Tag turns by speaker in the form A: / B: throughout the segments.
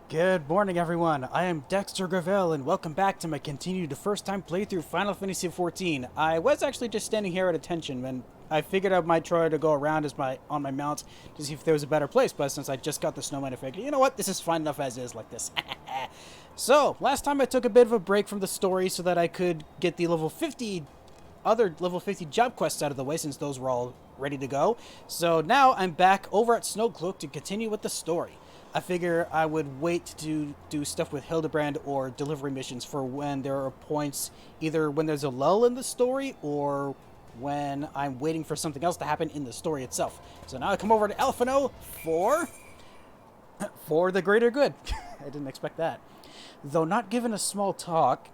A: Good morning, everyone. I am Dexter Gravel, and welcome back to my continued first-time playthrough Final Fantasy XIV. I was actually just standing here at attention, and I figured I might try to go around on my mount to see if there was a better place, but since I just got the snowman, I figured, you know what, this is fine enough as is like this. So, last time I took a bit of a break from the story so that I could get the other level 50 job quests out of the way, since those were all ready to go. So now I'm back over at Snowcloak to continue with the story. I figure I would wait to do stuff with Hildebrand or delivery missions for when there are points, either when there's a lull in the story or when I'm waiting for something else to happen in the story itself. So now I come over to Alphino for the greater good. I didn't expect that. Though not given us to small talk,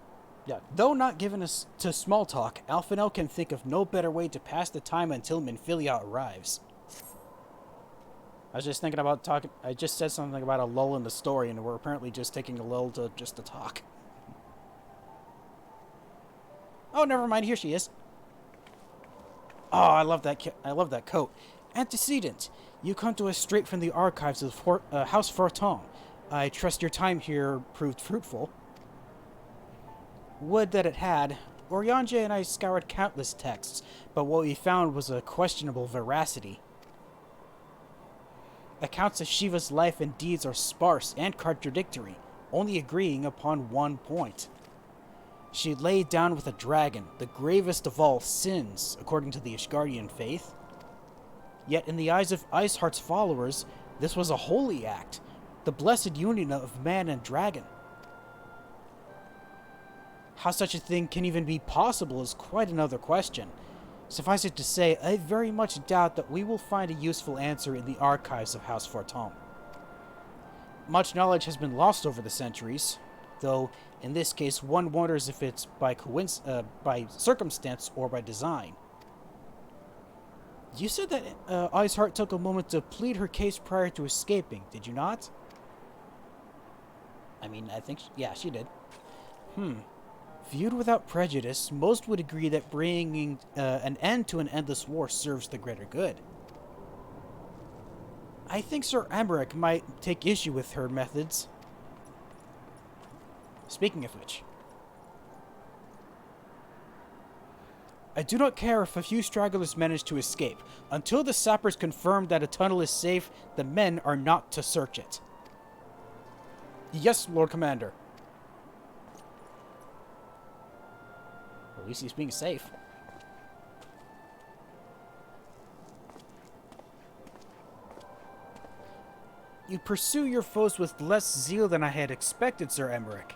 A: Alphino can think of no better way to pass the time until Minfilia arrives. I was just thinking about talking. I just said something about a lull in the story, and we're apparently just taking a lull to talk. Oh, never mind. Here she is. Oh, I love that coat. Antecedent. You come to us straight from the archives of House Forton. I trust your time here proved fruitful. Would that it had. Oriange and I scoured countless texts, but what we found was a questionable veracity. Accounts of Shiva's life and deeds are sparse and contradictory, only agreeing upon one point. She lay down with a dragon, the gravest of all sins, according to the Ishgardian faith. Yet in the eyes of Iceheart's followers, this was a holy act, the blessed union of man and dragon. How such a thing can even be possible is quite another question. Suffice it to say, I very much doubt that we will find a useful answer in the archives of House Forton. Much knowledge has been lost over the centuries, though in this case one wonders if it's by circumstance or by design. You said that Iceheart took a moment to plead her case prior to escaping, did you not? I mean, yeah, she did. Viewed without prejudice, most would agree that bringing an end to an endless war serves the greater good. I think Sir Emmerich might take issue with her methods. Speaking of which, I do not care if a few stragglers manage to escape. Until the sappers confirm that a tunnel is safe, the men are not to search it. Yes, Lord Commander. At least he's being safe. You pursue your foes with less zeal than I had expected, Sir Emmerich.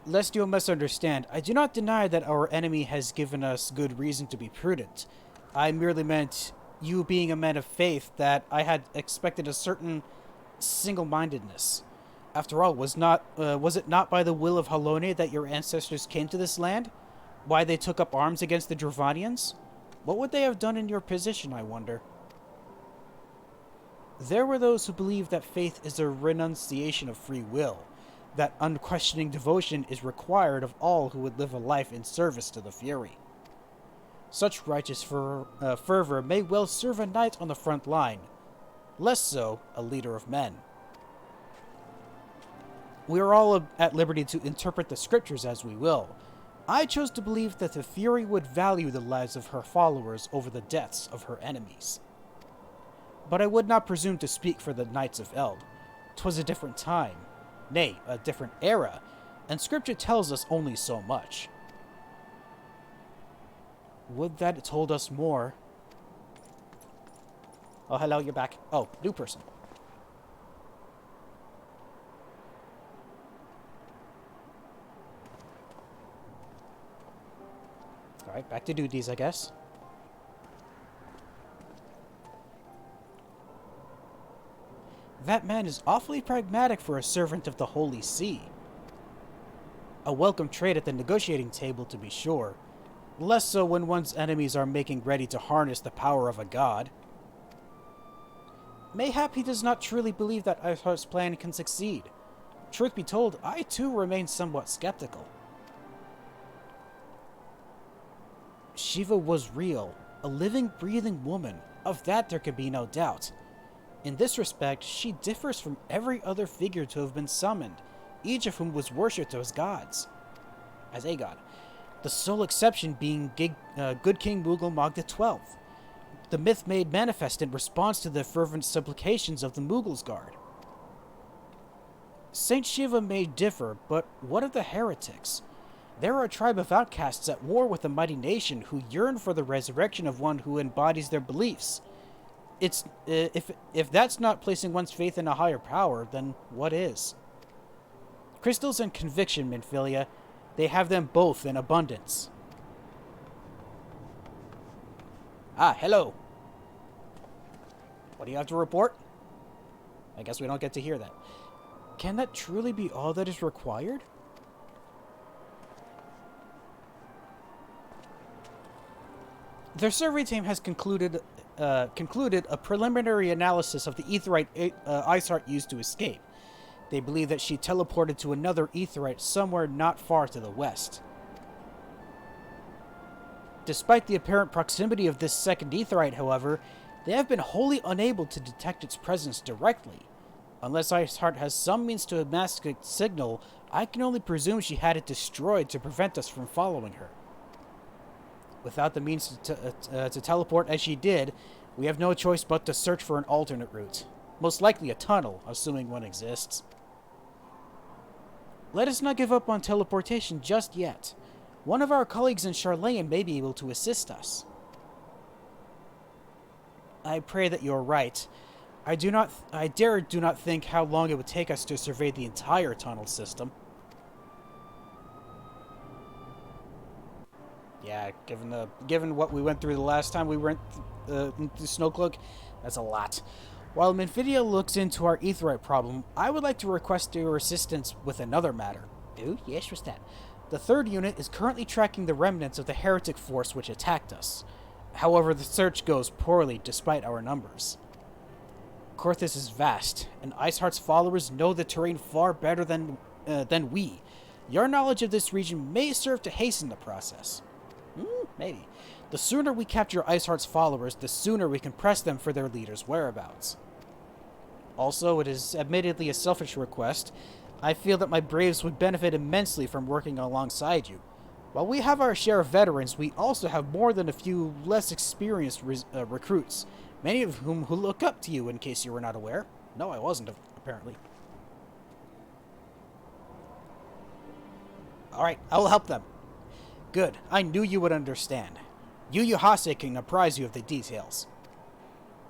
A: Lest you'll misunderstand, I do not deny that our enemy has given us good reason to be prudent. I merely meant, you being a man of faith, that I had expected a certain single-mindedness. After all, was it not by the will of Halone that your ancestors came to this land? Why they took up arms against the Dravanians? What would they have done in your position, I wonder? There were those who believed that faith is a renunciation of free will, that unquestioning devotion is required of all who would live a life in service to the Fury. Such righteous fervor may well serve a knight on the front line, less so a leader of men. We are all at liberty to interpret the scriptures as we will. I chose to believe that the Fury would value the lives of her followers over the deaths of her enemies. But I would not presume to speak for the Knights of Eld. 'Twas a different time, nay, a different era, and scripture tells us only so much. Would that it told us more. Oh, hello, you're back. Oh, new person. Alright, back to duties, I guess. That man is awfully pragmatic for a servant of the Holy See. A welcome trait at the negotiating table, to be sure. Less so when one's enemies are making ready to harness the power of a god. Mayhap he does not truly believe that Iceheart's plan can succeed. Truth be told, I too remain somewhat skeptical. Shiva was real, a living, breathing woman, Of that there can be no doubt. In this respect, she differs from every other figure to have been summoned, each of whom was worshipped as gods. As a god. The sole exception being Good King Mughal XII, the myth made manifest in response to the fervent supplications of the Mughals' guard. Saint Shiva may differ, but what of the heretics? They are a tribe of outcasts at war with a mighty nation who yearn for the resurrection of one who embodies their beliefs. If that's not placing one's faith in a higher power, then what is? Crystals and conviction, Minfilia, they have them both in abundance. Ah, hello. What do you have to report? I guess we don't get to hear that. Can that truly be all that is required? Their survey team has concluded a preliminary analysis of the Aetheryte Iceheart used to escape. They believe that she teleported to another Aetheryte somewhere not far to the west. Despite the apparent proximity of this second Aetheryte, however, they have been wholly unable to detect its presence directly. Unless Iceheart has some means to mask its signal, I can only presume she had it destroyed to prevent us from following her. Without the means to teleport as she did, we have no choice but to search for an alternate route. Most likely a tunnel, assuming one exists. Let us not give up on teleportation just yet. One of our colleagues in Garlean may be able to assist us. I pray that you're right. I dare do not think how long it would take us to survey the entire tunnel system. Yeah, given what we went through the last time we went into Snowcloak, that's a lot. While Minfidia looks into our Aetheryte problem, I would like to request your assistance with another matter. Oh, yes, what's that? The third unit is currently tracking the remnants of the heretic force which attacked us. However, the search goes poorly despite our numbers. Korthus is vast, and Iceheart's followers know the terrain far better than we. Your knowledge of this region may serve to hasten the process. Maybe. The sooner we capture Iceheart's followers, the sooner we can press them for their leader's whereabouts. Also, it is admittedly a selfish request. I feel that my braves would benefit immensely from working alongside you. While we have our share of veterans, we also have more than a few less experienced recruits, many of whom who look up to you, in case you were not aware. No, I wasn't, apparently. Alright, I will help them. Good, I knew you would understand. Yu Hase can apprise you of the details.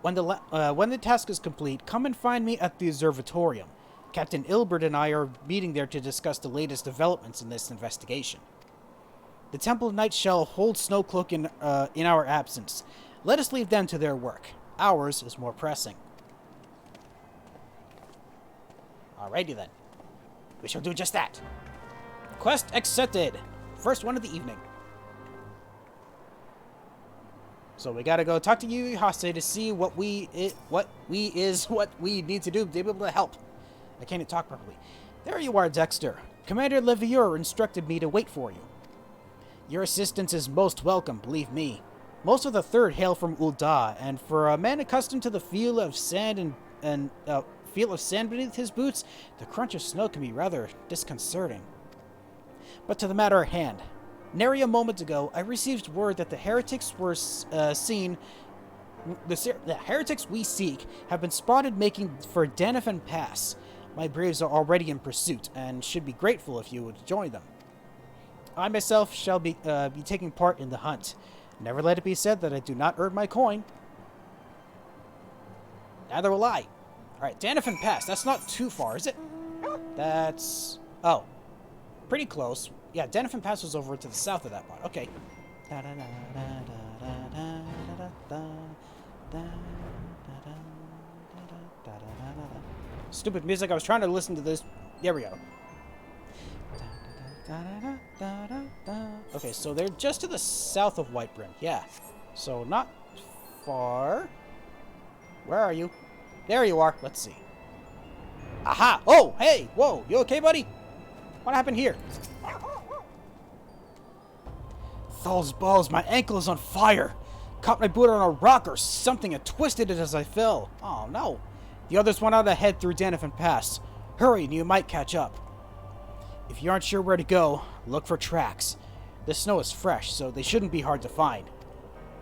A: When the task is complete, come and find me at the observatorium. Captain Ilbert and I are meeting there to discuss the latest developments in this investigation. The Temple of Night shall hold Snowcloak in our absence. Let us leave them to their work. Ours is more pressing. Alrighty then. We shall do just that. Quest accepted. First one of the evening. So we gotta go talk to Yu Hase to see what we need to do to be able to help. I can't even talk properly. There you are, Dexter. Commander Levieur instructed me to wait for you. Your assistance is most welcome, believe me. Most of the Third hail from Ul'dah, and for a man accustomed to the feel of sand beneath his boots, the crunch of snow can be rather disconcerting. But to the matter at hand. Nary a moment ago, I received word that the heretics the heretics we seek have been spotted making for Danifan Pass. My braves are already in pursuit, and should be grateful if you would join them. I myself shall be taking part in the hunt. Never let it be said that I do not earn my coin. Neither will I. Alright, Danifan Pass. That's not too far, is it? That's... oh. Pretty close. Yeah, Danifan Pass was over to the south of that part. Okay. Stupid music. I was trying to listen to this. There we go. Okay, so they're just to the south of Whitebrim. Yeah. So not far. Where are you? There you are. Let's see. Aha! Oh, hey! Whoa! You okay, buddy? What happened here? Thal's balls, my ankle is on fire. caught my boot on a rock or something and twisted it as I fell. Oh no. The others went out ahead through Danifin Pass. Hurry and you might catch up. If you aren't sure where to go, look for tracks. The snow is fresh, so they shouldn't be hard to find.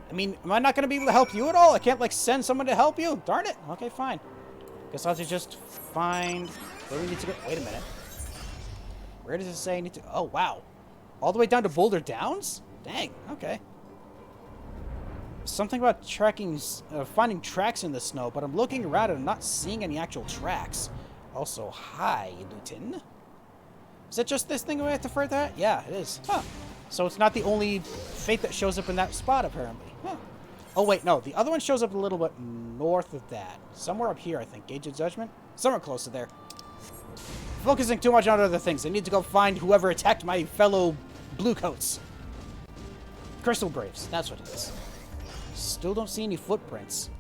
A: I mean, am I not going to be able to help you at all? I can't, like, send someone to help you? Darn it. Okay, fine. Guess I'll have to just find where we need to go. Wait a minute. Where does it say I need to... Oh, wow. All the way down to Boulder Downs? Dang, okay. Something about finding tracks in the snow, but I'm looking around and I'm not seeing any actual tracks. Also, hi, Luton. Is it just this thing we have to fight that? Yeah, it is. Huh. So it's not the only fate that shows up in that spot, apparently. Huh. Oh, wait, no. The other one shows up a little bit north of that. Somewhere up here, I think. Gauge of Judgment? Somewhere close to there. Focusing too much on other things. I need to go find whoever attacked my fellow bluecoats. Crystal Braves. That's what it is. Still don't see any footprints.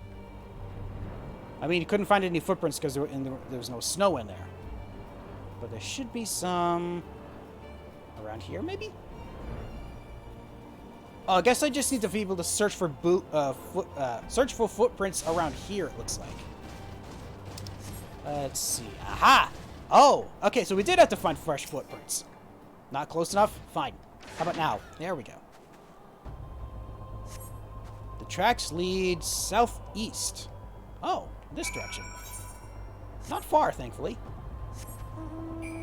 A: I mean, you couldn't find any footprints because there was no snow in there. But there should be some... around here, maybe? Oh, I guess I just need to be able to search for footprints around here, it looks like. Let's see. Aha! Oh, okay, so we did have to find fresh footprints. Not close enough? Fine. How about now? There we go. The tracks lead southeast. Oh, this direction. Not far, thankfully.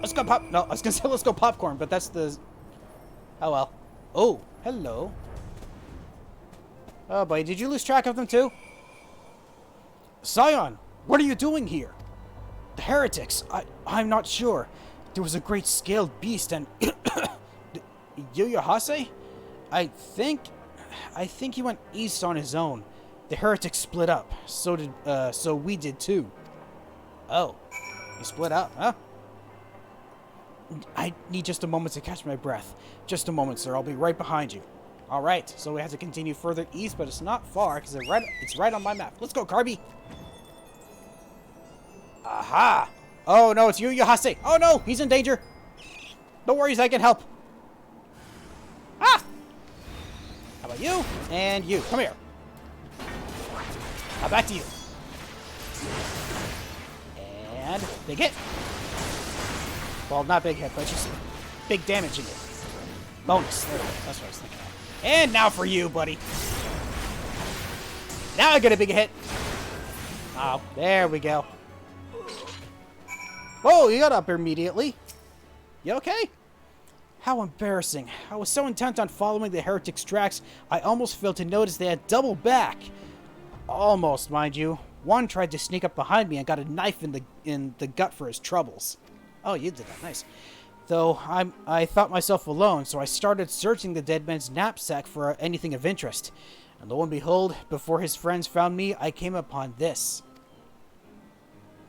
A: Let's go pop... No, I was going to say let's go popcorn, but that's the... Oh, well. Oh, hello. Oh, boy, did you lose track of them, too? Scion, what are you doing here? The heretics. I'm not sure. There was a great scaled beast and... Yuyahase? I think he went east on his own. The heretics split up. So we did too. Oh. You split up, huh? I need just a moment to catch my breath. Just a moment, sir. I'll be right behind you. Alright, so we have to continue further east, but it's not far, because it's right on my map. Let's go, Carby! Aha! Oh, no, it's Yuyahase! Oh, no! He's in danger! No worries, I can help! Ah! How about you? And you. Come here. Now back to you. And big hit. Well, not big hit, but just big damage in it. Bonus. There we go. That's what I was thinking of. And now for you, buddy. Now I get a big hit. Oh, there we go. Whoa, you got up immediately. You okay? How embarrassing. I was so intent on following the heretics' tracks, I almost failed to notice they had double back. Almost, mind you. One tried to sneak up behind me and got a knife in the gut for his troubles. Oh, you did that. Nice. Though I thought myself alone, so I started searching the dead man's knapsack for anything of interest. And lo and behold, before his friends found me, I came upon this.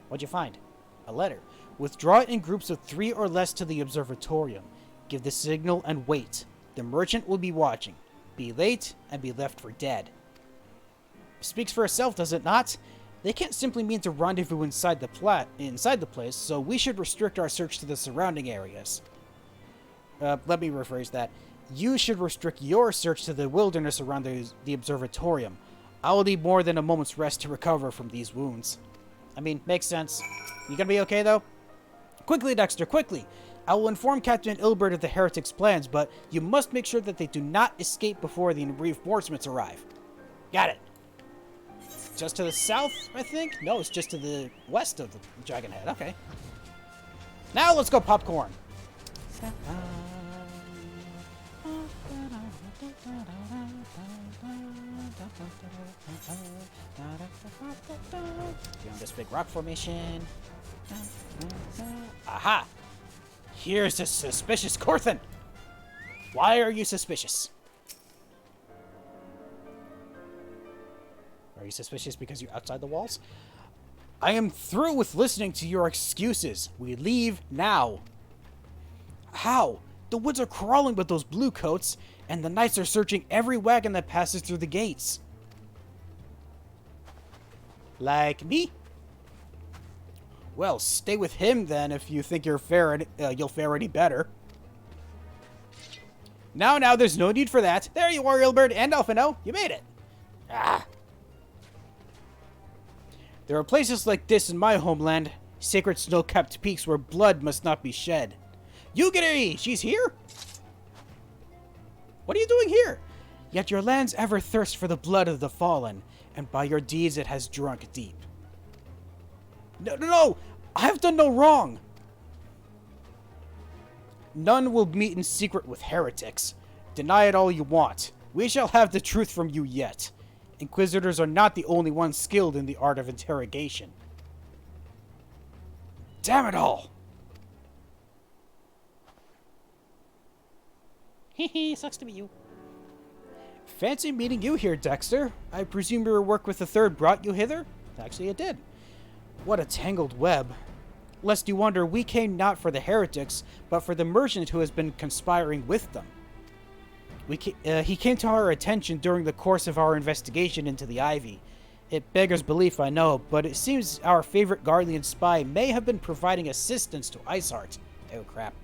A: What'd you find? A letter. Withdraw it in groups of 3 or less to the observatorium. Give the signal and wait. The merchant will be watching. Be late and be left for dead. Speaks for itself, does it not? They can't simply mean to rendezvous inside the place, so we should restrict our search to the surrounding areas. Let me rephrase that. You should restrict your search to the wilderness around the observatorium. I will need more than a moment's rest to recover from these wounds. I mean, makes sense. You gonna be okay, though? Quickly, Dexter, quickly! I will inform Captain Ul'dah of the heretics' plans, but you must make sure that they do not escape before the reinforcements arrive. Got it. Just to the south, I think? No, it's just to the west of the Dragon Head. Okay. Now let's go popcorn. Beyond this big rock formation. Aha! Here's a suspicious Corthan. Why are you suspicious? Are you suspicious because you're outside the walls? I am through with listening to your excuses. We leave now. How? The woods are crawling with those blue coats, and the knights are searching every wagon that passes through the gates. Like me? Well, stay with him then if you think you'll fare any better. Now, there's no need for that. There you are, Ilbert and Alphino. You made it. Ah. There are places like this in my homeland, sacred snow-capped peaks where blood must not be shed. Yugiri! She's here? What are you doing here? Yet your lands ever thirst for the blood of the fallen, and by your deeds it has drunk deep. No! I have done no wrong! None will meet in secret with heretics. Deny it all you want. We shall have the truth from you yet. Inquisitors are not the only ones skilled in the art of interrogation. Damn it all! Hehe, sucks to be you. Fancy meeting you here, Dexter. I presume your work with the Third brought you hither? Actually, it did. What a tangled web. Lest you wonder, we came not for the heretics, but for the merchant who has been conspiring with them. He came to our attention during the course of our investigation into the Ivy. It beggars belief, I know, but it seems our favorite Garlean spy may have been providing assistance to Iceheart. Oh crap.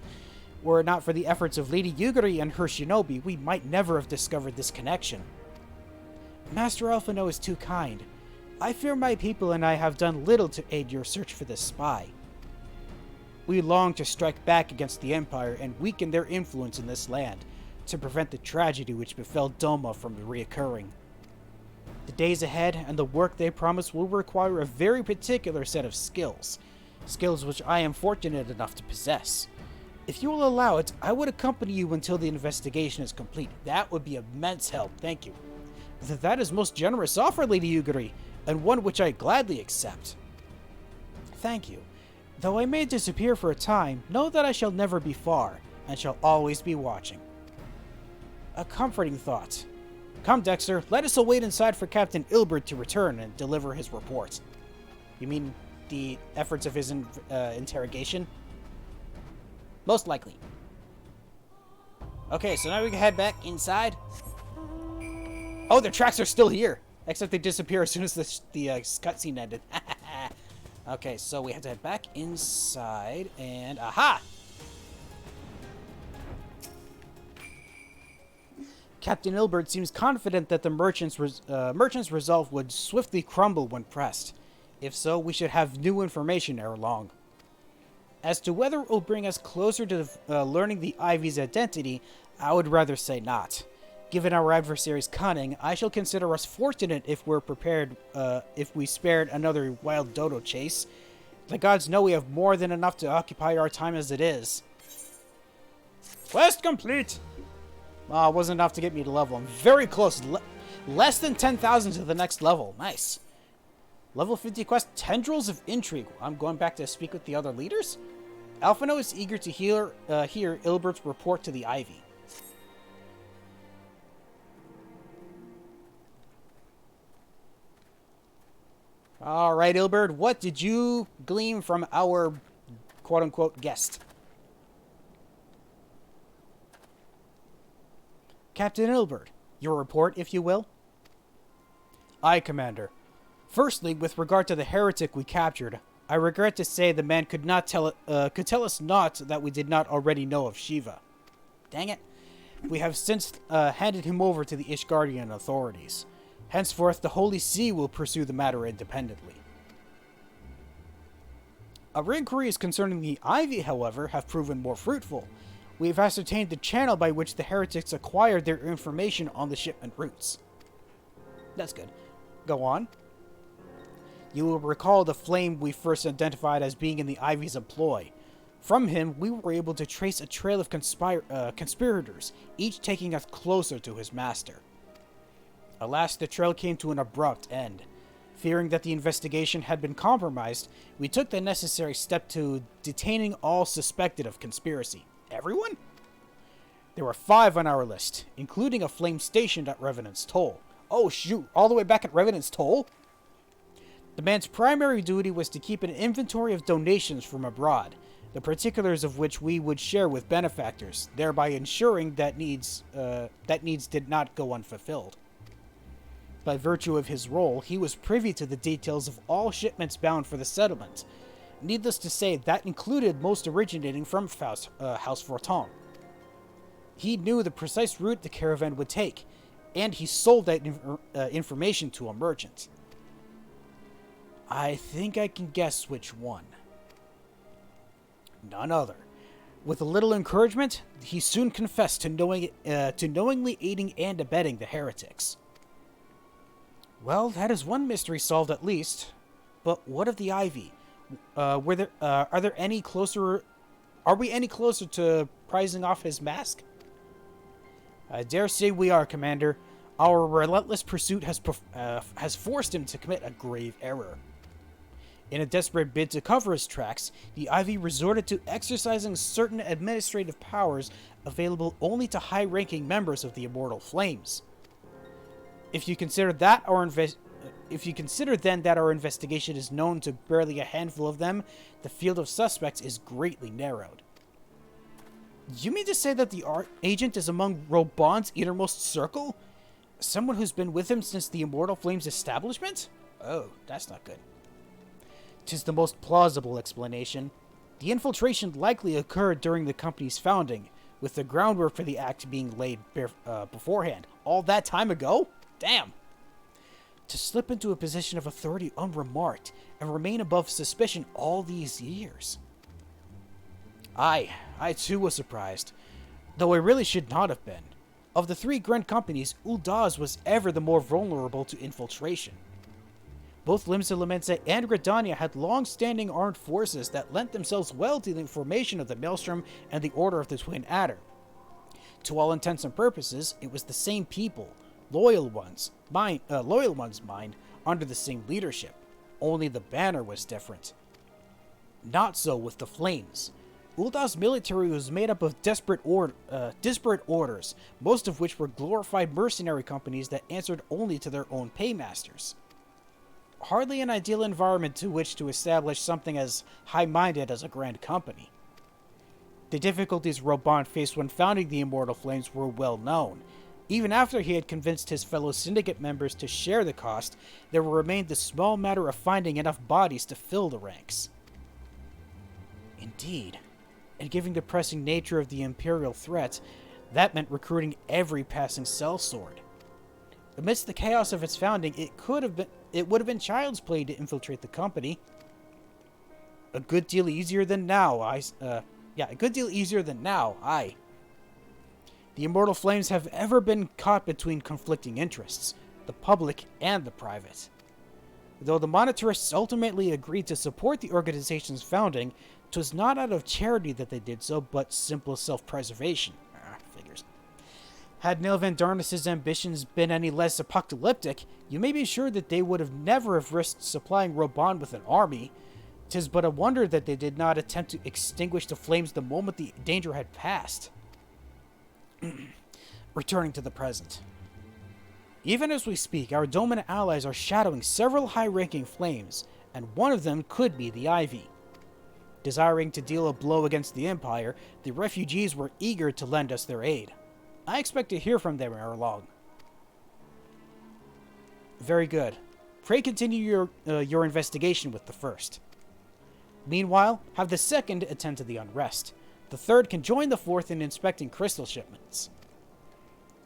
A: Were it not for the efforts of Lady Yugiri and her shinobi, we might never have discovered this connection. Master Alphino is too kind. I fear my people and I have done little to aid your search for this spy. We long to strike back against the Empire and weaken their influence in this land, to prevent the tragedy which befell Doma from reoccurring. The days ahead and the work they promise will require a very particular set of skills which I am fortunate enough to possess. If you will allow it, I would accompany you until the investigation is complete. That would be immense help, thank you. That is most generous offer, Lady Yugiri, and one which I gladly accept. Thank you. Though I may disappear for a time, know that I shall never be far, and shall always be watching. A comforting thought. Come, Dexter, let us await inside for Captain Ilbert to return and deliver his report. You mean the efforts of his interrogation? Most likely. Okay, so now we can head back inside. Oh, the tracks are still here, except they disappear as soon as the cutscene ended. Okay, so we have to head back inside, and aha! Captain Ilbert seems confident that the merchant's resolve would swiftly crumble when pressed. If so, we should have new information ere long. As to whether it will bring us closer to learning the Ivy's identity, I would rather say not. Given our adversary's cunning, I shall consider us fortunate if we're prepared, if we spared another wild dodo chase. The gods know we have more than enough to occupy our time as it is. Quest complete! It wasn't enough to get me to level. I'm very close. Less than 10,000 to the next level. Nice. Level 50 quest, Tendrils of Intrigue. I'm going back to speak with the other leaders? Alphino is eager to hear Ilbert's report to the Ivy. Alright, Ilbert, what did you glean from our quote-unquote guest? Captain Ilbert, your report, if you will? Aye, Commander. Firstly, with regard to the heretic we captured, I regret to say the man could tell us naught that we did not already know of Shiva. Dang it. We have since handed him over to the Ishgardian authorities. Henceforth, the Holy See will pursue the matter independently. Our inquiries concerning the Ivy, however, have proven more fruitful. We have ascertained the channel by which the heretics acquired their information on the shipment routes. That's good. Go on. You will recall the flame we first identified as being in the Ivy's employ. From him, we were able to trace a trail of conspirators, each taking us closer to his master. Alas, the trail came to an abrupt end. Fearing that the investigation had been compromised, we took the necessary step to detaining all suspected of conspiracy. Everyone? There were 5 on our list, including a flame stationed at Revenant's Toll. Oh shoot, all the way back at Revenant's Toll? The man's primary duty was to keep an inventory of donations from abroad, the particulars of which we would share with benefactors, thereby ensuring that needs did not go unfulfilled. By virtue of his role, he was privy to the details of all shipments bound for the settlement. Needless to say, that included most originating from House Forton. He knew the precise route the caravan would take, and he sold that information to a merchant. I think I can guess which one. None other. With a little encouragement, he soon confessed to knowingly aiding and abetting the heretics. Well, that is one mystery solved at least. But what of the Ivy? Are we any closer to prizing off his mask? I dare say we are, Commander. Our relentless pursuit has forced him to commit a grave error. In a desperate bid to cover his tracks, the Ivy resorted to exercising certain administrative powers available only to high-ranking members of the Immortal Flames. If you consider then that our investigation is known to barely a handful of them, the field of suspects is greatly narrowed. You mean to say that the agent is among Robon's innermost circle? Someone who's been with him since the Immortal Flames establishment? Oh, that's not good. 'Tis the most plausible explanation. The infiltration likely occurred during the company's founding, with the groundwork for the act being laid beforehand. All that time ago? Damn! To slip into a position of authority unremarked and remain above suspicion all these years. I too was surprised, though I really should not have been. Of the three Grand companies, Ul'dah's was ever the more vulnerable to infiltration. Both Limsa and Gridania had long-standing armed forces that lent themselves well to the formation of the Maelstrom and the Order of the Twin Adder. To all intents and purposes, it was the same people, loyal ones, mind, under the same leadership. Only the banner was different. Not so with the Flames. Ul'dah's military was made up of disparate orders, most of which were glorified mercenary companies that answered only to their own paymasters. Hardly an ideal environment to which to establish something as high-minded as a grand company. The difficulties Robon faced when founding the Immortal Flames were well known. Even after he had convinced his fellow syndicate members to share the cost, there remained the small matter of finding enough bodies to fill the ranks. Indeed, and given the pressing nature of the Imperial threat, that meant recruiting every passing sellsword. Amidst the chaos of its founding, it would have been child's play to infiltrate the company. A good deal easier than now, aye. The Immortal Flames have ever been caught between conflicting interests, the public and the private. Though the monetarists ultimately agreed to support the organization's founding, 'twas not out of charity that they did so, but simple self-preservation. Figures. Had Nilvan Darnus' ambitions been any less apocalyptic, you may be sure that they would have never have risked supplying Robon with an army. 'Tis but a wonder that they did not attempt to extinguish the flames the moment the danger had passed. Returning to the present. Even as we speak, our Dominant allies are shadowing several high-ranking flames, and one of them could be the Ivy. Desiring to deal a blow against the Empire, the refugees were eager to lend us their aid. I expect to hear from them ere long. Very good. Pray continue your investigation with the first. Meanwhile, have the second attend to the unrest. The third can join the fourth in inspecting crystal shipments.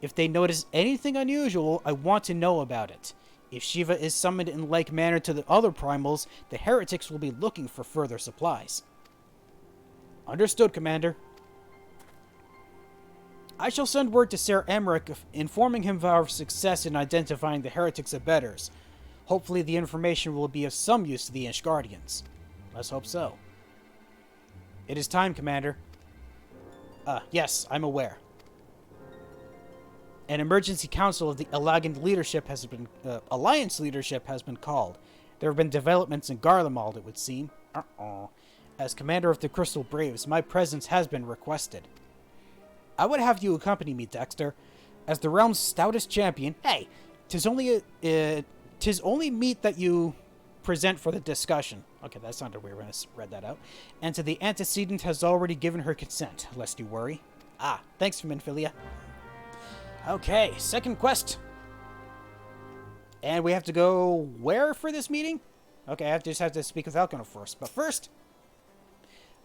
A: If they notice anything unusual, I want to know about it. If Shiva is summoned in like manner to the other primals, the heretics will be looking for further supplies. Understood, Commander. I shall send word to Ser Emmerich informing him of our success in identifying the heretics' abettors. Hopefully the information will be of some use to the Ishgardians. Let's hope so. It is time, Commander. Yes, I'm aware. An emergency council of the Alliance leadership has been called. There have been developments in Garlemald, it would seem. As commander of the Crystal Braves, my presence has been requested. I would have you accompany me, Dexter. As the realm's stoutest champion, hey, 'tis only meet that you present for the discussion. Okay, that sounded weird when I read that out. And to the antecedent has already given her consent, lest you worry. Thanks, Minfilia. Okay, second quest. And we have to go where for this meeting? Okay, I just have to speak with Alcona first. But first,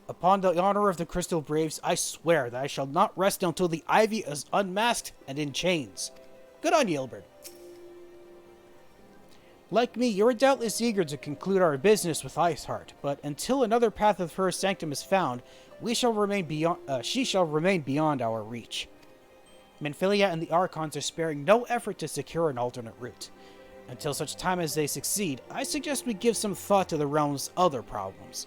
A: upon the honor of the Crystal Braves, I swear that I shall not rest until the Ivy is unmasked and in chains. Good on you, Ilbert. Like me, you're doubtless eager to conclude our business with Iceheart, but until another path of her sanctum is found, she shall remain beyond our reach. Menphilia and the Archons are sparing no effort to secure an alternate route. Until such time as they succeed, I suggest we give some thought to the realm's other problems.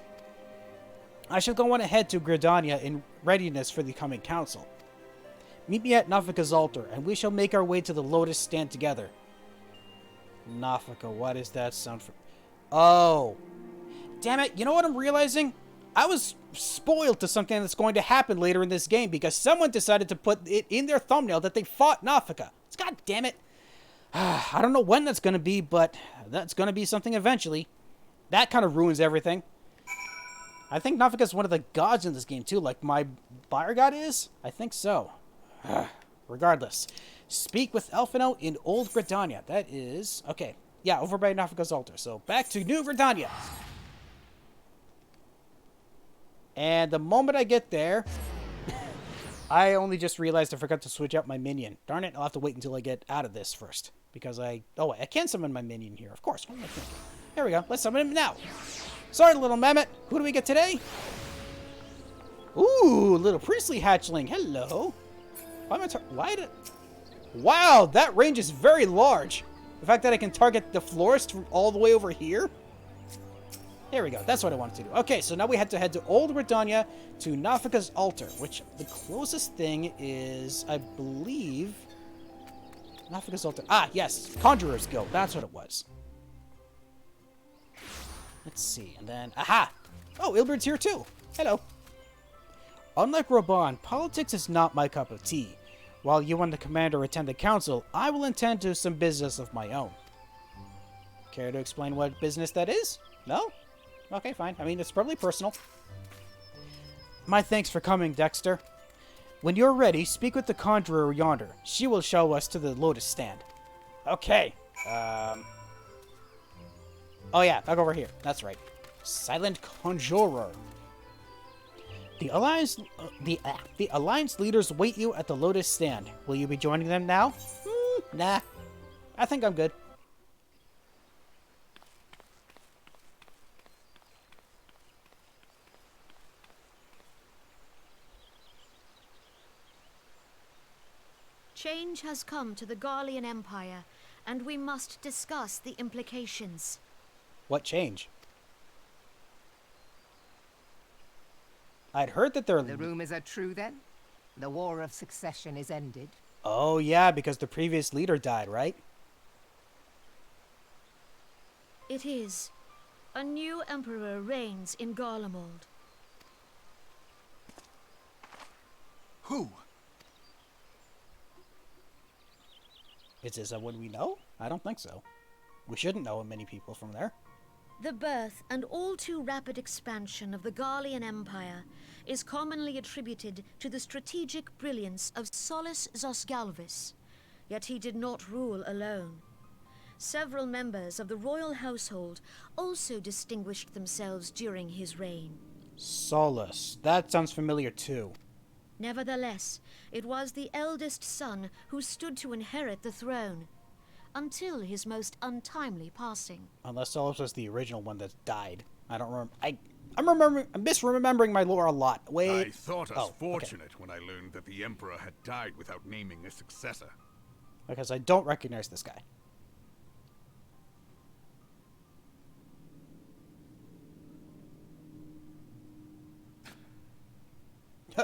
A: I shall go on ahead to Gridania in readiness for the coming council. Meet me at Nafika's altar, and we shall make our way to the Lotus Stand together. Nafika, what is that sound from? Oh. Damn it, you know what I'm realizing? I was spoiled to something that's going to happen later in this game because someone decided to put it in their thumbnail that they fought Nafika. God damn it. I don't know when that's going to be, but that's going to be something eventually. That kind of ruins everything. I think Nafika's one of the gods in this game too, like my fire god is? I think so. Regardless. Speak with Elfino in Old Gridania. That is... okay. Yeah, over by Nafika's altar. So, back to New Gridania. And the moment I get there... I only just realized I forgot to switch out my minion. Darn it, I'll have to wait until I get out of this first. Because I... oh, wait, I can summon my minion here. Of course. What am I thinking? There we go. Let's summon him now. Sorry, little Mehmet. Who do we get today? Ooh, little priestly hatchling. Hello. Why am I... why did... wow, that range is very large. The fact that I can target the florist from all the way over here. There we go. That's what I wanted to do. Okay, so now we had to head to Old Gridania to Nafika's altar, which the closest thing is, I believe... Nafika's altar. Ah, yes. Conjurer's Guild. That's what it was. Let's see. And then... aha! Oh, Ilbert's here too. Hello. Unlike Roban, politics is not my cup of tea. While you and the commander attend the council, I will attend to some business of my own. Care to explain what business that is? No? Okay, fine. I mean, it's probably personal. My thanks for coming, Dexter. When you're ready, speak with the conjurer yonder. She will show us to the Lotus Stand. Okay. Oh yeah, back over here. That's right. Silent Conjurer. The Alliance leaders wait you at the Lotus Stand. Will you be joining them now? Nah. I think I'm good.
B: Change has come to the Garlean Empire, and we must discuss the implications.
A: What change? I'd heard that there...
C: The rumors are true, then? The War of Succession is ended?
A: oh, yeah, because the previous leader died, right?
B: It is. A new emperor reigns in Garlemald.
D: Who?
A: Is this someone we know? I don't think so. We shouldn't know many people from there.
B: The birth and all too rapid expansion of the Garlean Empire is commonly attributed to the strategic brilliance of Solus Zosgalvis, yet he did not rule alone. Several members of the royal household also distinguished themselves during his reign.
A: Solus. That sounds familiar too.
B: Nevertheless, it was the eldest son who stood to inherit the throne, until his most untimely passing.
A: Unless Solus was the original one that died. I don't remember. I'm misremembering my lore a lot. Wait.
D: I thought us fortunate when I learned that the Emperor had died without naming a successor.
A: Because I don't recognize this guy.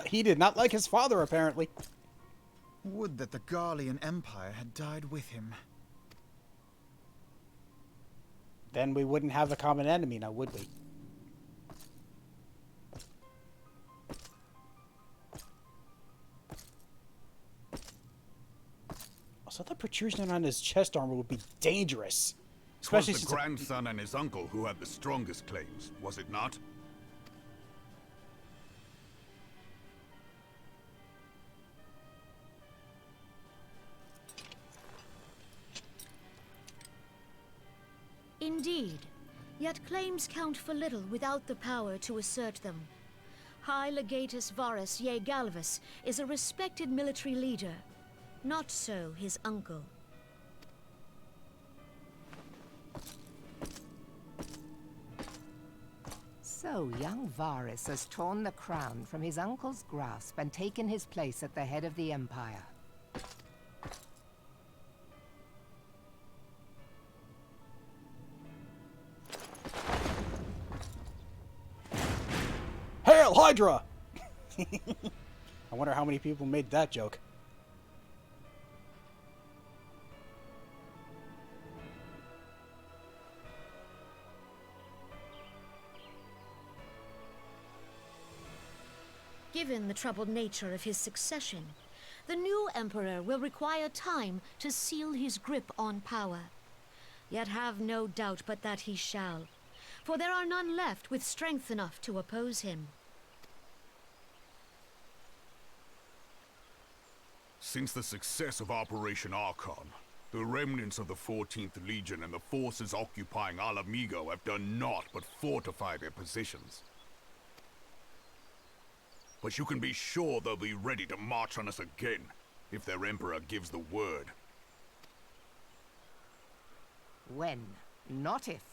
A: He did not like his father, apparently.
E: Would that the Garlean Empire had died with him.
A: Then we wouldn't have a common enemy now, would we? Also, the protrusion on his chest armor would be dangerous.
D: Especially the grandson and his uncle who had the strongest claims, was it not?
B: Indeed, yet claims count for little without the power to assert them. High Legatus Varus Ye Galvus is a respected military leader. Not so his uncle.
C: So, young Varys has torn the crown from his uncle's grasp and taken his place at the head of the Empire.
A: Hail Hydra! I wonder how many people made that joke.
B: Given the troubled nature of his succession, the new emperor will require time to seal his grip on power. Yet have no doubt but that he shall, for there are none left with strength enough to oppose him.
D: Since the success of Operation Archon, the remnants of the 14th Legion and the forces occupying Alamigo have done naught but fortify their positions. But you can be sure they'll be ready to march on us again, if their Emperor gives the word.
C: When, not if.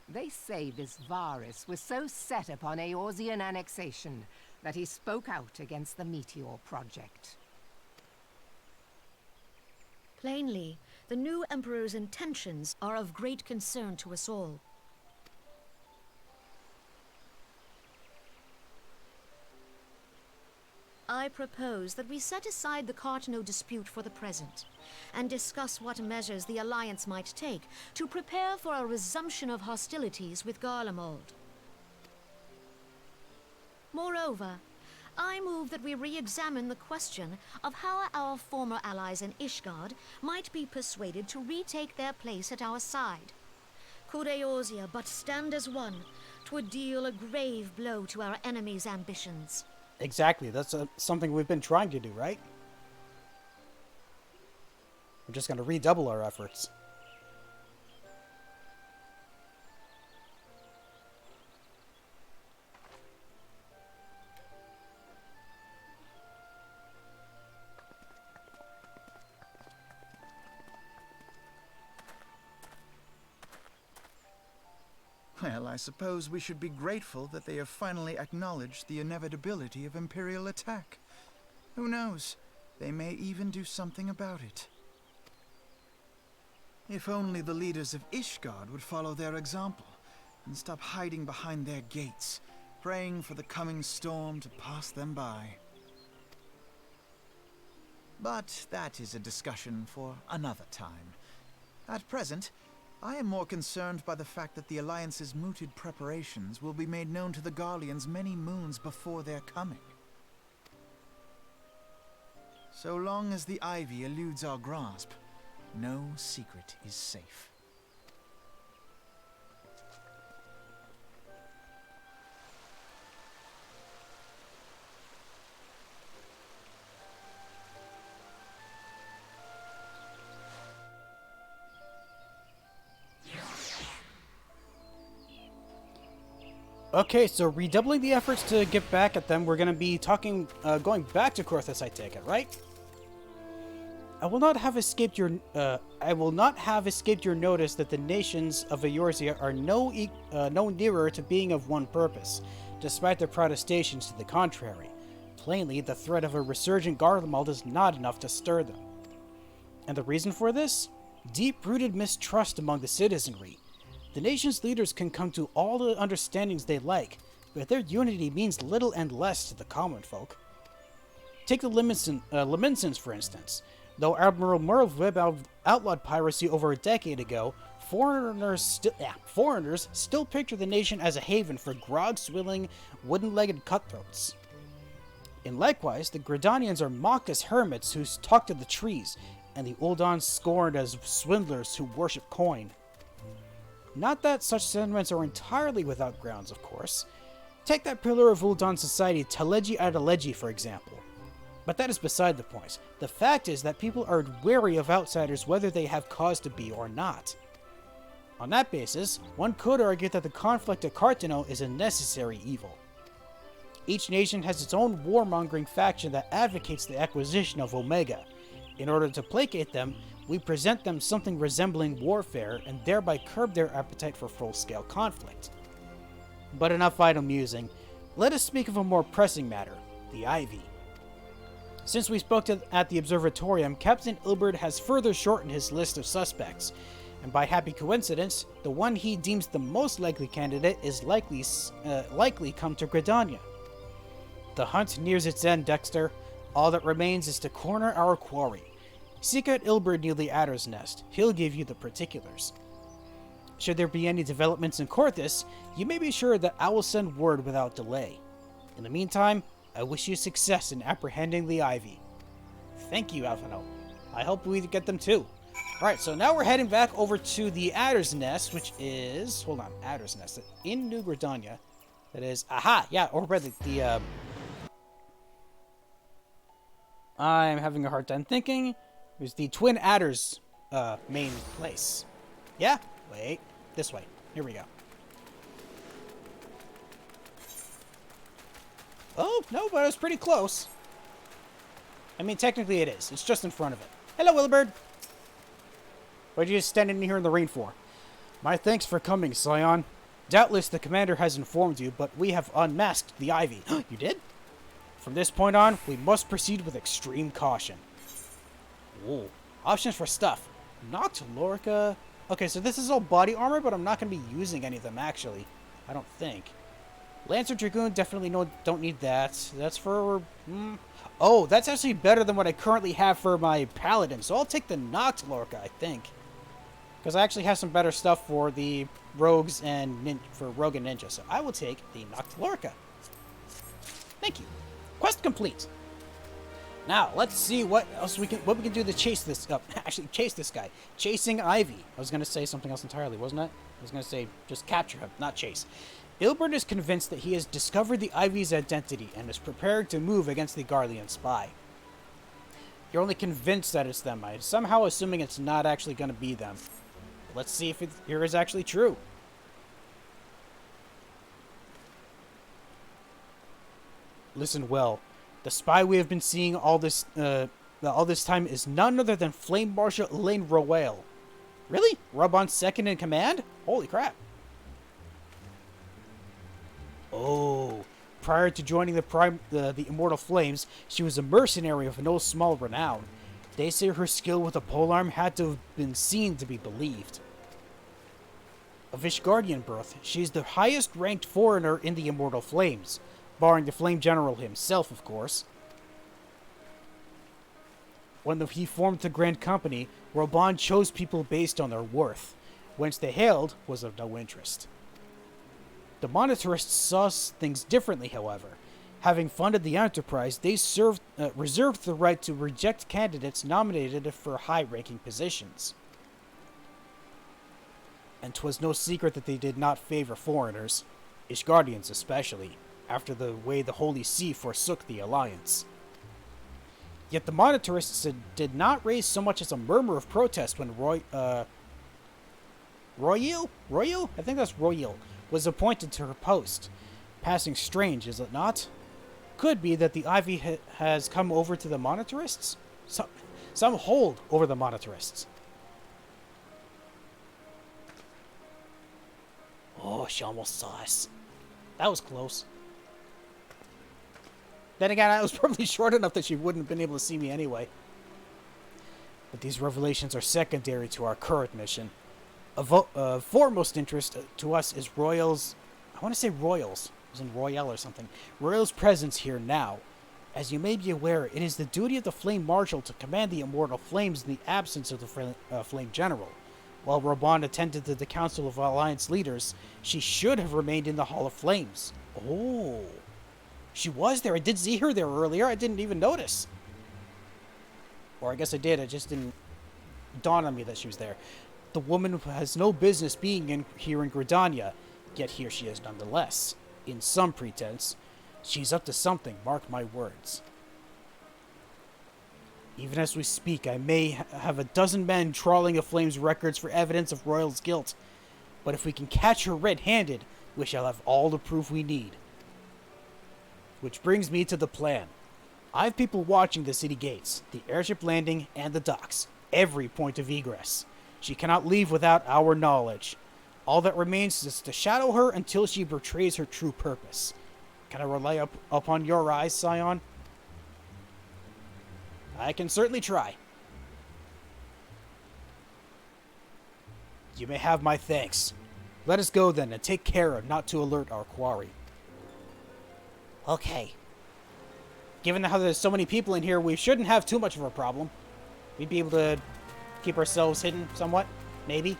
C: They say this Varys was so set upon Eorzean annexation that he spoke out against the Meteor Project.
B: Plainly, the new emperor's intentions are of great concern to us all. I propose that we set aside the Cartano dispute for the present, and discuss what measures the Alliance might take to prepare for a resumption of hostilities with Garlemald. Moreover, I move that we re-examine the question of how our former allies in Ishgard might be persuaded to retake their place at our side. Could Eorzea but stand as one, 'twould deal a grave blow to our enemies' ambitions.
A: Exactly, that's something we've been trying to do, right? We're just going to redouble our efforts.
E: Well, I suppose we should be grateful that they have finally acknowledged the inevitability of Imperial attack. Who knows? They may even do something about it. If only the leaders of Ishgard would follow their example and stop hiding behind their gates, praying for the coming storm to pass them by. But that is a discussion for another time. At present, I am more concerned by the fact that the Alliance's mooted preparations will be made known to the Garleans many moons before their coming. So long as the Ivy eludes our grasp, no secret is safe.
A: Okay, so redoubling the efforts to get back at them, we're going to be going back to Korthus, I take it, right? I will not have escaped your notice that the nations of Eorzea are no nearer to being of one purpose, despite their protestations to the contrary. Plainly, the threat of a resurgent Garlemald is not enough to stir them. And the reason for this? Deep-rooted mistrust among the citizenry. The nation's leaders can come to all the understandings they like, but their unity means little and less to the common folk. Take the Lemensons, for instance. Though Admiral Merlwyb outlawed piracy over a decade ago, foreigners still picture the nation as a haven for grog-swilling, wooden-legged cutthroats. And likewise, the Gridanians are mocked as hermits who talk to the trees, and the Ul'dah scorned as swindlers who worship coin. Not that such sentiments are entirely without grounds, of course. Take that pillar of Ul'dah society, Teleji Adeleji, for example. But that is beside the point. The fact is that people are wary of outsiders whether they have cause to be or not. On that basis, one could argue that the conflict at Cartano is a necessary evil. Each nation has its own warmongering faction that advocates the acquisition of Omega. In order to placate them, we present them something resembling warfare and thereby curb their appetite for full-scale conflict. But enough idle musing. Let us speak of a more pressing matter, the Ivy. Since we spoke at the observatorium, Captain Ul'dah has further shortened his list of suspects, and by happy coincidence, the one he deems the most likely candidate is likely come to Gridania. The hunt nears its end, Dexter. All that remains is to corner our quarry. Seek out Ul'dah near the Adder's Nest. He'll give you the particulars. Should there be any developments in Corthus, you may be sure that I will send word without delay. In the meantime, I wish you success in apprehending the Ivy. Thank you, Alphino. I hope we get them too. Alright, so now we're heading back over to the Adder's Nest, which is... Hold on, Adder's Nest. In New Gridania. That is... Aha! Yeah, over by the I'm having a hard time thinking. It was the Twin Adders main place. Yeah? Wait. This way. Here we go. Oh, no, but it was pretty close. I mean, technically it is. It's just in front of it. Hello, Willibird. What are you just standing here in the rain for? My thanks for coming, Scion. Doubtless the commander has informed you, but we have unmasked the Ivy. You did? From this point on, we must proceed with extreme caution. Whoa. Options for stuff. Noctilorica. Okay, so this is all body armor, but I'm not going to be using any of them, actually. I don't think. Lancer Dragoon, definitely don't need that. That's for... Oh, that's actually better than what I currently have for my Paladin, so I'll take the Noctilorica, I think. Because I actually have some better stuff for the Rogues and for Rogue and Ninja, so I will take the Noctilorica. Thank you. Quest complete. Now, let's see what else we can do to chase this actually chase this guy. Chasing Ivy. I was going to say something else entirely, wasn't it? I was going to say just capture him, not chase. Ul'dah is convinced that he has discovered the Ivy's identity and is prepared to move against the Garlean spy. You're only convinced that it's them. I'm somehow assuming it's not actually going to be them. Let's see if it here is actually true. Listen well. The spy we have been seeing all this time is none other than Flame Marshal Elaine Royale. Really? Rabon's second in command? Holy crap. Oh, prior to joining the Immortal Flames, she was a mercenary of no small renown. They say her skill with a polearm had to have been seen to be believed. Of Ishgardian birth, she is the highest ranked foreigner in the Immortal Flames, barring the Flame General himself, of course. When he formed the Grand Company, Rabon chose people based on their worth. Whence they hailed was of no interest. The Monetarists saw things differently, however. Having funded the enterprise, they reserved the right to reject candidates nominated for high-ranking positions. And 'twas no secret that they did not favor foreigners, Ishgardians especially, after the way the Holy See forsook the Alliance. Yet the Monetarists did not raise so much as a murmur of protest when Royale? I think that's Royale, was appointed to her post. Passing strange, is it not? Could be that the Ivy has come over to the Monetarists? Some hold over the Monetarists. Oh, she almost saw us. That was close. Then again, I was probably short enough that she wouldn't have been able to see me anyway. But these revelations are secondary to our current mission. Of foremost interest to us is Royale's... I want to say Royals. It was in Royale or something. Royale's presence here now. As you may be aware, it is the duty of the Flame Marshal to command the Immortal Flames in the absence of the Flame General. While Rabon attended to the Council of Alliance Leaders, she should have remained in the Hall of Flames. Oh... She was there. I did see her there earlier. I didn't even notice. Or I guess I did. It just didn't dawn on me that she was there. The woman has no business being here in Gridania, yet here she is nonetheless. In some pretense. She's up to something, mark my words. Even as we speak, I may have a dozen men trawling the Flames' records for evidence of Royale's guilt. But if we can catch her red-handed, we shall have all the proof we need. Which brings me to the plan. I have people watching the city gates, the airship landing, and the docks. Every point of egress. She cannot leave without our knowledge. All that remains is to shadow her until she betrays her true purpose. Can I rely upon your eyes, Scion? I can certainly try. You may have my thanks. Let us go then, and take care not to alert our quarry. Okay. Given how there's so many people in here, we shouldn't have too much of a problem. We'd be able to keep ourselves hidden somewhat, maybe.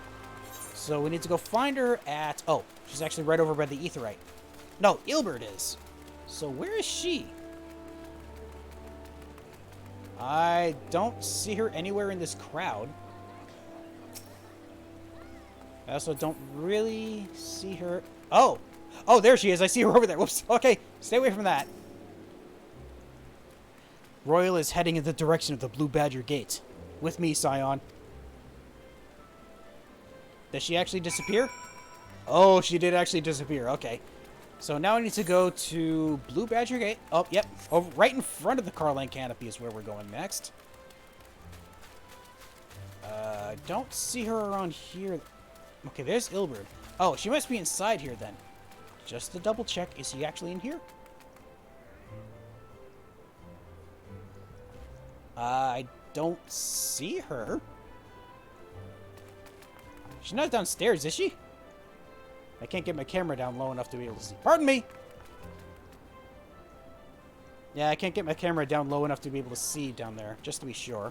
A: So we need to go find her at... Oh, she's actually right over by the Aetheryte. No, Ilbert is. So where is she? I don't see her anywhere in this crowd. I also don't really see her... Oh! Oh, there she is. I see her over there. Whoops. Okay, stay away from that. Royal is heading in the direction of the Blue Badger Gate. With me, Scion. Does she actually disappear? Oh, she did actually disappear. Okay. So now I need to go to Blue Badger Gate. Oh, yep. Over, right in front of the Garlean canopy is where we're going next. I don't see her around here. Okay, there's Ilbert. Oh, she must be inside here then. Just to double check, is he actually in here? I don't see her. She's not downstairs, is she? I can't get my camera down low enough to be able to see. Pardon me! Yeah, I can't get my camera down low enough to be able to see down there, just to be sure.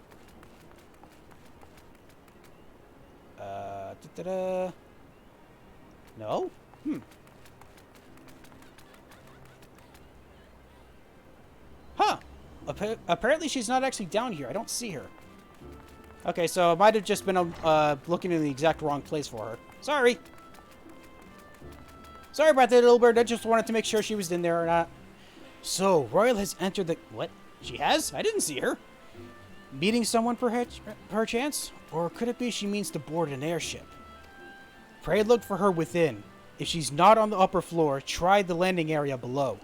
A: No? Huh! Apparently she's not actually down here. I don't see her. Okay, so I might have just been looking in the exact wrong place for her. Sorry! Sorry about that, Ilbert. I just wanted to make sure she was in there or not. So, Royal has entered the... What? She has? I didn't see her. Meeting someone, perchance? Or could it be she means to board an airship? Pray look for her within. If she's not on the upper floor, try the landing area below.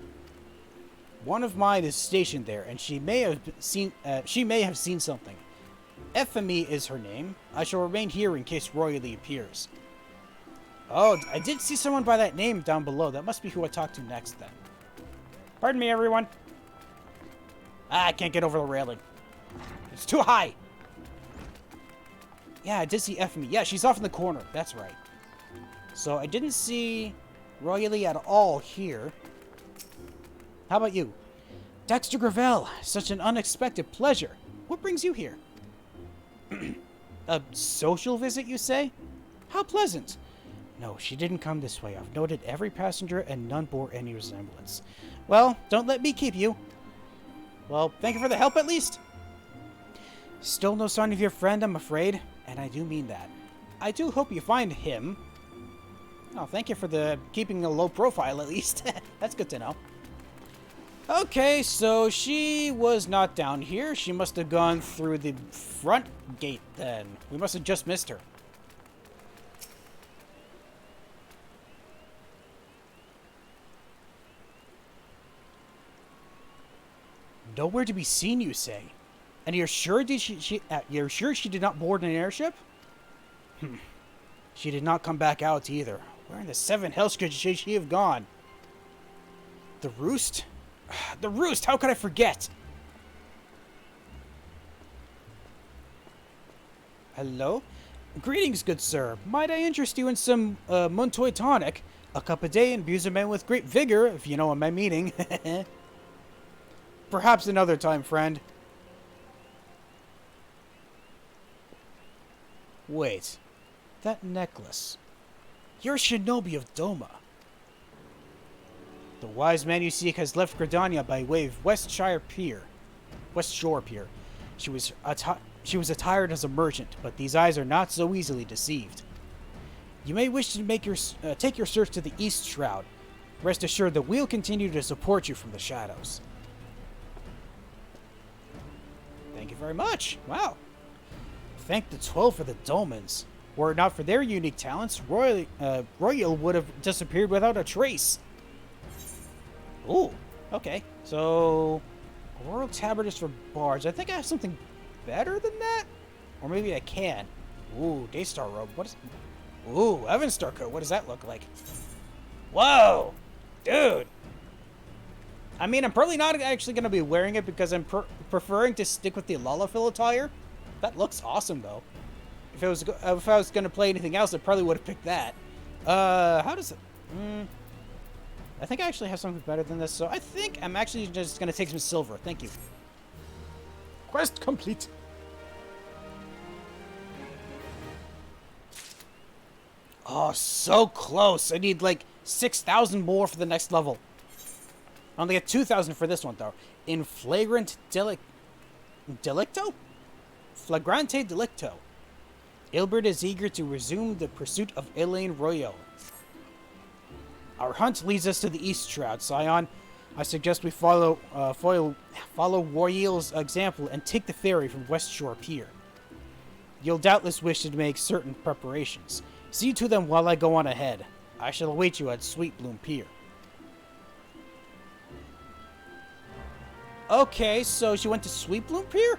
A: One of mine is stationed there, and she may have seen something. Ephemy is her name. I shall remain here in case Royally appears. Oh, I did see someone by that name down below. That must be who I talk to next, then. Pardon me, everyone. I can't get over the railing. It's too high. Yeah, I did see Ephemy. Yeah, she's off in the corner. That's right. So I didn't see Royally at all here. How about you? Dexter Gravel, such an unexpected pleasure. What brings you here? A social visit, you say? How pleasant. No, she didn't come this way. I've noted every passenger and none bore any resemblance. Well, don't let me keep you. Well, thank you for the help at least. Still no sign of your friend, I'm afraid. And I do mean that. I do hope you find him. Oh, thank you for keeping a low profile at least. That's good to know. Okay, so she was not down here. She must have gone through the front gate then. We must have just missed her. Nowhere to be seen, you say? And you're sure you're sure she did not board an airship? She did not come back out either. Where in the seven hells could she have gone? The Roost? The Roost! How could I forget? Hello? Greetings, good sir. Might I interest you in some Montoy tonic? A cup a day imbues a man with great vigor, if you know what my meaning. Perhaps another time, friend. Wait. That necklace. You're Shinobi of Doma. The wise man you seek has left Gridania by way of West Shore Pier. She was attired as a merchant, but these eyes are not so easily deceived. You may wish to take your search to the East Shroud. Rest assured that we'll continue to support you from the shadows. Thank you very much. Wow. Thank the 12 for the Dolmens. Were it not for their unique talents, Royal would have disappeared without a trace. Ooh, okay. So, Royal Tabard is for bards. I think I have something better than that? Or maybe I can. Ooh, Daystar Robe. What is... Ooh, Evanstar. What does that look like? Whoa! Dude! I mean, I'm probably not actually going to be wearing it because I'm preferring to stick with the Lalafil attire. That looks awesome, though. If I was going to play anything else, I probably would have picked that. How does it... I think I actually have something better than this, so I think I'm actually just going to take some silver. Thank you. Quest complete. Oh, so close. I need, like, 6,000 more for the next level. I only get 2,000 for this one, though. In Flagrant Delicto? Flagrante Delicto. Ilbert is eager to resume the pursuit of Elaine Royal. Our hunt leads us to the East Shroud, Scion. I suggest we follow Royal's example and take the ferry from West Shore Pier. You'll doubtless wish to make certain preparations. See to them while I go on ahead. I shall await you at Sweet Bloom Pier. Okay, so she went to Sweet Bloom Pier?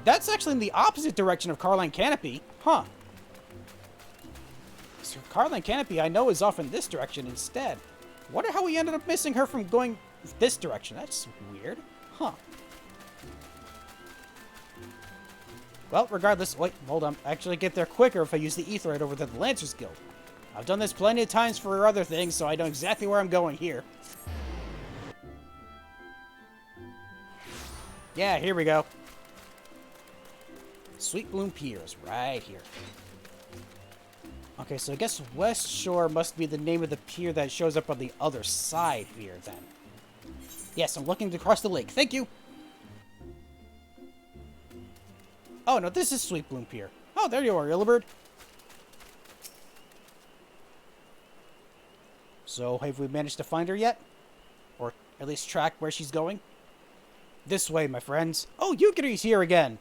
A: That's actually in the opposite direction of Garlean Canopy. Huh. So Garlean Canopy I know is off in this direction instead. Wonder how we ended up missing her from going this direction. That's weird. Huh. Well, regardless... Wait, hold on. I actually get there quicker if I use the Aetheryte over to the Lancers Guild. I've done this plenty of times for other things, so I know exactly where I'm going here. Yeah, here we go. Sweet Bloom Pier is right here. Okay, so I guess West Shore must be the name of the pier that shows up on the other side here, then. Yes, I'm looking to cross the lake. Thank you! Oh, no, this is Sweet Bloom Pier. Oh, there you are, Illibird. So, have we managed to find her yet? Or at least track where she's going? This way, my friends. Oh, Yukiri's here again!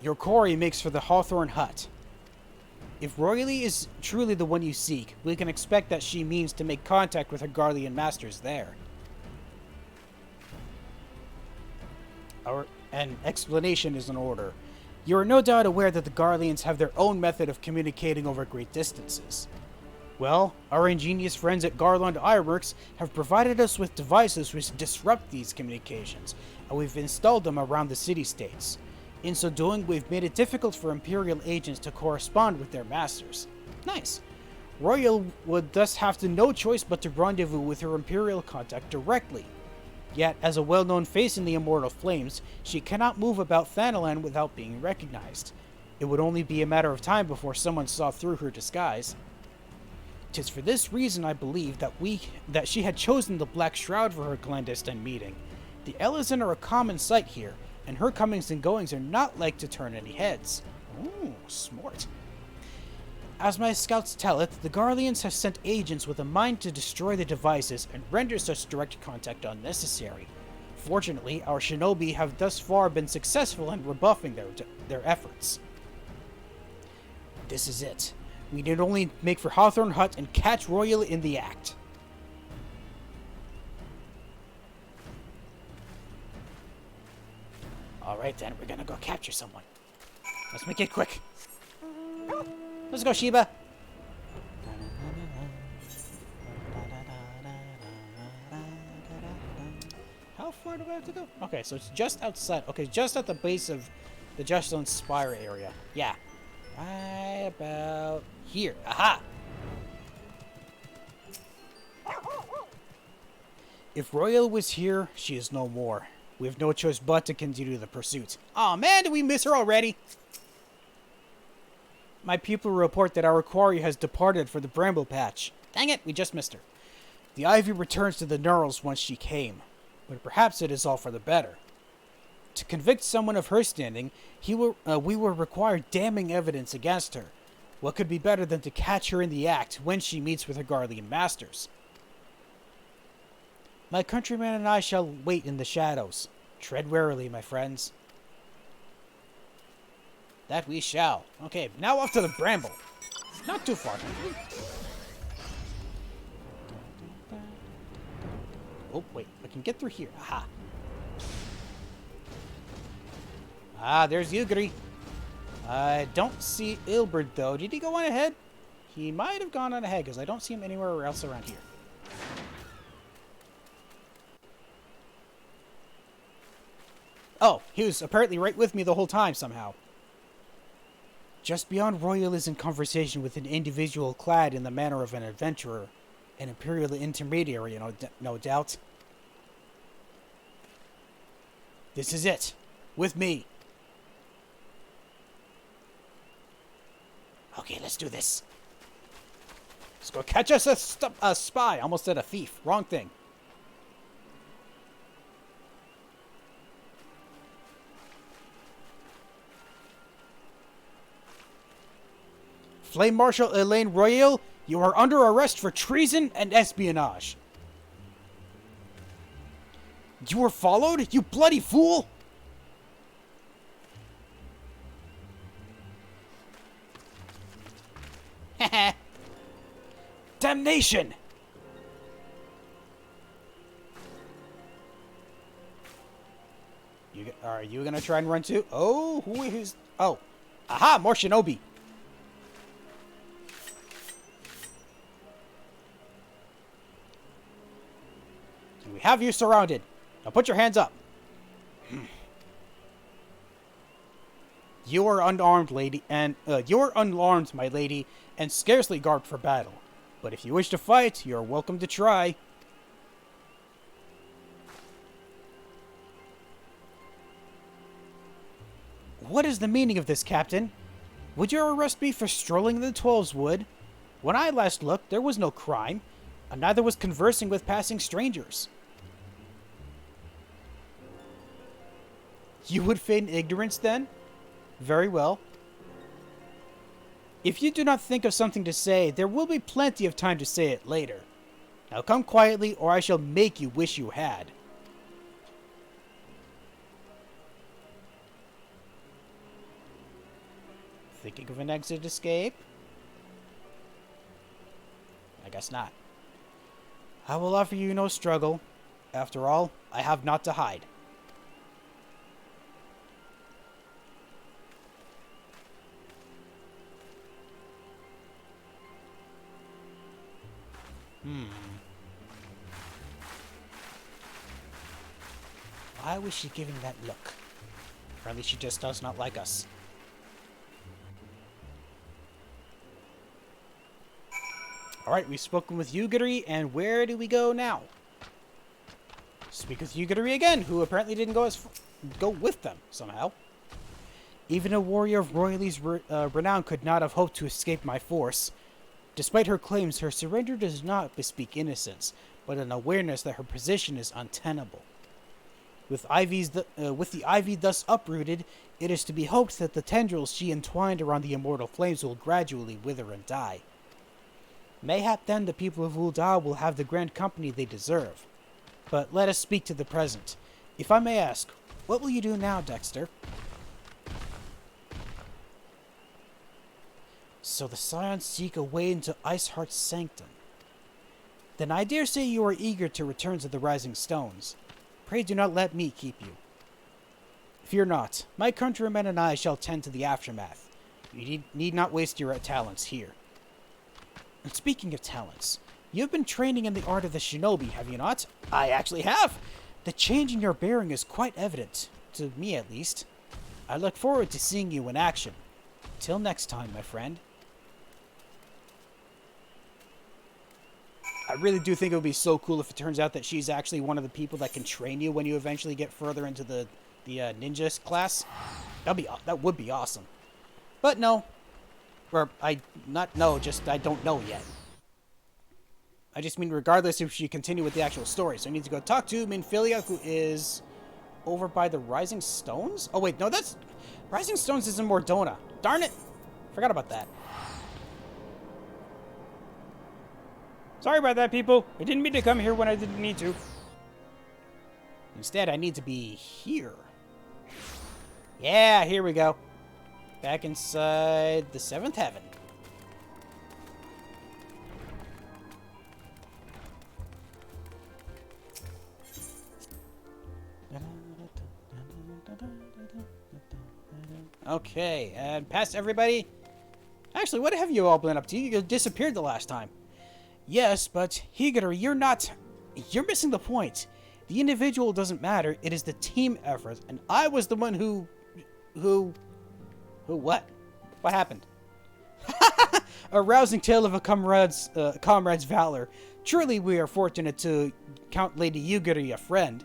A: Your quarry makes for the Hawthorne Hut. If Royally is truly the one you seek, we can expect that she means to make contact with her Garlean masters there. An explanation is in order. You are no doubt aware that the Garleans have their own method of communicating over great distances. Well, our ingenious friends at Garland Ironworks have provided us with devices which disrupt these communications, and we've installed them around the city-states. In so doing, we've made it difficult for Imperial agents to correspond with their masters. Nice. Royal would thus have no choice but to rendezvous with her Imperial contact directly. Yet, as a well-known face in the Immortal Flames, she cannot move about Thanalan without being recognized. It would only be a matter of time before someone saw through her disguise. 'Tis for this reason I believe that she had chosen the Black Shroud for her clandestine meeting. The Elysian are a common sight here, and her comings and goings are not like to turn any heads. Ooh, smart. As my scouts tell it, the Garleans have sent agents with a mind to destroy the devices and render such direct contact unnecessary. Fortunately, our shinobi have thus far been successful in rebuffing their efforts. This is it. We need only make for Hawthorne Hut and catch Royal in the act. Alright then, we're gonna go capture someone. Let's make it quick. Let's go, Sheba. How far do I have to go? Okay, so it's just outside. Okay, just at the base of the Juststone Spire area. Yeah. Right about here. Aha! If Royal was here, she is no more. We have no choice but to continue the pursuit. Aw, man, did we miss her already? My people report that our quarry has departed for the Bramble Patch. Dang it, we just missed her. The Ivy returns to the Gnarls whence she came, but perhaps it is all for the better. To convict someone of her standing, we will require damning evidence against her. What could be better than to catch her in the act when she meets with her Garlean masters? My countrymen and I shall wait in the shadows. Tread warily, my friends. That we shall. Okay, now off to the Bramble. Not too far. Oh, wait. I can get through here. Aha. Ah, there's Yugri. I don't see Ilbert, though. Did he go on ahead? He might have gone on ahead, because I don't see him anywhere else around here. Oh, he was apparently right with me the whole time, somehow. Just beyond, Royal is in conversation with an individual clad in the manner of an adventurer. An Imperial intermediary, no doubt. This is it. With me. Okay, let's do this. Let's go catch us a spy. Almost said a thief. Wrong thing. Flame Marshal Elaine Royale, you are under arrest for treason and espionage. You were followed, you bloody fool! Damnation! Are you gonna try and run too? Oh, who is... Oh. Aha, more shinobi. We have you surrounded. Now put your hands up. You are unarmed, lady, and you are unarmed, my lady, and scarcely garbed for battle. But if you wish to fight, you are welcome to try. What is the meaning of this, Captain? Would your arrest be for strolling in the Twelves Wood? When I last looked, there was no crime, and neither was conversing with passing strangers. You would feign ignorance, then? Very well. If you do not think of something to say, there will be plenty of time to say it later. Now come quietly, or I shall make you wish you had. Thinking of an exit escape? I guess not. I will offer you no struggle. After all, I have naught to hide. Why was she giving that look? Apparently she just does not like us. Alright, we've spoken with Yugiri, and where do we go now? Speak with Yugiri again, who apparently didn't go with them, somehow. Even a warrior of Royalty's renown could not have hoped to escape my force. Despite her claims, her surrender does not bespeak innocence, but an awareness that her position is untenable. With the ivy thus uprooted, it is to be hoped that the tendrils she entwined around the immortal flames will gradually wither and die. Mayhap then the people of Ul'dah will have the grand company they deserve. But let us speak to the present. If I may ask, what will you do now, Dexter? So the Scions seek a way into Iceheart's sanctum. Then I dare say you are eager to return to the Rising Stones. Pray do not let me keep you. Fear not, my countrymen and I shall tend to the aftermath. You need not waste your talents here. And speaking of talents, you've been training in the art of the shinobi, have you not? I actually have! The change in your bearing is quite evident, to me at least. I look forward to seeing you in action. Till next time, my friend. I really do think it would be so cool if it turns out that she's actually one of the people that can train you when you eventually get further into the ninja class. That would be awesome. But no. I don't know yet. I just mean regardless if she continue with the actual story. So I need to go talk to Minfilia, who is over by the Rising Stones? Oh wait, no, that's... Rising Stones is in Mordona. Darn it! Forgot about that. Sorry about that, people. I didn't mean to come here when I didn't need to. Instead, I need to be here. Yeah, here we go. Back inside the 7th Heaven. Okay, and past everybody? Actually, what have you all been up to? You disappeared the last time. Yes, but Higuru, you're missing the point. The individual doesn't matter, it is the team effort, and I was the one who what? What happened? A rousing tale of a comrade's valor. Truly we are fortunate to count Lady Yugiri a friend.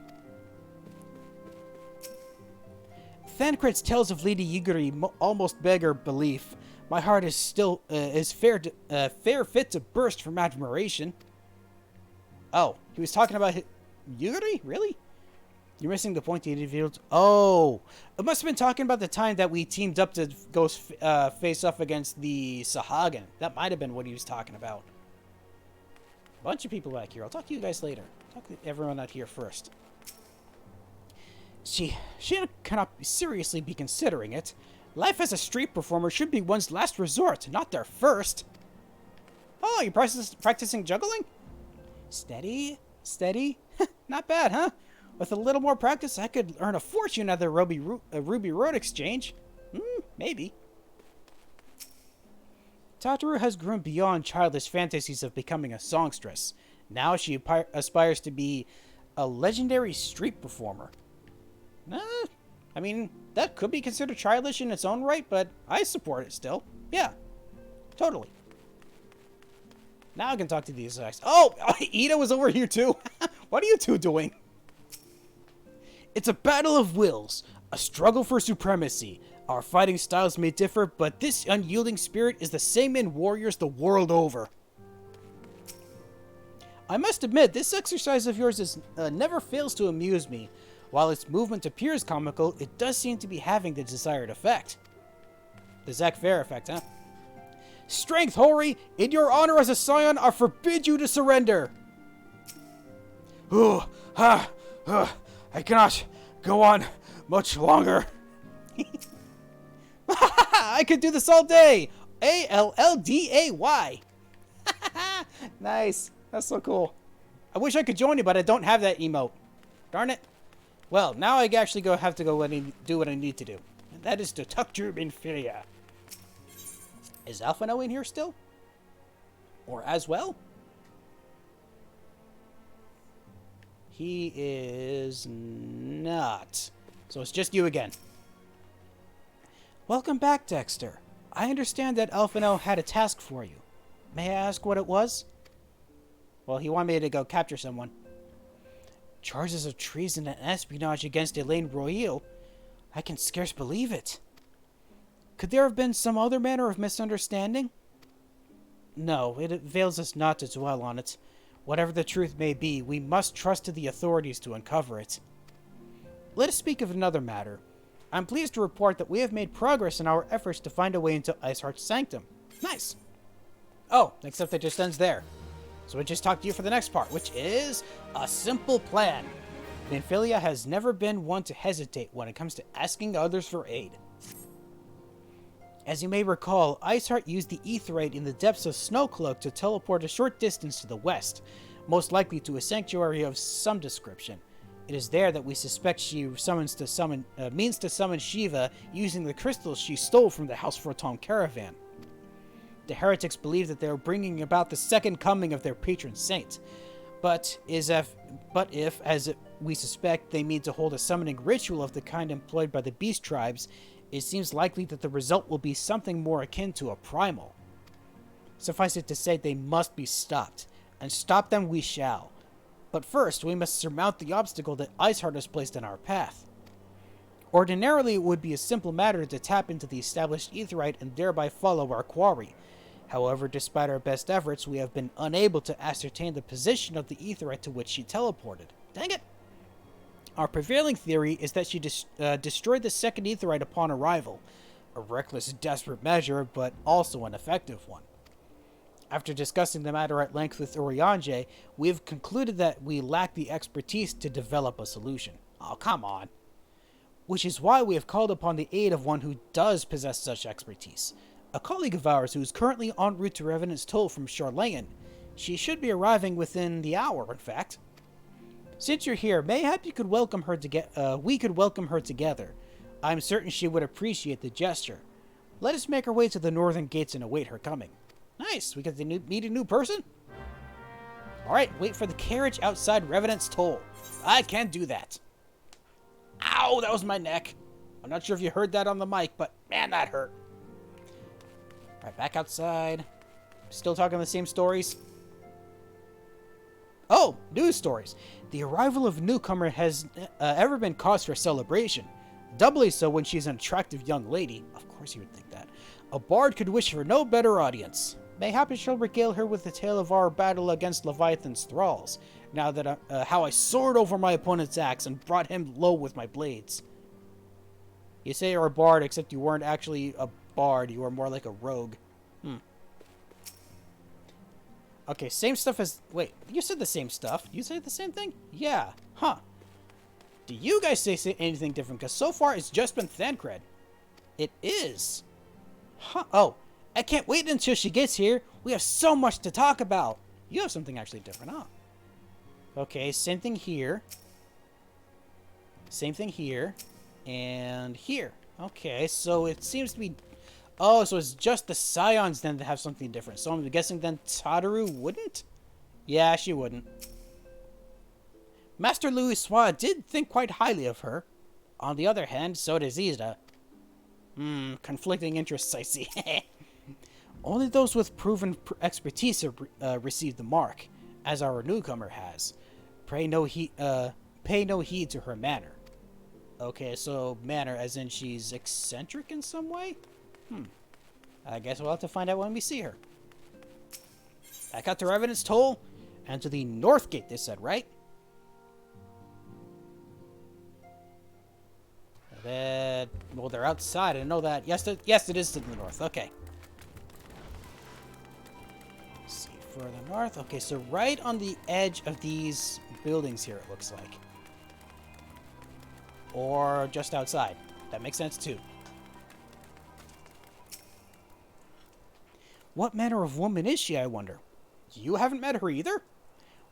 A: Thancred's tales of Lady Yugiri almost beggar belief. My heart is still fair fit to burst from admiration. Oh, he was talking about Yugiri? Really? You're missing the point, the individuals. Oh, it must have been talking about the time that we teamed up to go face off against the Sahagan. That might have been what he was talking about. Bunch of people back here. I'll talk to you guys later. Talk to everyone out here first. She cannot seriously be considering it. Life as a street performer should be one's last resort, not their first. Oh, you're practicing juggling? Steady, steady. Not bad, huh? With a little more practice, I could earn a fortune at the Ruby Road Exchange. Maybe. Tataru has grown beyond childish fantasies of becoming a songstress. Now she aspires to be a legendary street performer. I mean, that could be considered childish in its own right, but I support it still. Yeah, totally. Now I can talk to these guys. Oh, Ida was over here too. What are you two doing? It's a battle of wills, a struggle for supremacy. Our fighting styles may differ, but this unyielding spirit is the same in warriors the world over. I must admit, this exercise of yours never fails to amuse me. While its movement appears comical, it does seem to be having the desired effect. The Zack Fair effect, huh? Strength, Hori! In your honor as a scion, I forbid you to surrender! I cannot go on much longer. I could do this all day! Allday! Nice. That's so cool. I wish I could join you, but I don't have that emote. Darn it. Well, now I actually have to go do what I need to do. And that is to tuck to Minfilia. Is Alphino in here still? Or as well? He is not. So it's just you again. Welcome back, Dexter. I understand that Alphino had a task for you. May I ask what it was? Well, he wanted me to go capture someone. Charges of treason and espionage against Elaine Royale. I can scarce believe it. Could there have been some other manner of misunderstanding? No, it avails us not to dwell on it. Whatever the truth may be, we must trust to the authorities to uncover it. Let us speak of another matter. I'm pleased to report that we have made progress in our efforts to find a way into Iceheart's sanctum. Nice. Oh, except it just ends there. So I just talked to you for the next part, which is a simple plan. Minfilia has never been one to hesitate when it comes to asking others for aid. As you may recall, Iceheart used the aetheryte in the depths of Snowcloak to teleport a short distance to the west, most likely to a sanctuary of some description. It is there that we suspect she means to summon Shiva using the crystals she stole from the House Fortom caravan. The heretics believe that they are bringing about the second coming of their patron saint. But if, as we suspect, they mean to hold a summoning ritual of the kind employed by the beast tribes, it seems likely that the result will be something more akin to a primal. Suffice it to say, they must be stopped, and stop them we shall. But first, we must surmount the obstacle that Iceheart has placed in our path. Ordinarily, it would be a simple matter to tap into the established aetheryte and thereby follow our quarry. However, despite our best efforts, we have been unable to ascertain the position of the aetheryte to which she teleported. Dang it! Our prevailing theory is that she destroyed the second aetheryte upon arrival. A reckless, desperate measure, but also an effective one. After discussing the matter at length with Urianger, we have concluded that we lack the expertise to develop a solution. Oh, come on. Which is why we have called upon the aid of one who does possess such expertise. A colleague of ours who is currently en route to Revenant's Toll from Garlean. She should be arriving within the hour, in fact. Since you're here, mayhap you could welcome her we could welcome her together. I'm certain she would appreciate the gesture. Let us make our way to the northern gates and await her coming. Nice, we get to meet a new person? Alright, wait for the carriage outside Revenant's Toll. I can't do that. Ow, that was my neck. I'm not sure if you heard that on the mic, but man, that hurt. Alright, back outside. Still talking the same stories? Oh, news stories. The arrival of a newcomer has ever been cause for celebration. Doubly so when she's an attractive young lady. Of course you would think that. A bard could wish for no better audience. Mayhap I shall regale her with the tale of our battle against Leviathan's thralls, now that how I soared over my opponent's axe and brought him low with my blades. You say you're a bard, except you weren't actually a bard, you were more like a rogue. Okay, same stuff as... Wait, you said the same stuff. You say the same thing? Yeah. Huh. Do you guys say anything different? Because so far it's just been Thancred. It is. Huh. Oh, I can't wait until she gets here. We have so much to talk about. You have something actually different, huh? Okay, same thing here. Same thing here. And here. Okay, so it seems to be... Oh, so it's just the Scions then that have something different. So I'm guessing then Tadaru wouldn't? Yeah, she wouldn't. Master Louisoix did think quite highly of her. On the other hand, so does Ul'dah. Conflicting interests, I see. Only those with proven expertise receive the mark, as our newcomer has. Pay no heed to her manner. Okay, so manner as in she's eccentric in some way? I guess we'll have to find out when we see her. Back out to Revenant's Toll, and to the North Gate, they said, right? That, well, they're outside. I know that. Yes, it is to the north. Okay. Let's see, further north. Okay, so right on the edge of these buildings here, it looks like. Or just outside. That makes sense, too. What manner of woman is she, I wonder? You haven't met her either?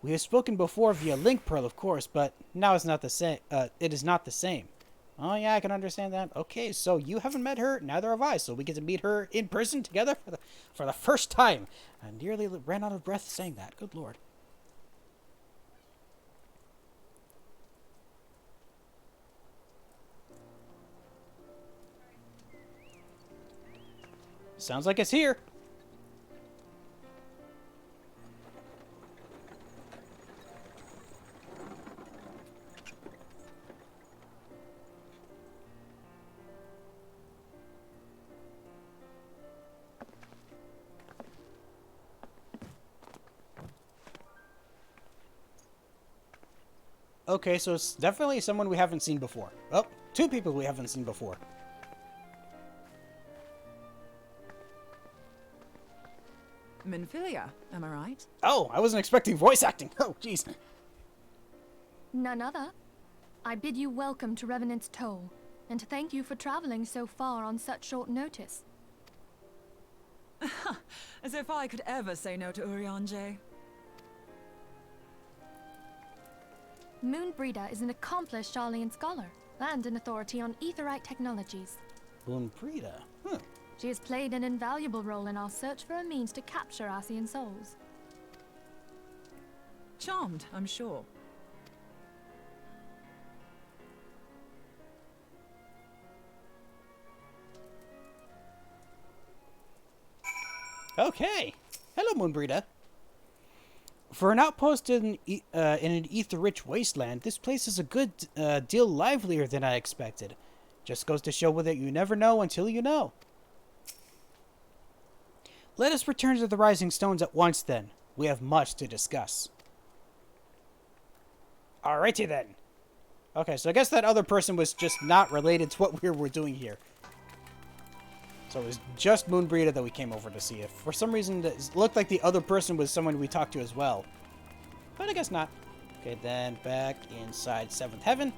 A: We have spoken before via Link Pearl, of course, but now it's not the same. It is not the same. Oh yeah, I can understand that. Okay, so you haven't met her, neither have I, so we get to meet her in person together for the first time. I nearly ran out of breath saying that. Good lord. Sounds like it's here. Okay, so it's definitely someone we haven't seen before. Oh, two people we haven't seen before.
F: Minfilia, am I right?
A: Oh, I wasn't expecting voice acting. Oh, jeez.
G: None other. I bid you welcome to Revenant's Toll, and thank you for traveling so far on such short notice.
F: As if I could ever say no to Urianger.
G: Moonbreeder is an accomplished Garlean scholar, and an authority on aetherite technologies.
A: Moonbreeder?
G: She has played an invaluable role in our search for a means to capture Ascian souls.
F: Charmed, I'm sure.
A: Okay. Hello, Moonbreeder. For an outpost in an ether-rich wasteland, this place is a good deal livelier than I expected. Just goes to show that you never know until you know. Let us return to the Rising Stones at once, then. We have much to discuss. Alrighty, then. Okay, so I guess that other person was just not related to what we were doing here. So it was just Moonbreeder that we came over to see. If for some reason it looked like the other person was someone we talked to as well. But I guess not. Okay, then back inside 7th Heaven.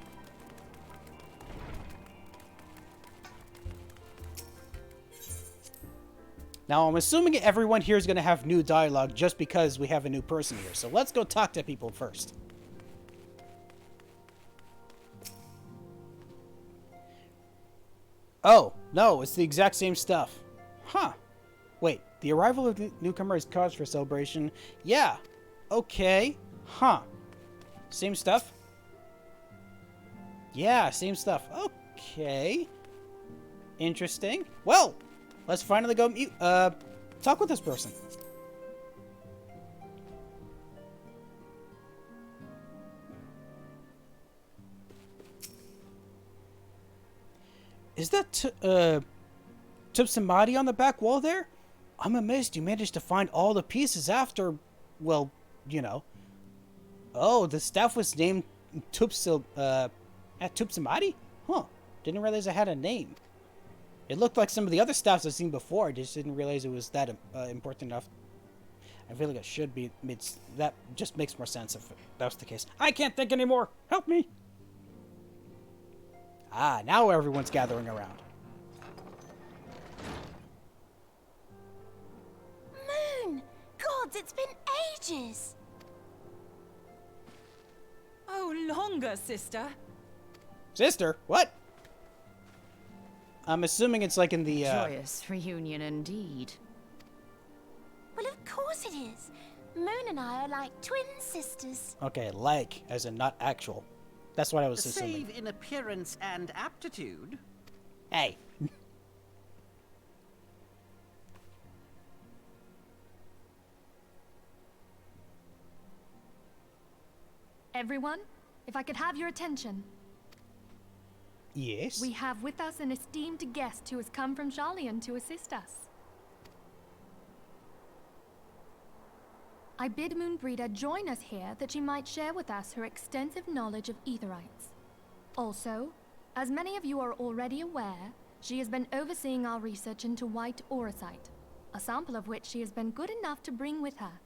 A: Now, I'm assuming everyone here is going to have new dialogue just because we have a new person here. So let's go talk to people first. Oh, no, it's the exact same stuff. Huh. Wait, the arrival of the newcomer is cause for celebration. Yeah. Okay. Huh. Same stuff? Yeah, same stuff. Okay. Interesting. Well, let's finally go talk with this person. Is that Tupsamadi on the back wall there? I'm amazed you managed to find all the pieces after, well, you know. Oh, the staff was named Tupsamadi? Huh. Didn't realize I had a name. It looked like some of the other staffs I've seen before. I just didn't realize it was that important enough. I feel like it should be. That just makes more sense if that was the case. I can't think anymore. Help me. Ah, now everyone's gathering around.
H: Moon! Gods, it's been ages!
F: Oh, longer, sister.
A: Sister? What? I'm assuming it's like in the,
I: Joyous reunion indeed.
H: Well, of course it is. Moon and I are like twin sisters.
A: Okay, like, as in not actual. That's what I was assuming.
J: Save in appearance and aptitude.
A: Hey.
G: Everyone, if I could have your attention.
A: Yes?
G: We have with us an esteemed guest who has come from Garlean to assist us. I bid Moonbreeder join us here that she might share with us her extensive knowledge of Aetherites. Also, as many of you are already aware, she has been overseeing our research into white auracite, a sample of which she has been good enough to bring with her.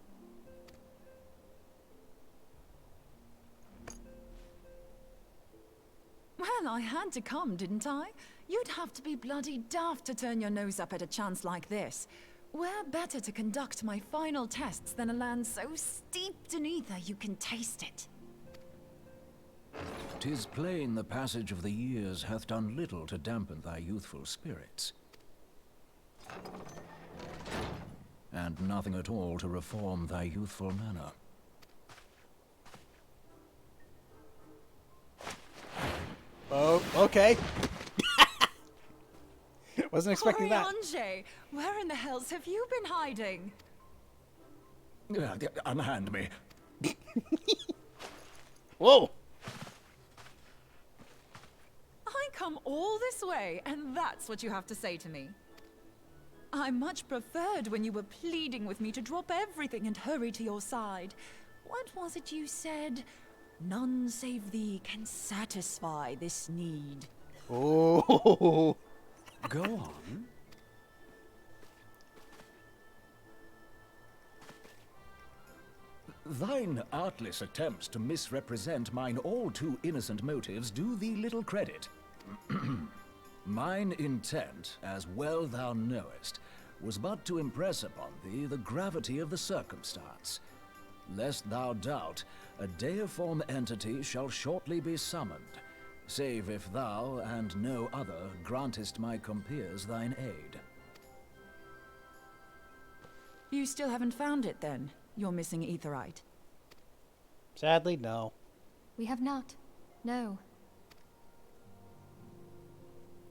F: Well, I had to come, didn't I? You'd have to be bloody daft to turn your nose up at a chance like this. Where better to conduct my final tests than a land so steeped in ether you can taste it?
K: 'Tis plain the passage of the years hath done little to dampen thy youthful spirits. And nothing at all to reform thy youthful manner.
A: Oh, okay. Wasn't expecting that.
F: Oriange, where in the hells have you been hiding?
K: Unhand me.
A: Whoa!
F: I come all this way, and that's what you have to say to me. I much preferred when you were pleading with me to drop everything and hurry to your side. What was it you said? None save thee can satisfy this need.
A: Oh.
K: Go on. Thine artless attempts to misrepresent mine all too innocent motives do thee little credit. Mine intent, as well thou knowest, was but to impress upon thee the gravity of the circumstance. Lest thou doubt, a deiform entity shall shortly be summoned, save if thou and no other grantest my compeers thine aid.
F: You still haven't found it, then? Your missing Aetherite?
A: Sadly, no.
G: We have not. No.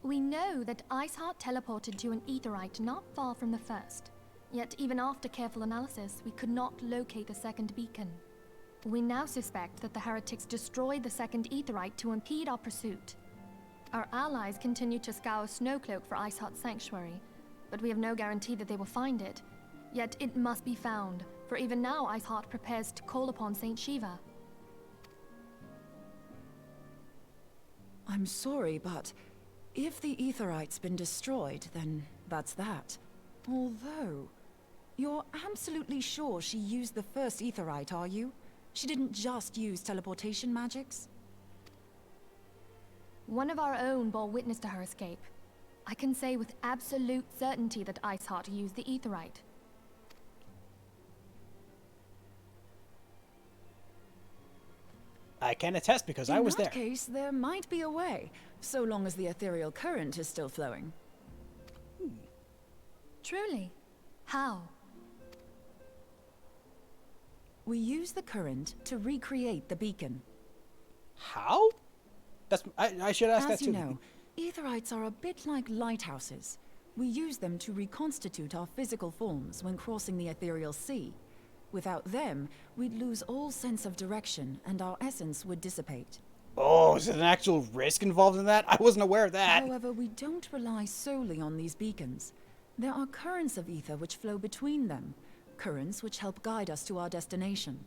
G: We know that Iceheart teleported to an Aetherite not far from the first. Yet even after careful analysis, we could not locate the second beacon. We now suspect that the heretics destroyed the second Aetherite to impede our pursuit. Our allies continue to scour Snowcloak for Iceheart's sanctuary, but we have no guarantee that they will find it. Yet it must be found, for even now Iceheart prepares to call upon Saint Shiva.
F: I'm sorry, but if the Aetherite's been destroyed, then that's that. Although, you're absolutely sure she used the first Aetherite, are you? She didn't just use teleportation magics?
G: One of our own bore witness to her escape. I can say with absolute certainty that Iceheart used the Aetherite.
A: I can attest because I was there.
F: In that case, there might be a way, so long as the ethereal current is still flowing.
G: Truly? How?
F: We use the current to recreate the beacon.
A: How? I should ask that
F: As
A: too.
F: you know, Aetherites are a bit like lighthouses. We use them to reconstitute our physical forms when crossing the ethereal sea. Without them, we'd lose all sense of direction and our essence would dissipate.
A: Oh, is there an actual risk involved in that? I wasn't aware of that.
F: However, we don't rely solely on these beacons. There are currents of ether which flow between them, currents which help guide us to our destination.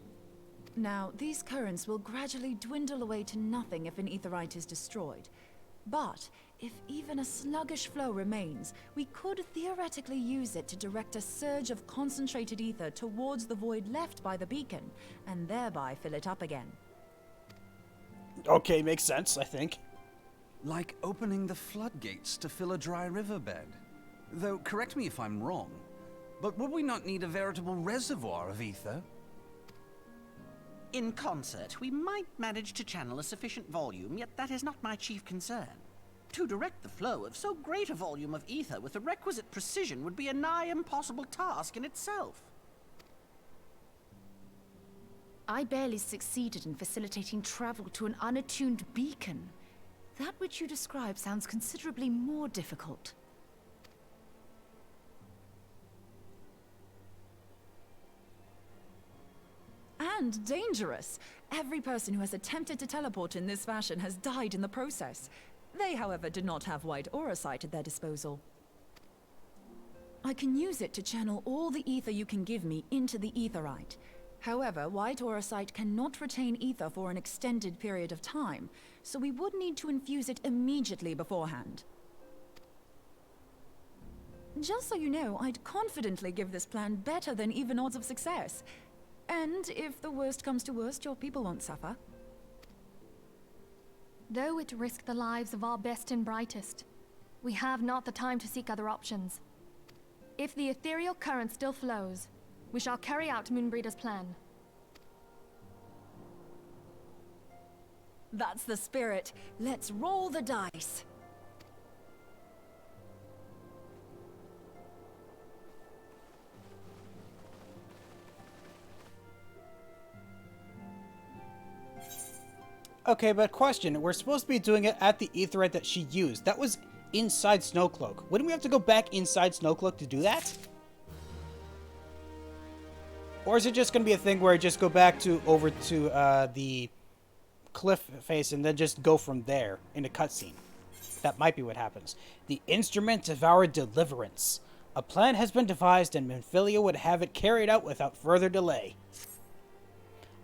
F: Now, these currents will gradually dwindle away to nothing if an Aetherite is destroyed. But if even a sluggish flow remains, we could theoretically use it to direct a surge of concentrated ether towards the void left by the beacon, and thereby fill it up again.
A: Okay, makes sense, I think.
L: Like opening the floodgates to fill a dry riverbed. Though, correct me if I'm wrong, but would we not need a veritable reservoir of ether?
J: In concert, we might manage to channel a sufficient volume, yet that is not my chief concern. To direct the flow of so great a volume of ether with the requisite precision would be a nigh impossible task in itself.
I: I barely succeeded in facilitating travel to an unattuned beacon. That which you describe sounds considerably more difficult.
F: And dangerous. Every person who has attempted to teleport in this fashion has died in the process. They, however, did not have white aura sight at their disposal. I can use it to channel all the ether you can give me into the Aetherite. However, white aura sight cannot retain ether for an extended period of time, so we would need to infuse it immediately beforehand. Just so you know, I'd confidently give this plan better than even odds of success. And if the worst comes to worst, your people won't suffer.
G: Though it risked the lives of our best and brightest, we have not the time to seek other options. If the ethereal current still flows, we shall carry out Moonbreeder's plan.
F: That's the spirit. Let's roll the dice.
A: Okay, but question. We're supposed to be doing it at the Aetherite that she used. That was inside Snowcloak. Wouldn't we have to go back inside Snowcloak to do that? Or is it just going to be a thing where I just go back over to the cliff face and then just go from there in a cutscene? That might be what happens. The instrument of our deliverance. A plan has been devised and Minfilia would have it carried out without further delay.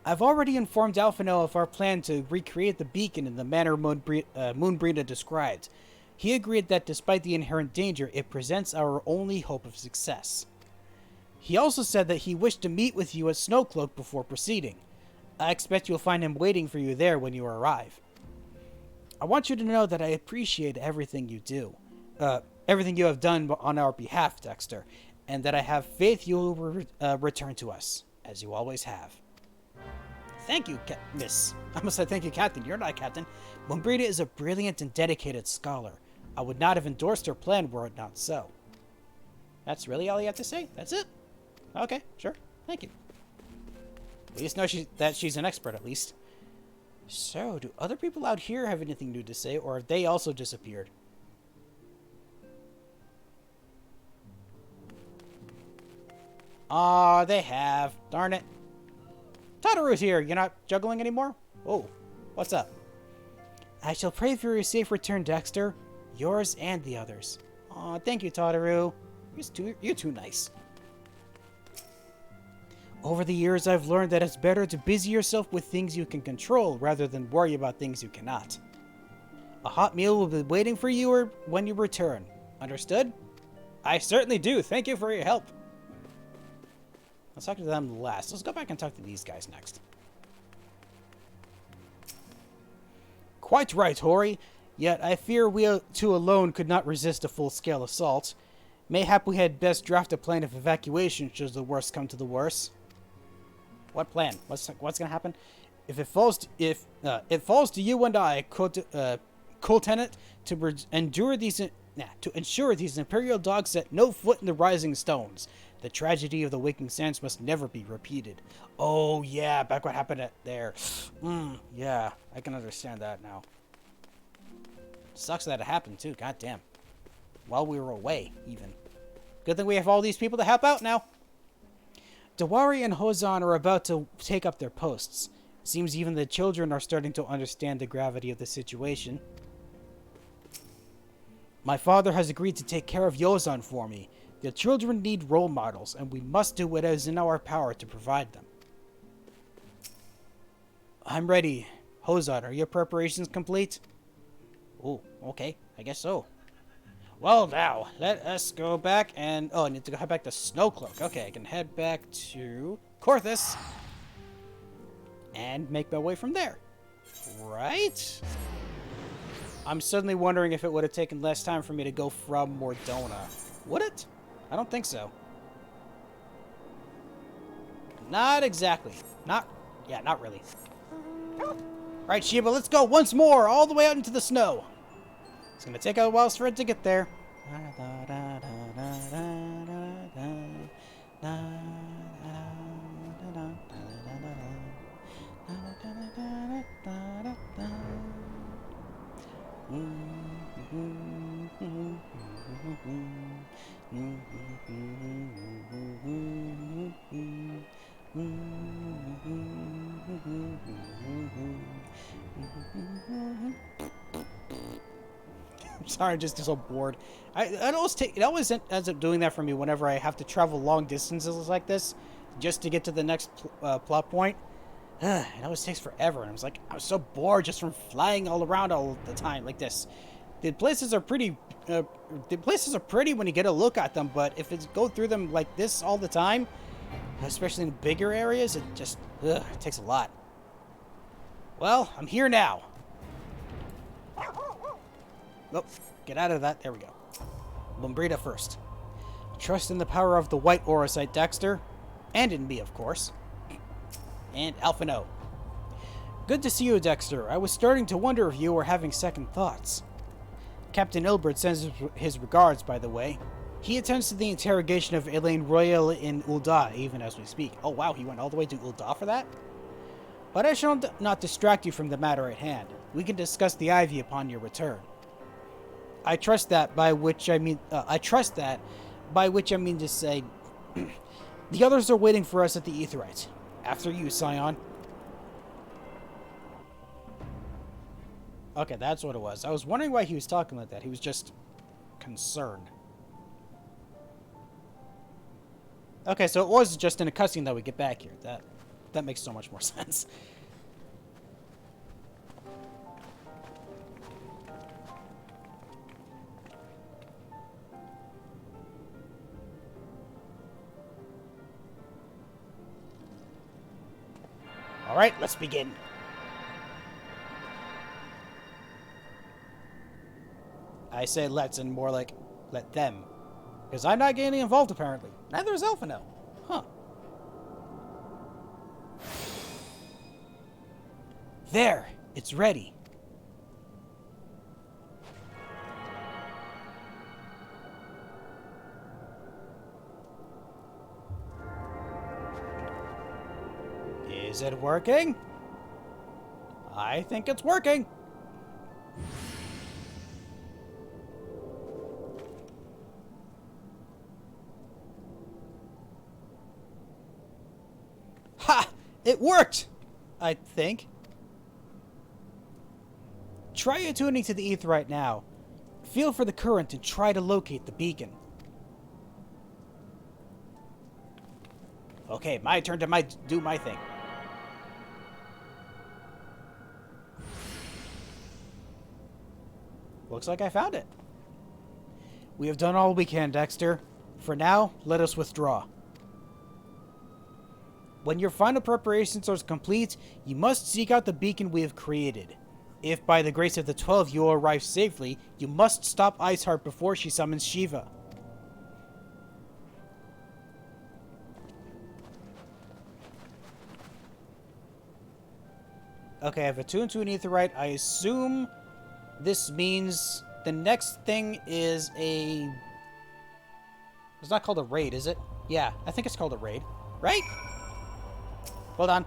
A: I've already informed Alphino of our plan to recreate the beacon in the manner Moonbreeder described. He agreed that despite the inherent danger, it presents our only hope of success. He also said that he wished to meet with you at Snowcloak before proceeding. I expect you'll find him waiting for you there when you arrive. I want you to know that I appreciate everything you do. Everything you have done on our behalf, Dexter, and that I have faith you will return to us, as you always have. Thank you, Miss. I must say thank you, Captain. You're not a captain. Moonbreeder is a brilliant and dedicated scholar. I would not have endorsed her plan were it not so. That's really all you have to say? That's it? Okay, sure. Thank you. At least know that she's an expert, at least. So, do other people out here have anything new to say, or have they also disappeared? Aw, they have. Darn it. Tataru's here. You're not juggling anymore? Oh, what's up? I shall pray for your safe return, Dexter. Yours and the others. Aw, thank you, Tataru. You're too nice. Over the years, I've learned that it's better to busy yourself with things you can control rather than worry about things you cannot. A hot meal will be waiting for you when you return. Understood? I certainly do. Thank you for your help. Let's talk to them last. Let's go back and talk to these guys next. Quite right, Hori. Yet I fear we two alone could not resist a full-scale assault. Mayhap we had best draft a plan of evacuation should the worst come to the worst. What plan? What's going to happen? If it falls to you and I, co-tenant, to ensure these Imperial dogs set no foot in the Rising Stones. The tragedy of the Waking Sands must never be repeated. Oh yeah, back what happened there. Yeah, I can understand that now. Sucks that it happened too. God damn. While we were away, even. Good thing we have all these people to help out now. Dawari and Hozan are about to take up their posts. Seems even the children are starting to understand the gravity of the situation. My father has agreed to take care of Yozan for me. The children need role models, and we must do what is in our power to provide them. I'm ready. Hozan, are your preparations complete? Oh, okay. I guess so. Well, now, let us go back and... Oh, I need to go head back to Snowcloak. Okay, I can head back to Korthus and make my way from there. Right? I'm suddenly wondering if it would have taken less time for me to go from Mordona. Would it? I don't think so. Not exactly. Not really. Right, Sheba, let's go once more, all the way out into the snow. It's gonna take a while for it to get there. I'm sorry, I'm just so bored. It always ends up doing that for me whenever I have to travel long distances like this, just to get to the next plot point. It always takes forever, and I'm so bored just from flying all around all the time like this. The places are pretty. The places are pretty when you get a look at them, but if it's go through them like this all the time, especially in bigger areas, it just it takes a lot. Well, I'm here now. Oh, get out of that. There we go. Lumbrita first. Trust in the power of the white Aurosite, Dexter. And in me, of course. And Alphino. Good to see you, Dexter. I was starting to wonder if you were having second thoughts. Captain Ilbert sends his regards, by the way. He attends to the interrogation of Elaine Royal in Ul'dah, even as we speak. Oh wow, he went all the way to Ul'dah for that? But I shall not distract you from the matter at hand. We can discuss the Ivy upon your return. I trust that, by which I mean to say, the others are waiting for us at the Aetheryte. After you, Scion. Okay, that's what it was. I was wondering why he was talking like that. He was just concerned. Okay, so it was just in a cutscene that we get back here. That makes so much more sense. Alright, let's begin. I say let's and more like let them. Because I'm not getting involved apparently. Neither is Alphino. Huh. There! It's ready. Is it working? I think it's working. Ha! It worked! I think. Try attuning to the Aetheryte now. Feel for the current and try to locate the beacon. Okay, my turn to do my thing. Looks like I found it. We have done all we can, Dexter. For now, let us withdraw. When your final preparations are complete, you must seek out the beacon we have created. If by the grace of the 12 you arrive safely, you must stop Iceheart before she summons Shiva. Okay, I have a 2 and 2 in Aetherite. I assume this means the next thing is a... It's not called a raid, is it? Yeah, I think it's called a raid. Right? Hold on.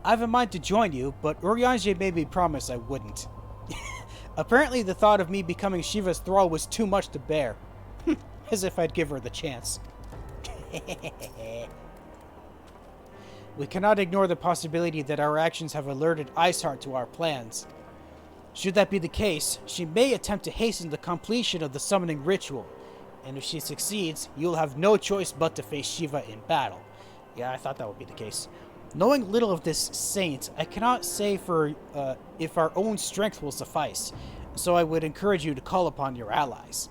A: I have a mind to join you, but Urianger made me promise I wouldn't. Apparently the thought of me becoming Shiva's thrall was too much to bear. As if I'd give her the chance. We cannot ignore the possibility that our actions have alerted Iceheart to our plans. Should that be the case, she may attempt to hasten the completion of the summoning ritual, and if she succeeds, you'll have no choice but to face Shiva in battle. Yeah, I thought that would be the case. Knowing little of this saint, I cannot say for if our own strength will suffice, so I would encourage you to call upon your allies.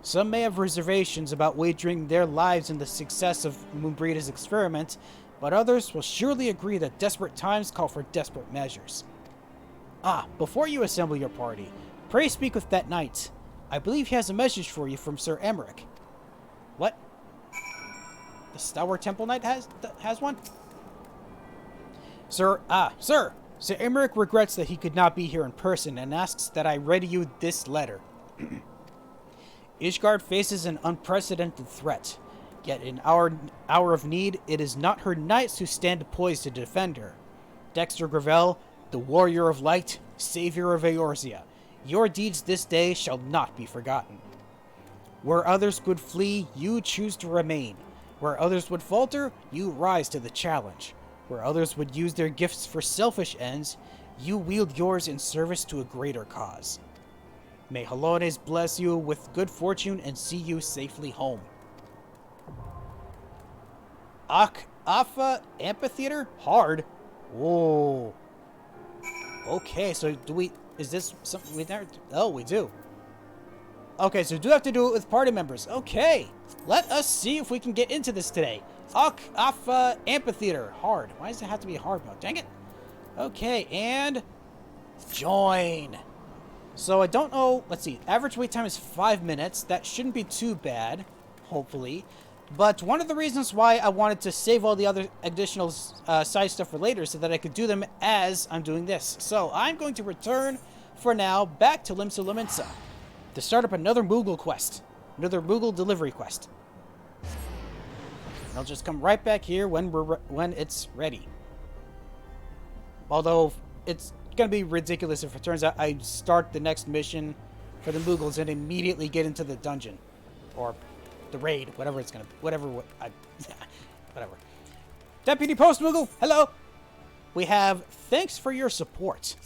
A: Some may have reservations about wagering their lives in the success of Moonbreeda's experiment, but others will surely agree that desperate times call for desperate measures. Ah, before you assemble your party, pray speak with that knight. I believe he has a message for you from Sir Emmerich. What? The Stour Temple Knight has one? Sir, Sir Emmerich regrets that he could not be here in person and asks that I read you this letter. Ishgard faces an unprecedented threat, yet in our hour of need, it is not her knights who stand poised to defend her. Dexter Gravel, the warrior of light, savior of Eorzea, your deeds this day shall not be forgotten. Where others would flee, you choose to remain. Where others would falter, you rise to the challenge. Where others would use their gifts for selfish ends, you wield yours in service to a greater cause. May Halones bless you with good fortune and see you safely home. Afa Amphitheater? Hard. Whoa. Okay, so do we... Is this something we never... Oh, we do. Okay, so do have to do it with party members. Okay. Let us see if we can get into this today. Afa Amphitheater. Hard. Why does it have to be hard mode? Dang it. Okay, and... Join. So I don't know... Let's see. Average wait time is 5 minutes. That shouldn't be too bad. Hopefully. But one of the reasons why I wanted to save all the other additional side stuff for later so that I could do them as I'm doing this. So I'm going to return, for now, back to Limsa Lominsa to start up another Moogle quest. Another Moogle delivery quest. And I'll just come right back here when it's ready. Although, it's going to be ridiculous if it turns out I start the next mission for the Moogles and immediately get into the dungeon. Or... the raid, whatever it's gonna, whatever. Deputy Post Moogle, hello. We have thanks for your support.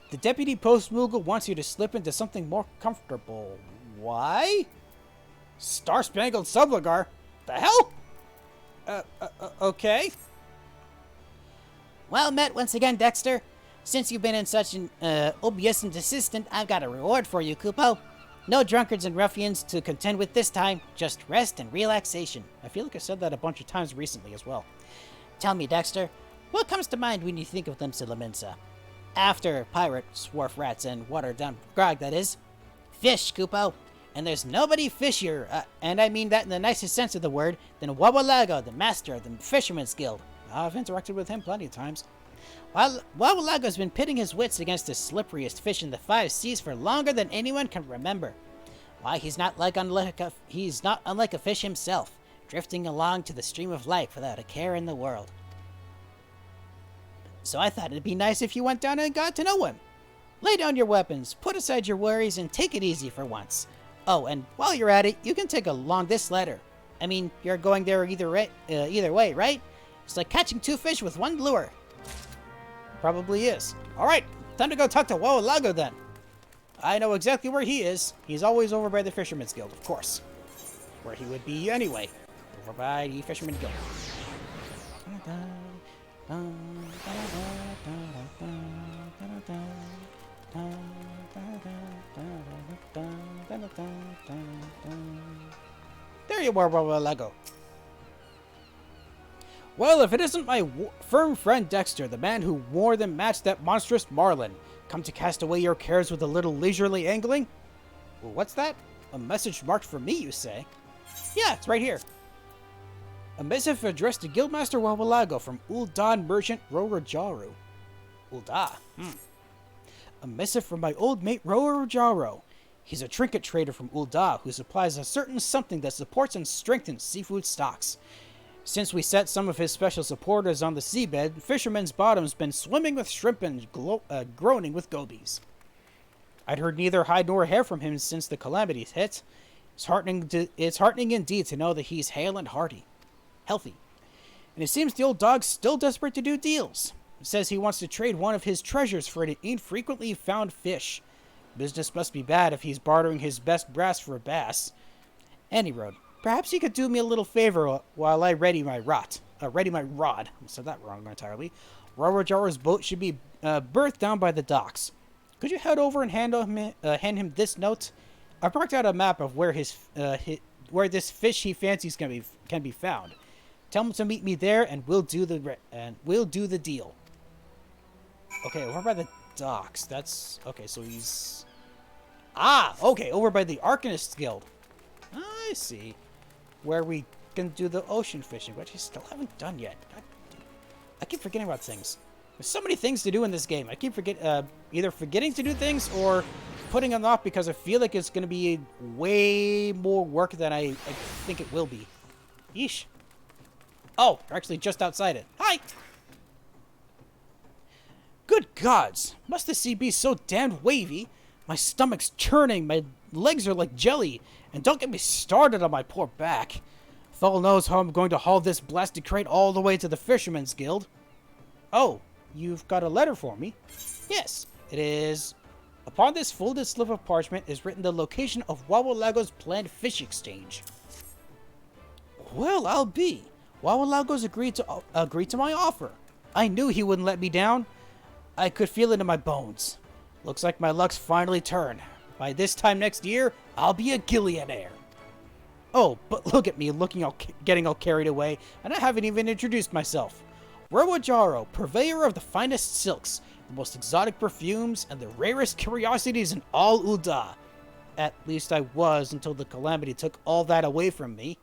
A: The Deputy Post Moogle wants you to slip into something more comfortable. Why? Star Spangled Subligar? The hell? Okay.
M: Well met once again, Dexter. Since you've been in such an obedient assistant, I've got a reward for you, Kupo. No drunkards and ruffians to contend with this time, just rest and relaxation.
A: I feel like I said that a bunch of times recently as well.
M: Tell me, Dexter, what comes to mind when you think of Limsa Lominsa? After pirates, wharf rats, and watered-down grog, that is. Fish, Kupo. And there's nobody fishier, and I mean that in the nicest sense of the word, than Wawalago, the master of the Fisherman's Guild.
A: I've interacted with him plenty of times.
M: While Wawalago's been pitting his wits against the slipperiest fish in the 5 seas for longer than anyone can remember. Why, he's not unlike a fish himself, drifting along to the stream of life without a care in the world. So I thought it'd be nice if you went down and got to know him. Lay down your weapons, put aside your worries, and take it easy for once. Oh, and while you're at it, you can take along this letter. I mean, you're going there either way, right? It's like catching 2 fish with 1 lure.
A: Probably is. Alright, time to go talk to Wawalago then. I know exactly where he is. He's always over by the Fisherman's Guild, of course. Where he would be anyway. Over by the Fisherman's Guild. There you are, Wawalago. Well, if it isn't my firm friend Dexter, the man who more than matched that monstrous marlin, come to cast away your cares with a little leisurely angling? Well, what's that? A message marked for me, you say? Yeah, it's right here. A missive addressed to Guildmaster Wawalago from Ul'dah merchant Rorojaru. Ul'dah. A missive from my old mate Rorojaru. He's a trinket trader from Ul'dah who supplies a certain something that supports and strengthens seafood stocks. Since we set some of his special supporters on the seabed, fishermen's bottom's been swimming with shrimp and groaning with gobies. I'd heard neither hide nor hair from him since the calamities hit. It's heartening indeed to know that he's hale and healthy. And it seems the old dog's still desperate to do deals. Says he wants to trade one of his treasures for an infrequently found fish. Business must be bad if he's bartering his best brass for a bass. Any road. Perhaps he could do me a little favor while I ready my rod. I said that wrong entirely. Rorojaru's boat should be berthed down by the docks. Could you head over and hand him this note? I've marked out a map of where where this fish he fancies can be found. Tell him to meet me there, and we'll do the deal. Okay, over by the docks. That's okay. So he's okay, over by the Arcanists Guild. I see. Where we can do the ocean fishing, which I still haven't done yet. I keep forgetting about things. There's so many things to do in this game. I keep either forgetting to do things or putting them off because I feel like it's going to be way more work than I think it will be. Yeesh. Oh, they're actually just outside it. Hi! Good gods! Must the sea be so damned wavy? My stomach's churning, my legs are like jelly, and don't get me started on my poor back. Fellow knows how I'm going to haul this blasted crate all the way to the Fisherman's Guild. Oh, you've got a letter for me? Yes, it is. Upon this folded slip of parchment is written the location of Wawalago's planned fish exchange. Well, I'll be. Wawalago's agreed to my offer. I knew he wouldn't let me down. I could feel it in my bones. Looks like my luck's finally turned. By this time next year, I'll be a Gillionaire. Oh, but look at me getting all carried away, and I haven't even introduced myself. Rorojaru, purveyor of the finest silks, the most exotic perfumes, and the rarest curiosities in all Ul'dah. At least I was until the calamity took all that away from me.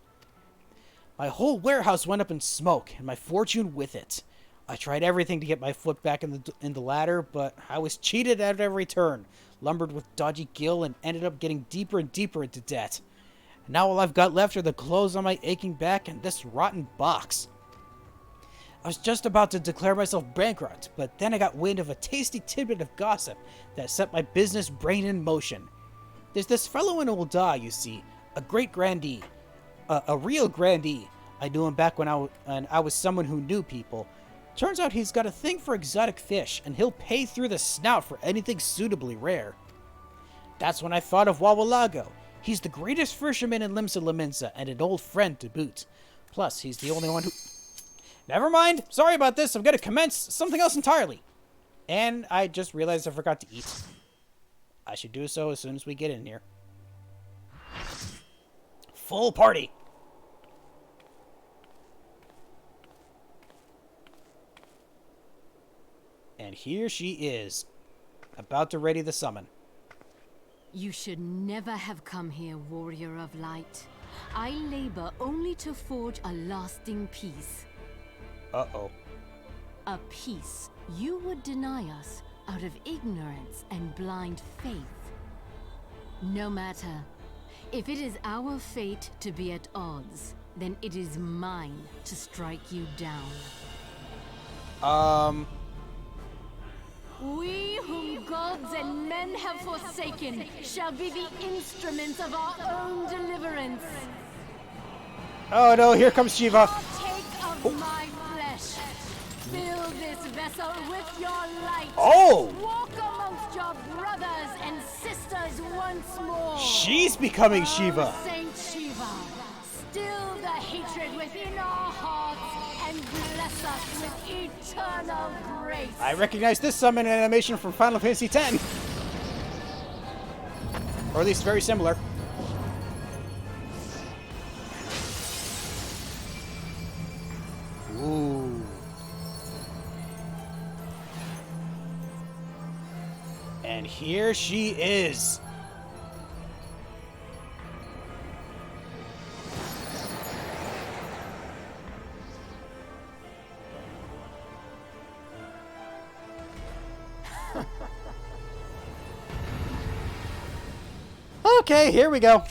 A: My whole warehouse went up in smoke, and my fortune with it. I tried everything to get my foot back in the ladder, but I was cheated at every turn, lumbered with dodgy gil, and ended up getting deeper and deeper into debt. And now all I've got left are the clothes on my aching back and this rotten box. I was just about to declare myself bankrupt, but then I got wind of a tasty tidbit of gossip that set my business brain in motion. There's this fellow in Ul'dah, you see, a great grandee. A real grandee. I knew him back when I was someone who knew people. Turns out he's got a thing for exotic fish, and he'll pay through the snout for anything suitably rare. That's when I thought of Wawalago. He's the greatest fisherman in Limsa Lominsa, and an old friend to boot. Plus, he's the only one who... Never mind! Sorry about this, I'm gonna commence something else entirely. And I just realized I forgot to eat. I should do so as soon as we get in here. Full party! And here she is, about to ready the summon.
N: You should never have come here, warrior of light. I labor only to forge a lasting peace.
A: Uh-oh.
N: A peace you would deny us out of ignorance and blind faith. No matter. If it is our fate to be at odds, then it is mine to strike you down. We whom gods and men have forsaken shall be the instruments of our own deliverance.
A: Oh no, here comes Shiva.
N: Take of my flesh. Fill this vessel with your light.
A: Oh!
N: Walk amongst your brothers and sisters once more.
A: She's becoming Shiva.
N: Saint Shiva, still the hatred within our hearts and bless us with eternal grace.
A: I recognize this summon animation from Final Fantasy X. Or at least very similar. Ooh. And here she is. Okay, here we go.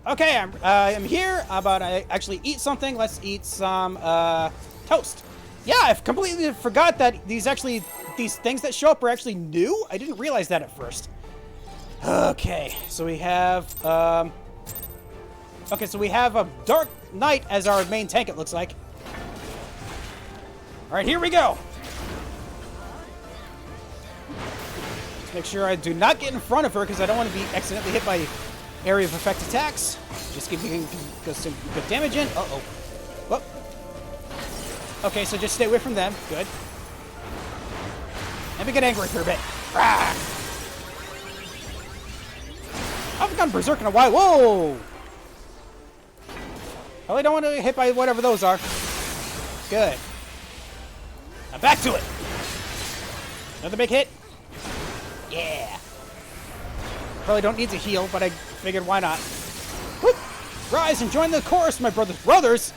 A: Okay, I'm here. How about I actually eat something? Let's eat some toast. Yeah, I've completely forgot that these things that show up are actually new. I didn't realize that at first. Okay, so we have a Dark Knight as our main tank, it looks like. All right, here we go. Let's make sure I do not get in front of her because I don't want to be accidentally hit by area of effect attacks. Just giving some good damage in. Uh-oh. Whoop. Okay, so just stay away from them. Good. Let me get angry for a bit. Ah! I haven't gone berserk in a while. Whoa! Probably don't want to get hit by whatever those are. Good. Now back to it. Another big hit. Yeah. Probably don't need to heal, but I figured why not. Whoop! Rise and join the chorus, my brothers. Brothers!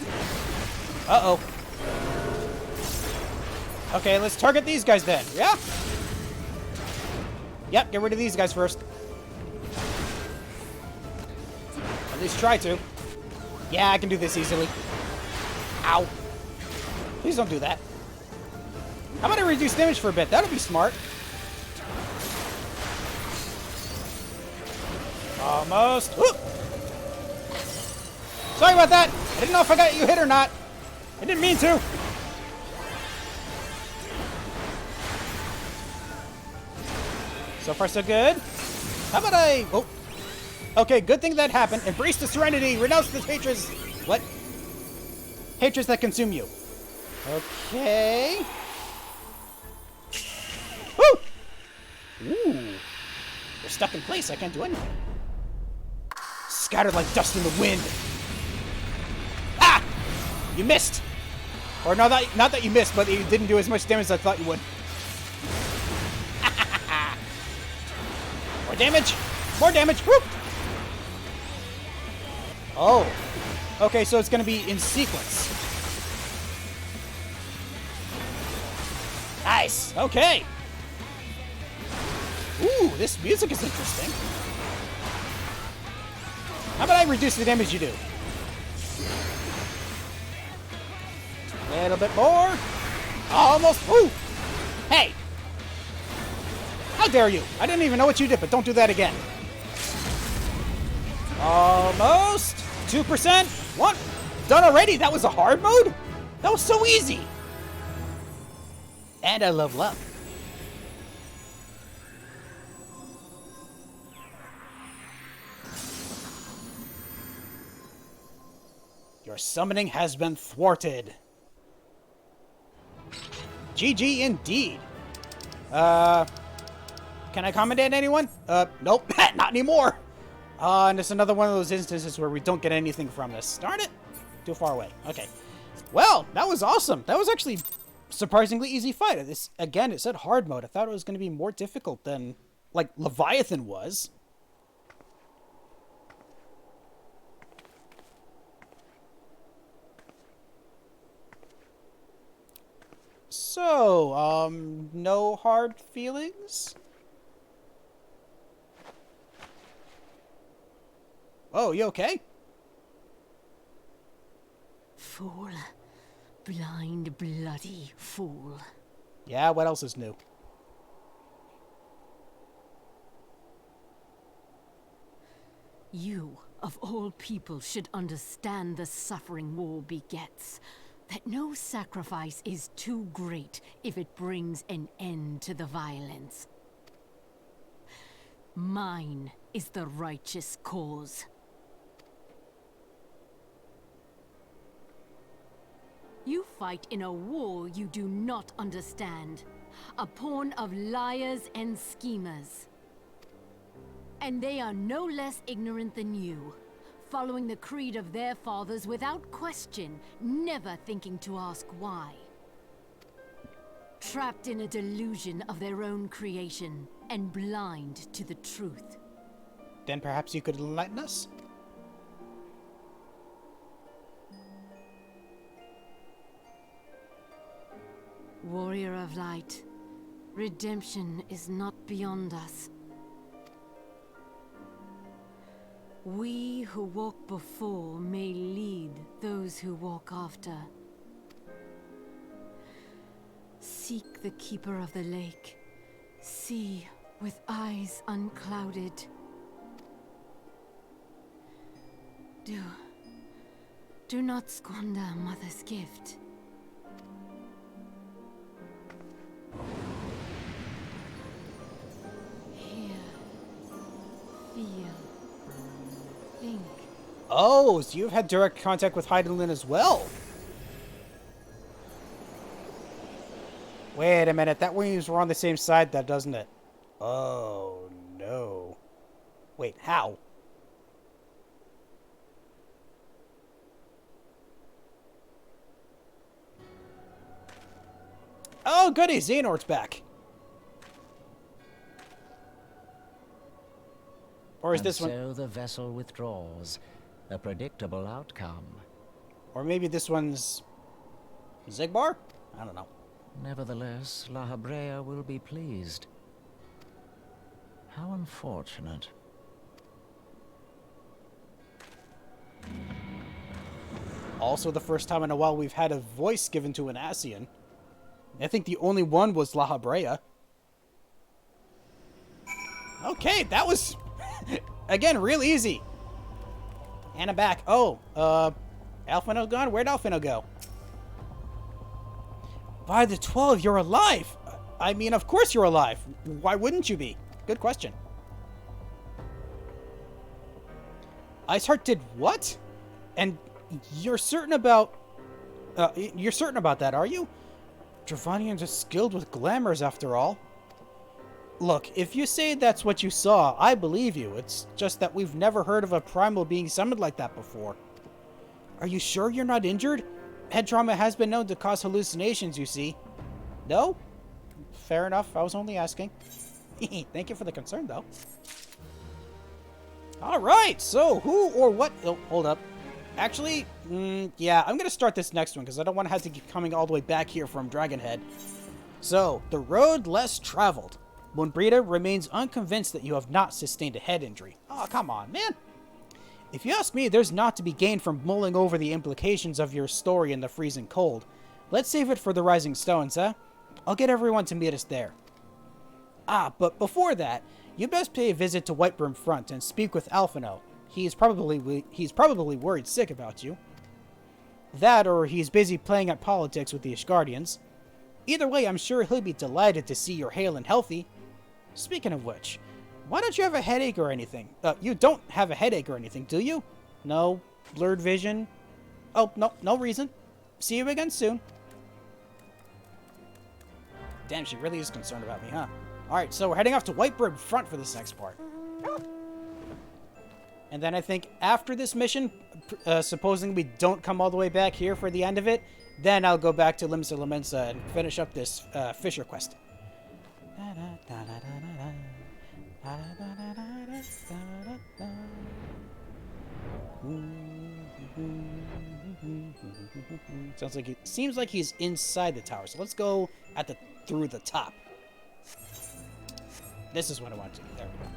A: Uh-oh. Okay, let's target these guys then. Yeah? Yep, get rid of these guys first. At least try to. Yeah, I can do this easily. Ow. Please don't do that. How about I reduce damage for a bit? That'll be smart. Almost. Whoop. Sorry about that. I didn't know if I got you hit or not. I didn't mean to. So far, so good. How about I... Oh. Okay, good thing that happened. Embrace the serenity. Renounce the hatreds. What? Hatreds that consume you. Okay. Woo! Ooh. We're stuck in place. I can't do anything. Scattered like dust in the wind. Ah! You missed. Or not that you missed, but you didn't do as much damage as I thought you would. More damage. More damage. Whoop! Oh. Okay, so it's going to be in sequence. Nice. Okay. Ooh, this music is interesting. How about I reduce the damage you do? A little bit more. Almost. Ooh. Hey. How dare you? I didn't even know what you did, but don't do that again. Almost. 2%. What? Done already? That was a hard mode? That was so easy. And I level up. Your summoning has been thwarted. GG indeed. Can I commentate anyone? Nope, not anymore. And it's another one of those instances where we don't get anything from this. Darn it. Too far away. Okay. Well, that was awesome. That was actually surprisingly easy fight. This, again, it said hard mode. I thought it was going to be more difficult than, like, Leviathan was. So, no hard feelings? Oh, you okay?
N: Fool. Blind, bloody fool.
A: Yeah, what else is new?
N: You, of all people, should understand the suffering war begets. That no sacrifice is too great if it brings an end to the violence. Mine is the righteous cause. You fight in a war you do not understand. A pawn of liars and schemers. And they are no less ignorant than you, following the creed of their fathers without question, never thinking to ask why. Trapped in a delusion of their own creation, and blind to the truth.
A: Then perhaps you could enlighten us?
N: Warrior of Light, redemption is not beyond us. We who walk before may lead those who walk after. Seek the Keeper of the Lake. See with eyes unclouded. Do not squander Mother's gift. Hear, feel, think.
A: Oh, so you've had direct contact with Hydaelyn as well. Wait a minute, that means we're on the same side, that doesn't it? Oh, no. Wait, how? Oh, goody, Xehanort's back. Or is this one...
O: So the vessel withdraws. A predictable outcome.
A: Or maybe this one's... Xigbar? I don't know.
O: Nevertheless, La Habrea will be pleased. How unfortunate.
A: Also the first time in a while we've had a voice given to an Ascian. I think the only one was La Habrea. Okay, that was, again, real easy. And I'm back. Oh, Alphino gone? Where'd Alphino go? By the 12, you're alive! I mean, of course you're alive. Why wouldn't you be? Good question. Iceheart did what? And you're certain about... you're certain about that, are you? Dravanians are skilled with glamours, after all. Look, if you say that's what you saw, I believe you. It's just that we've never heard of a primal being summoned like that before. Are you sure you're not injured? Head trauma has been known to cause hallucinations, you see. No? Fair enough, I was only asking. Thank you for the concern, though. Alright, so who or what... Oh, hold up. Actually, yeah, I'm going to start this next one because I don't want to have to keep coming all the way back here from Dragonhead. So, the road less traveled. Moonbrita remains unconvinced that you have not sustained a head injury. Oh, come on, man. If you ask me, there's not to be gained from mulling over the implications of your story in the freezing cold. Let's save it for the Rising Stones, huh? I'll get everyone to meet us there. Ah, but before that, you best pay a visit to Whitebrim Front and speak with Alphino. He's probably worried sick about you. That, or he's busy playing at politics with the Ishgardians. Either way, I'm sure he'll be delighted to see you're hale and healthy. Speaking of which, why don't you have a headache or anything? You don't have a headache or anything, do you? No? Blurred vision? Oh, no, no reason. See you again soon. Damn, she really is concerned about me, huh? Alright, so we're heading off to Whitebrim Front for this next part. And then I think after this mission, supposing we don't come all the way back here for the end of it, then I'll go back to Limsa Lamensa and finish up this Fisher quest. Seems like he's inside the tower. So let's go through the top. This is what I want to do. There we go.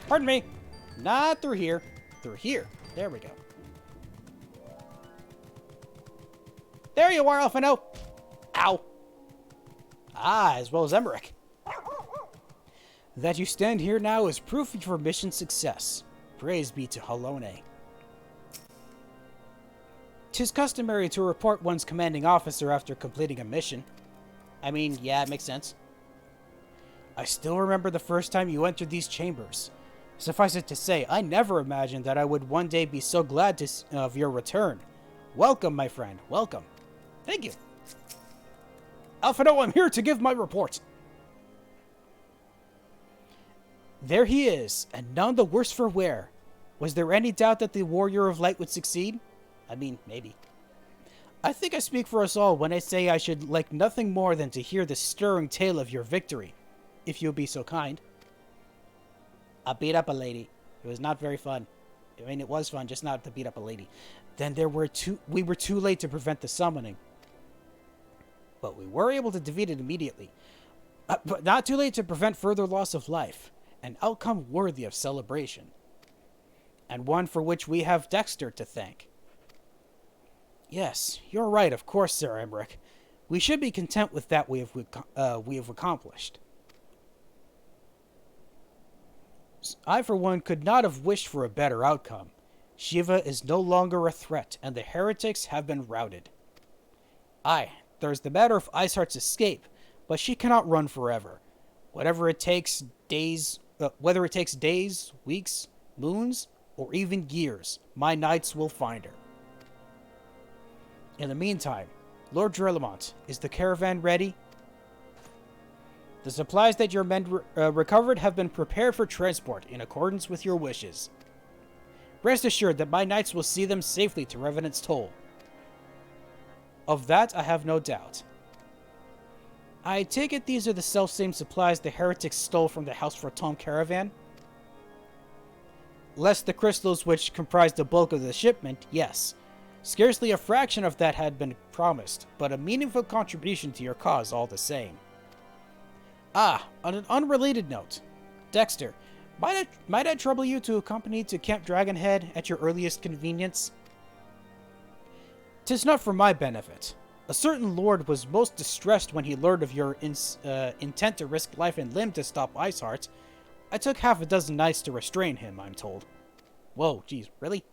A: Pardon me. Not through here. Through here. There we go. There you are, Alphino. Ow. Ah, as well as Emmerich. That you stand here now is proof of your mission success. Praise be to Halone. 'Tis customary to report one's commanding officer after completing a mission. I mean, yeah, it makes sense. I still remember the first time you entered these chambers. Suffice it to say, I never imagined that I would one day be so glad of your return. Welcome, my friend. Welcome. Thank you. Alphino, I'm here to give my report. There he is, and none the worse for wear. Was there any doubt that the Warrior of Light would succeed? I mean, maybe. I think I speak for us all when I say I should like nothing more than to hear the stirring tale of your victory, if you'll be so kind. I beat up a lady. It was not very fun. I mean, it was fun, just not to beat up a lady. Then we were too late to prevent the summoning. But we were able to defeat it immediately. But not too late to prevent further loss of life. An outcome worthy of celebration. and one for which we have Dexter to thank. Yes, you're right, of course, Sir Emmerich. We should be content with that we have accomplished. I, for one, could not have wished for a better outcome. Shiva is no longer a threat, and the heretics have been routed. Aye, there's the matter of Iceheart's escape, but she cannot run forever. Whether it takes days, weeks, moons, or even years, my knights will find her. In the meantime, Lord Drelemont, is the caravan ready? The supplies that your men recovered have been prepared for transport in accordance with your wishes. Rest assured that my knights will see them safely to Revenant's Toll. Of that I have no doubt. I take it these are the self-same supplies the heretics stole from the House Fratom caravan? Less the crystals which comprised the bulk of the shipment, yes. Scarcely a fraction of that had been promised, but a meaningful contribution to your cause all the same. Ah, on an unrelated note, Dexter, might I trouble you to accompany to Camp Dragonhead at your earliest convenience? 'Tis not for my benefit. A certain lord was most distressed when he learned of your intent to risk life and limb to stop Iceheart. I took half a dozen knights to restrain him, I'm told. Whoa, geez, really?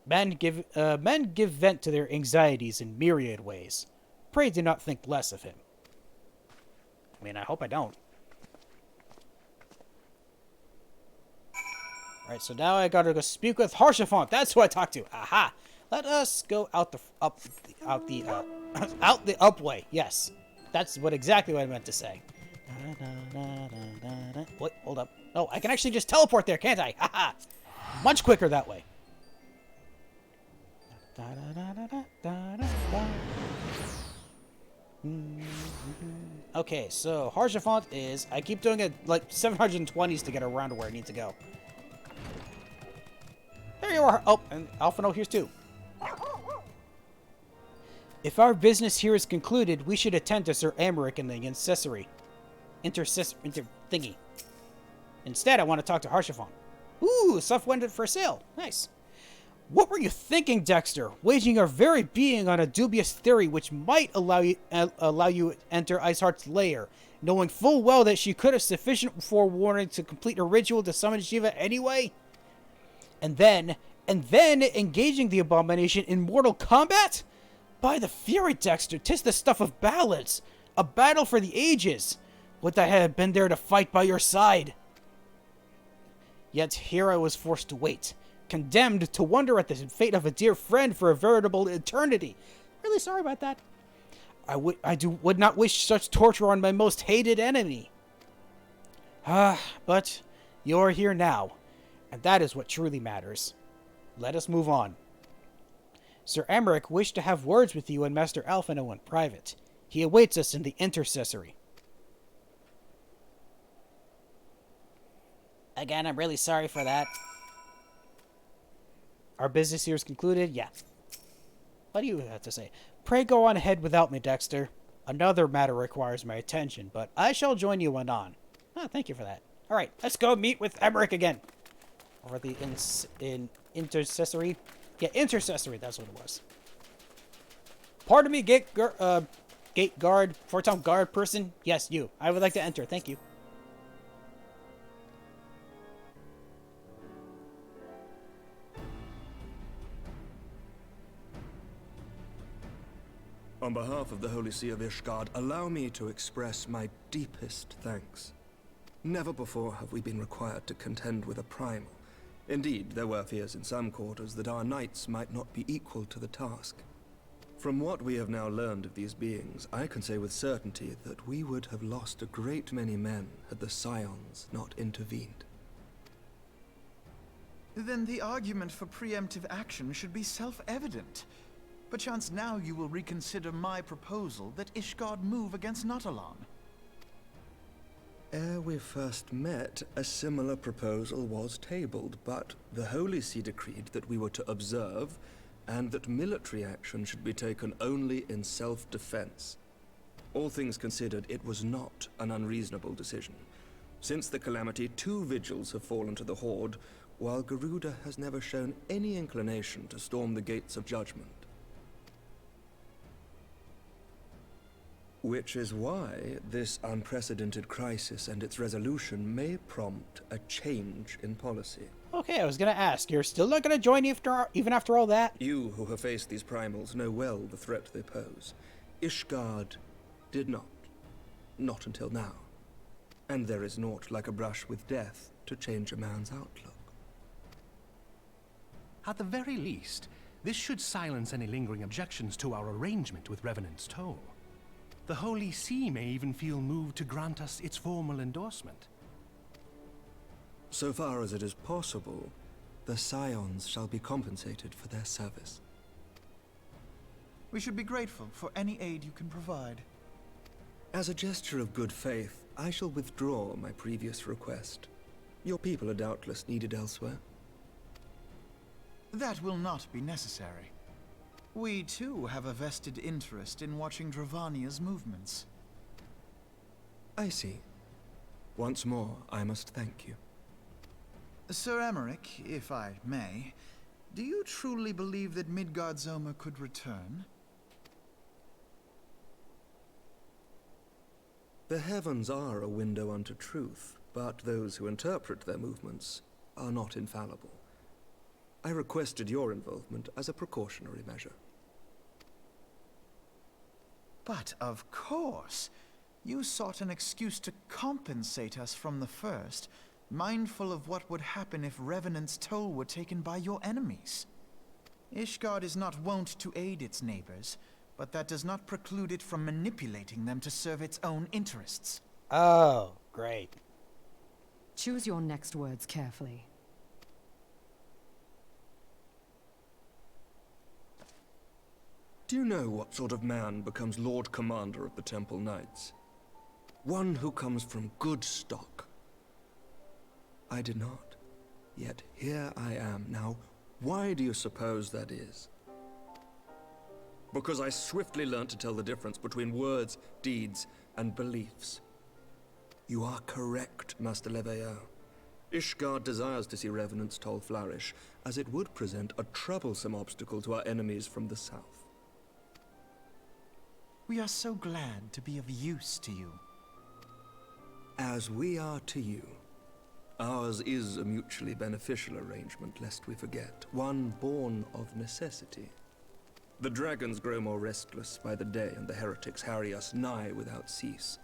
A: Men give vent to their anxieties in myriad ways. Pray do not think less of him. I mean, I hope I don't. Alright, so now I gotta go speak with Haurchefant. That's who I talked to. Aha! Let us go out the upway. Yes, that's exactly what I meant to say. Wait, hold up. Oh, I can actually just teleport there, can't I? Haha! Much quicker that way. Okay, so Haurchefant is... I keep doing it like 720s to get around to where I need to go. There you are! Oh, and Alphino here's too. If our business here is concluded, we should attend to Sir Emmerich in the thingy. Instead, I want to talk to Haurchefant. Ooh, stuff went for sale. Nice. What were you thinking, Dexter? Waging our very being on a dubious theory which might allow you to enter Iceheart's lair, knowing full well that she could have sufficient forewarning to complete a ritual to summon Shiva anyway? And then engaging the abomination in mortal combat? By the fury, Dexter, 'tis the stuff of ballads. A battle for the ages. Would I had been there to fight by your side. Yet here I was forced to wait, condemned to wonder at the fate of a dear friend for a veritable eternity. Really sorry about that. I would not wish such torture on my most hated enemy. But you're here now, and that is what truly matters. Let us move on. Sir Emmerich wished to have words with you and Master Alphino in private. He awaits us in the intercessory. Again, I'm really sorry for that. Our business here is concluded? Yeah. What do you have to say? Pray go on ahead without me, Dexter. Another matter requires my attention, but I shall join you anon. Thank you for that. Alright, let's go meet with Emmerich again. Or the intercessory. Yeah, intercessory, that's what it was. Pardon me, gate guard, Fratom guard person. Yes, you. I would like to enter, thank you.
P: On behalf of the Holy See of Ishgard, allow me to express my deepest thanks. Never before have we been required to contend with a primal. Indeed, there were fears in some quarters that our knights might not be equal to the task. From what we have now learned of these beings, I can say with certainty that we would have lost a great many men had the Scions not intervened.
E: Then the argument for preemptive action should be self-evident. Perchance now you will reconsider my proposal that Ishgard move against Nautalon.
P: Ere we first met, a similar proposal was tabled, but the Holy See decreed that we were to observe, and that military action should be taken only in self-defense. All things considered, it was not an unreasonable decision. Since the calamity, 2 vigils have fallen to the Horde, while Garuda has never shown any inclination to storm the gates of judgment. Which is why this unprecedented crisis and its resolution may prompt a change in policy.
A: Okay, I was gonna ask, you're still not gonna join even after all that?
P: You who have faced these primals know well the threat they pose. Ishgard did not. Not until now. And there is naught like a brush with death to change a man's outlook.
Q: At the very least, this should silence any lingering objections to our arrangement with Revenant's Toll. The Holy See may even feel moved to grant us its formal endorsement.
P: So far as it is possible, the Scions shall be compensated for their service.
E: We should be grateful for any aid you can provide.
P: As a gesture of good faith, I shall withdraw my previous request. Your people are doubtless needed elsewhere.
E: That will not be necessary. We, too, have a vested interest in watching Dravania's movements.
P: I see. Once more, I must thank you.
E: Sir Emmerich, if I may, do you truly believe that Midgard-Zoma could return?
P: The heavens are a window unto truth, but those who interpret their movements are not infallible. I requested your involvement as a precautionary measure.
E: But of course, you sought an excuse to compensate us from the first, mindful of what would happen if Revenant's Toll were taken by your enemies. Ishgard is not wont to aid its neighbors, but that does not preclude it from manipulating them to serve its own interests.
A: Oh, great.
R: Choose your next words carefully.
P: Do you know what sort of man becomes Lord Commander of the Temple Knights? One who comes from good stock. I did not. Yet here I am. Now, why do you suppose that is? Because I swiftly learned to tell the difference between words, deeds, and beliefs. You are correct, Master Leveilleur. Ishgard desires to see Revenant's Toll flourish, as it would present a troublesome obstacle to our enemies from the south.
E: We are so glad to be of use to you.
P: As we are to you. Ours is a mutually beneficial arrangement, lest we forget, one born of necessity. The dragons grow more restless by the day, and the heretics harry us nigh without cease.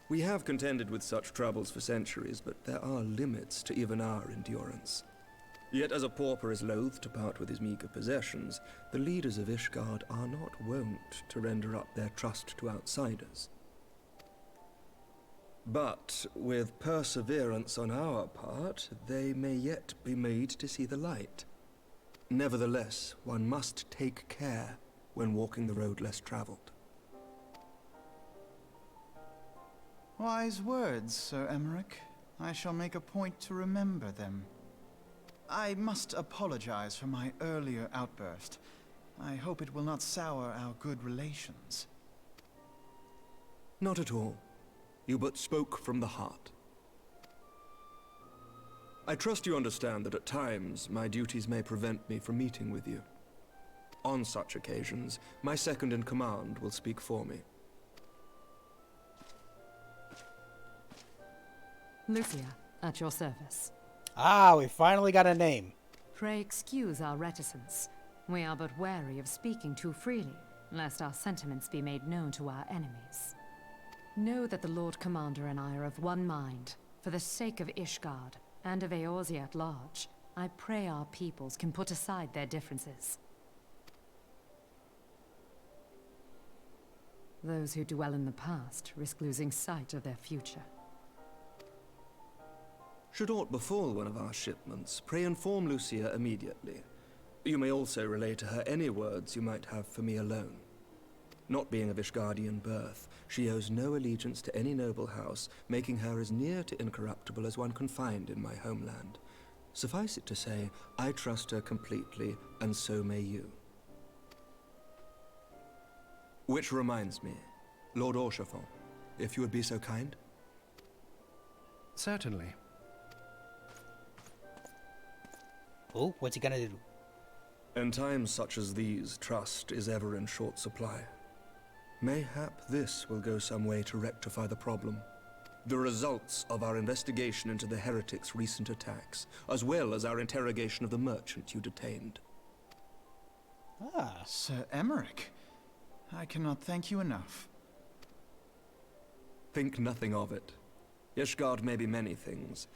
P: We have contended with such troubles for centuries, but there are limits to even our endurance. Yet as a pauper is loath to part with his meager possessions, the leaders of Ishgard are not wont to render up their trust to outsiders. But with perseverance on our part, they may yet be made to see the light. Nevertheless, one must take care when walking the road less traveled.
E: Wise words, Sir Emmerich. I shall make a point to remember them. I must apologize for my earlier outburst. I hope it will not sour our good relations.
P: Not at all. You but spoke from the heart. I trust you understand that at times my duties may prevent me from meeting with you. On such occasions, my second-in-command will speak for me.
R: Lucia, at your service.
A: Ah, we finally got a name.
R: Pray excuse our reticence. We are but wary of speaking too freely, lest our sentiments be made known to our enemies. Know that the Lord Commander and I are of one mind. For the sake of Ishgard, and of Eorzea at large, I pray our peoples can put aside their differences. Those who dwell in the past risk losing sight of their future.
P: Should aught befall one of our shipments, pray inform Lucia immediately. You may also relay to her any words you might have for me alone. Not being of Ishgardian birth, she owes no allegiance to any noble house, making her as near to incorruptible as one can find in my homeland. Suffice it to say, I trust her completely, and so may you. Which reminds me, Lord Orchefort, if you would be so kind?
Q: Certainly.
A: Oh, what's he gonna do?
P: In times such as these, trust is ever in short supply. Mayhap this will go some way to rectify the problem. The results of our investigation into the heretics' recent attacks, as well as our interrogation of the merchant you detained.
E: Ah, Sir Emmerich. I cannot thank you enough.
P: Think nothing of it. Ishgard may be many things,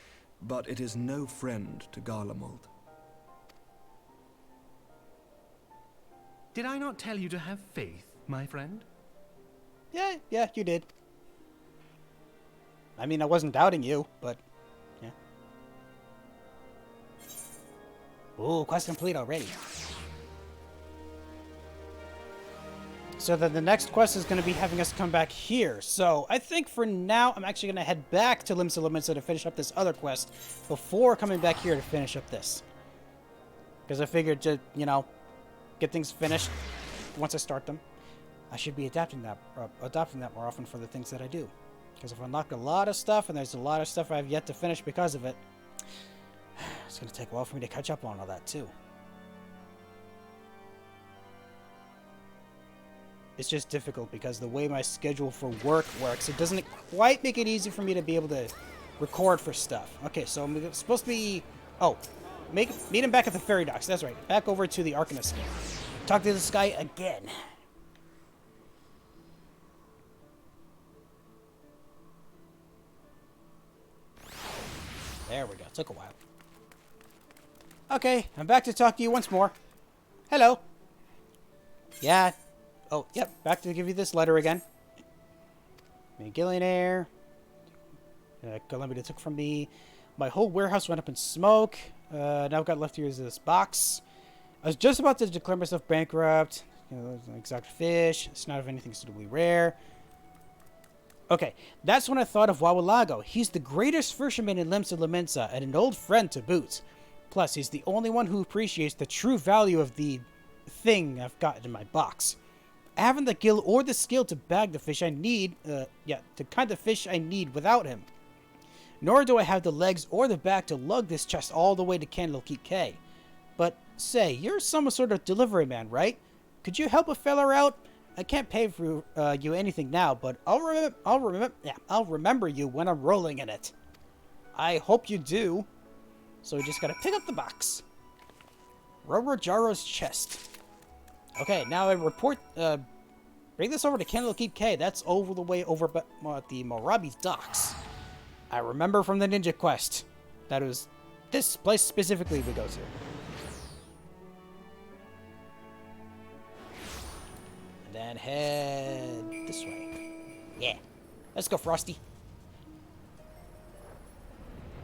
P: but it is no friend to Garlemald.
Q: Did I not tell you to have faith, my friend?
A: Yeah, you did. I mean, I wasn't doubting you, but yeah. Ooh, quest complete already. So then the next quest is going to be having us come back here. So I think for now, I'm actually going to head back to Limsa Lominsa to finish up this other quest before coming back here to finish up this. Because I figured to, you know, get things finished once I start them. I should be adapting that more often for the things that I do. Because I've unlocked a lot of stuff, and there's a lot of stuff I have yet to finish because of it. It's going to take a while for me to catch up on all that, too. It's just difficult because the way my schedule for work works, it doesn't quite make it easy for me to be able to record for stuff. Okay, so I'm supposed to be... Oh, meet him back at the ferry docks. That's right. Back over to the Arcanist. Talk to this guy again. There we go. Took a while. Okay, I'm back to talk to you once more. Hello. Yeah. Oh, yep. Back to give you this letter again. Gillionaire. Columbia took from me. My whole warehouse went up in smoke. Now I've got left here is this box. I was just about to declare myself bankrupt. You know, exotic fish. It's not of anything suitably rare. Okay, that's when I thought of Wawalago. He's the greatest fisherman in Limsa Lominsa and an old friend to boot. Plus, he's the only one who appreciates the true value of the thing I've got in my box. I haven't the gil or the skill to bag the fish I need, to kind of fish I need without him. Nor do I have the legs or the back to lug this chest all the way to Candlekeep Cay. But, say, you're some sort of delivery man, right? Could you help a feller out? I can't pay for you anything now, but I'll remember you when I'm rolling in it. I hope you do. So we just gotta pick up the box. Rorajaro's chest. Okay, now I report. Bring this over to Candlekeep Cay. That's over the way over at the Morabi's docks. I remember from the Ninja Quest that it was this place specifically we go to. Then head this way. Yeah. Let's go, Frosty.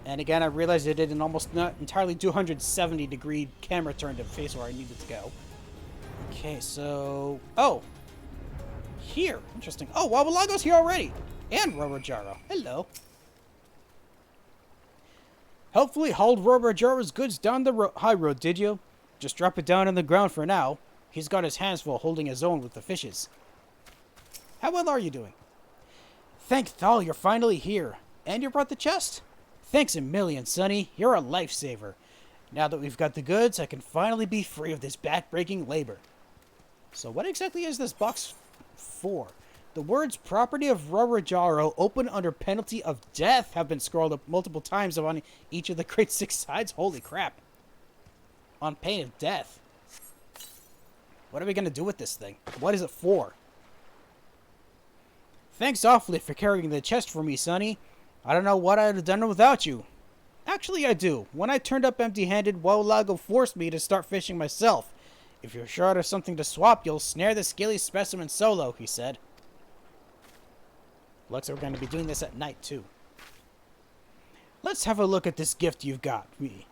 A: And again, I realized I did an almost not entirely 270-degree camera turn to face where I needed to go. Okay, so... Oh! Here. Interesting. Oh, Wawalago's here already. And Rorajaro. Hello. Hopefully hauled Rorajaro's goods down the high road, did you? Just drop it down on the ground for now. He's got his hands full holding his own with the fishes. How well are you doing? Thank Thal, you're finally here. And you brought the chest? Thanks a million, Sonny. You're a lifesaver. Now that we've got the goods, I can finally be free of this back-breaking labor. So what exactly is this box for? The words property of Rorajaro open under penalty of death have been scrolled up multiple times on each of the Great Six sides. Holy crap. On pain of death. What are we going to do with this thing? What is it for? Thanks awfully for carrying the chest for me, Sonny. I don't know what I'd have done without you. Actually, I do. When I turned up empty-handed, Wawalago forced me to start fishing myself. If you're short of something to swap, you'll snare the scaly specimen solo, he said. Looks like we're going to be doing this at night, too. Let's have a look at this gift you've got me.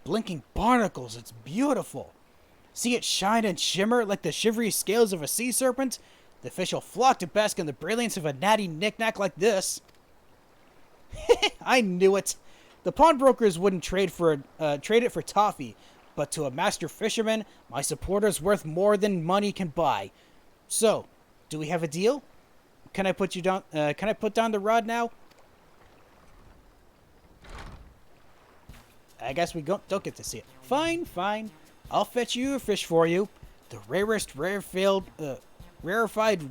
A: Blinking barnacles, it's beautiful. See it shine and shimmer like the shivery scales of a sea serpent? The fish will flock to bask in the brilliance of a natty knick-knack like this. I knew it. The pawnbrokers wouldn't trade it for toffee, but to a master fisherman, my supporter's worth more than money can buy. So, do we have a deal? Can I put you down? Can I put down the rod now? I guess we don't get to see it. Fine, fine. I'll fetch you a fish for you. The rarest rarefied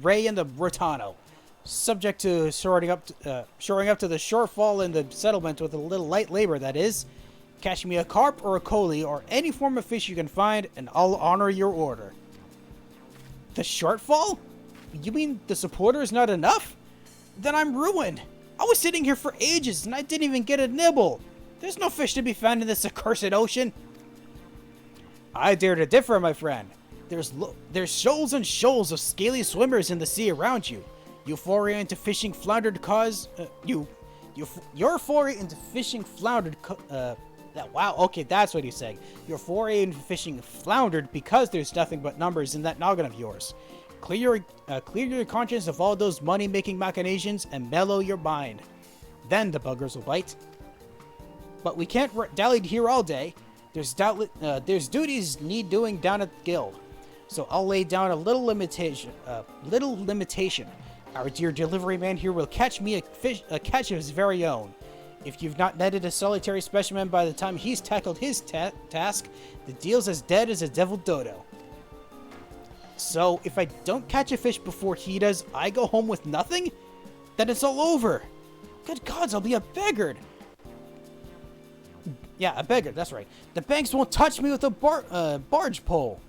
A: ray in the Rotano. Subject to shoring up to the shortfall in the settlement with a little light labor, that is. Catch me a carp or a collie or any form of fish you can find, and I'll honor your order. The shortfall? You mean the supporter is not enough? Then I'm ruined. I was sitting here for ages and I didn't even get a nibble. There's no fish to be found in this accursed ocean. I dare to differ, my friend. There's shoals and shoals of scaly swimmers in the sea around you. Your foray into fishing floundered your foray into fishing floundered wow, okay, that's what he's saying. Your foray into fishing floundered because there's nothing but numbers in that noggin of yours. Clear your conscience of all those money-making machinations and mellow your mind. Then the buggers will bite. But we can't dally here all day. There's duties need doing down at the guild. So I'll lay down a little limitation. Our dear delivery man here will catch me a catch of his very own. If you've not netted a solitary specimen by the time he's tackled his task, the deal's as dead as a deviled dodo. So, if I don't catch a fish before he does, I go home with nothing? Then it's all over. Good gods, I'll be a beggared. Yeah, a beggar, that's right. The banks won't touch me with a barge pole.